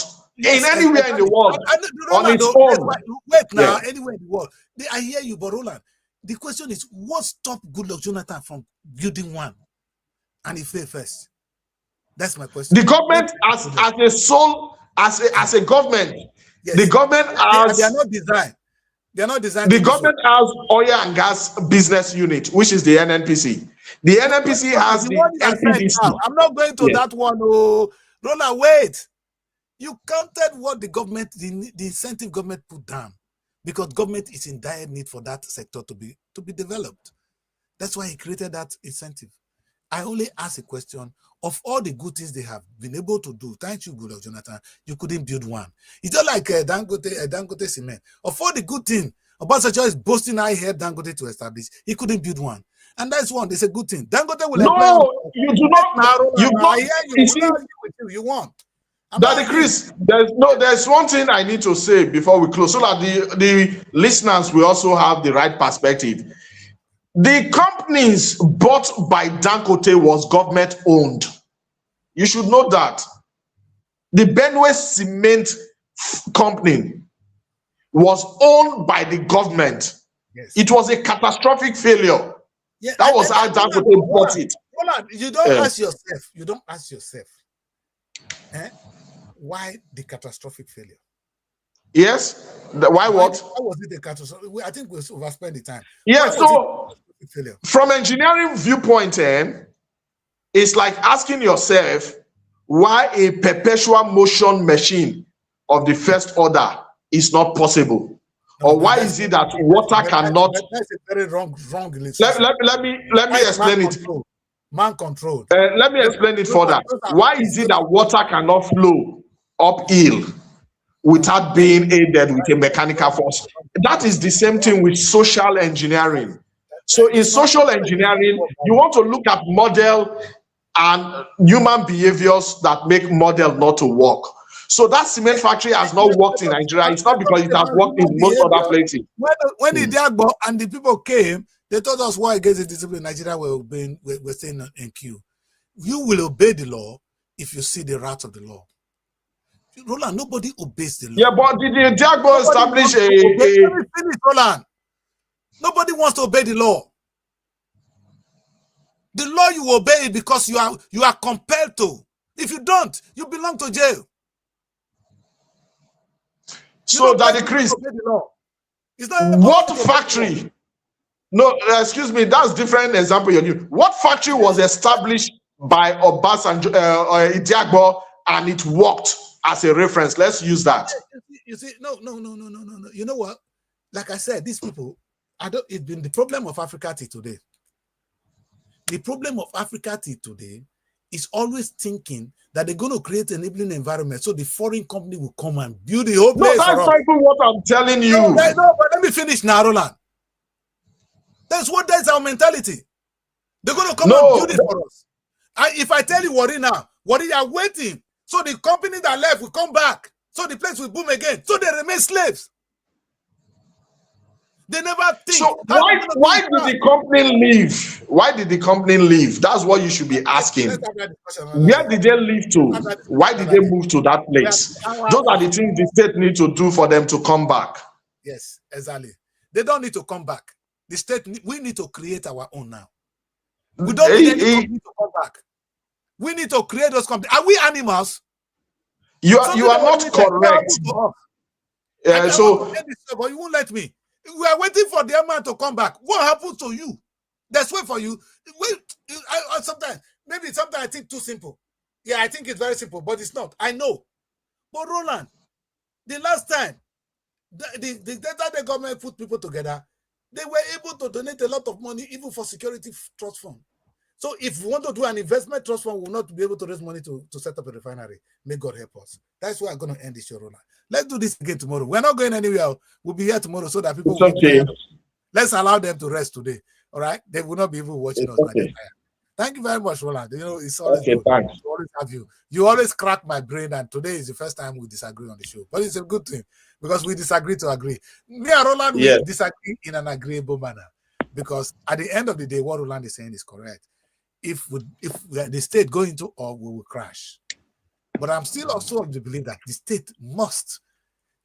anywhere in the world on its own. Wait now, anywhere in the world. I hear you, but Roland, the question is, what stopped Goodluck Jonathan from building one? And he failed first. That's my question. The government, as a government, yes. The government has. They are not designed. They are not designed. The government has oil and gas business unit, which is the NNPC. The NNPC has the NPDC. I'm not going to that one. Oh, Roland, wait. You counted what the government, the incentive government put down, because government is in dire need for that sector to be developed. That's why he created that incentive. I only ask a question of all the good things they have been able to do. Thank you, Goodluck Jonathan. You couldn't build one. It's not like Dangote cement. Of all the good things, Obasanjo is boasting I helped Dangote to establish. He couldn't build one. And that's one. It's a good thing. Dangote will you do not. You want. Daddy Kris, there's one thing I need to say before we close, so that the listeners will also have the right perspective. The companies bought by Dangote was government owned. You should know that. The Benue Cement Company was owned by the government. Yes. It was a catastrophic failure. Yeah, that was how Dangote bought it. Roland, you don't ask yourself. You don't ask yourself. Why the catastrophic failure? Yes. Why what? Why was it a catastrophic? I think we overspent the time. Yeah. So from engineering viewpoint, it's like asking yourself why a perpetual motion machine of the first order is not possible, or why is it that water cannot? That's a very wrong. Let me explain it. Man controlled. Let me explain it further. Why is it that water cannot flow uphill without being aided with a mechanical force? That is the same thing with social engineering. So in social engineering, you want to look at model and human behaviors that make model not to work. So that cement factory has not worked in Nigeria. It's not because it has worked in most other places. When the Diagbo and the people came, they told us why against the discipline in Nigeria we're staying in queue. You will obey the law if you see the wrath of the law. Roland, nobody obeys the law. Yeah, but did the Diagbo establish Roland. Nobody wants to obey the law. The law you obey it because you are compelled to. If you don't, you belong to jail. So Daddy Kris, what factory? No, excuse me, that's different example you're giving. What factory was established by Obasanjo Diagbo and it worked as a reference? Let's use that. You see, no. You know what? Like I said, these people, it's been the problem of Africa till today. The problem of Africa till today is always thinking that they're going to create an enabling environment so the foreign company will come and build the whole place. No, that's not even what I'm telling you. No, but let me finish now, Roland. That's our mentality. They're going to come and build it for us. If I tell you Warri now, Warri are waiting. So the company that left will come back. So the place will boom again. So they remain slaves. They never think. So why did the company leave? Why did the company leave? That's what you should be asking. Where did they leave to? Why did they move to that place? Those are the things the state need to do for them to come back. Yes, exactly. They don't need to come back. The state, we need to create our own now. We don't need any company to come back. We need to create those companies. Are we animals? You are not correct. But you won't let me. We are waiting for the man to come back. What happened to you? That's wait for you. Sometimes I think too simple. Yeah, I think it's very simple, but it's not. I know. But Roland, the last time the government put people together, they were able to donate a lot of money even for security trust fund. So if we want to do an investment trust fund, we will not be able to raise money to set up a refinery. May God help us. That's why I'm going to end this show, Roland. Let's do this again tomorrow. We're not going anywhere. We'll be here tomorrow so that people will be Let's allow them to rest today. All right? They will not be even watching us. Okay. Thank you very much, Roland. You know, it's always good. Thanks. To always have you. You always crack my brain, and today is the first time we disagree on the show. But it's a good thing because we disagree to agree. Me and Roland, we disagree in an agreeable manner. Because at the end of the day, what Roland is saying is correct. If the state go into war, we will crash. But I'm still also of the belief that the state must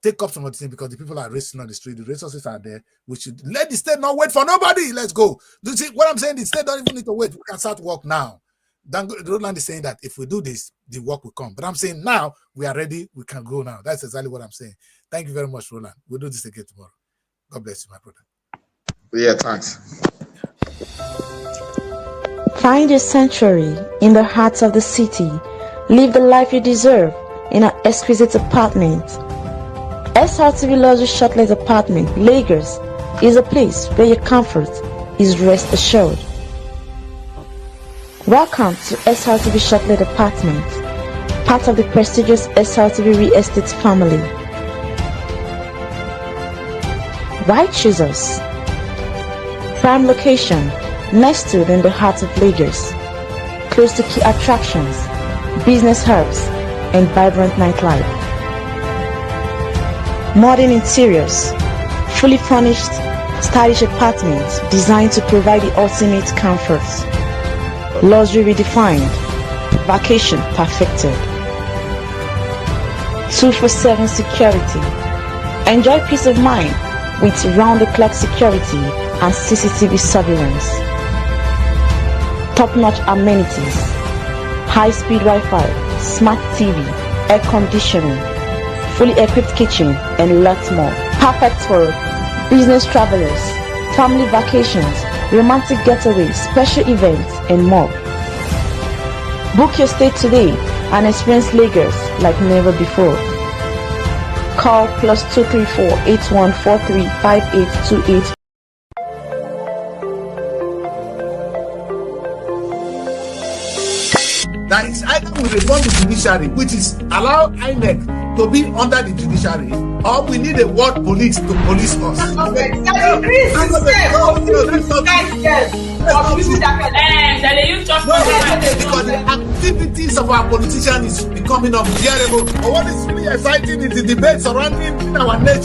take up some of the things because the people are racing on the street, the resources are there. We should let the state not wait for nobody. Let's go. Do you see what I'm saying? The state don't even need to wait. We can start work now. Roland is saying that if we do this, the work will come. But I'm saying now we are ready. We can go now. That's exactly what I'm saying. Thank you very much, Roland. We'll do this again tomorrow. God bless you, my brother. Yeah, thanks. Find your sanctuary in the heart of the city. Live the life you deserve in an exquisite apartment. SRTV Luxury Shortlet Apartment, Lagos, is a place where your comfort is rest assured. Welcome to SRTV Shortlet Apartment, part of the prestigious SRTV Real Estate family. Why choose us? Prime location, nestled in the heart of Lagos, close to key attractions, business hubs, and vibrant nightlife. Modern interiors, fully furnished, stylish apartments designed to provide the ultimate comfort. Luxury redefined, vacation perfected. 24/7 security. Enjoy peace of mind with round-the-clock security and CCTV surveillance. Top-notch amenities, high-speed Wi-Fi, smart TV, air conditioning, fully equipped kitchen, and lots more. Perfect for business travelers, family vacations, romantic getaways, special events, and more. Book your stay today and experience Lagos like never before. Call +234 8143 5828. That is either we reform the judiciary, which is allow INEC to be under the judiciary, or we need a world police to police us. Because the activities of our politicians is becoming unbearable. But what is really exciting is the debate surrounding our nation.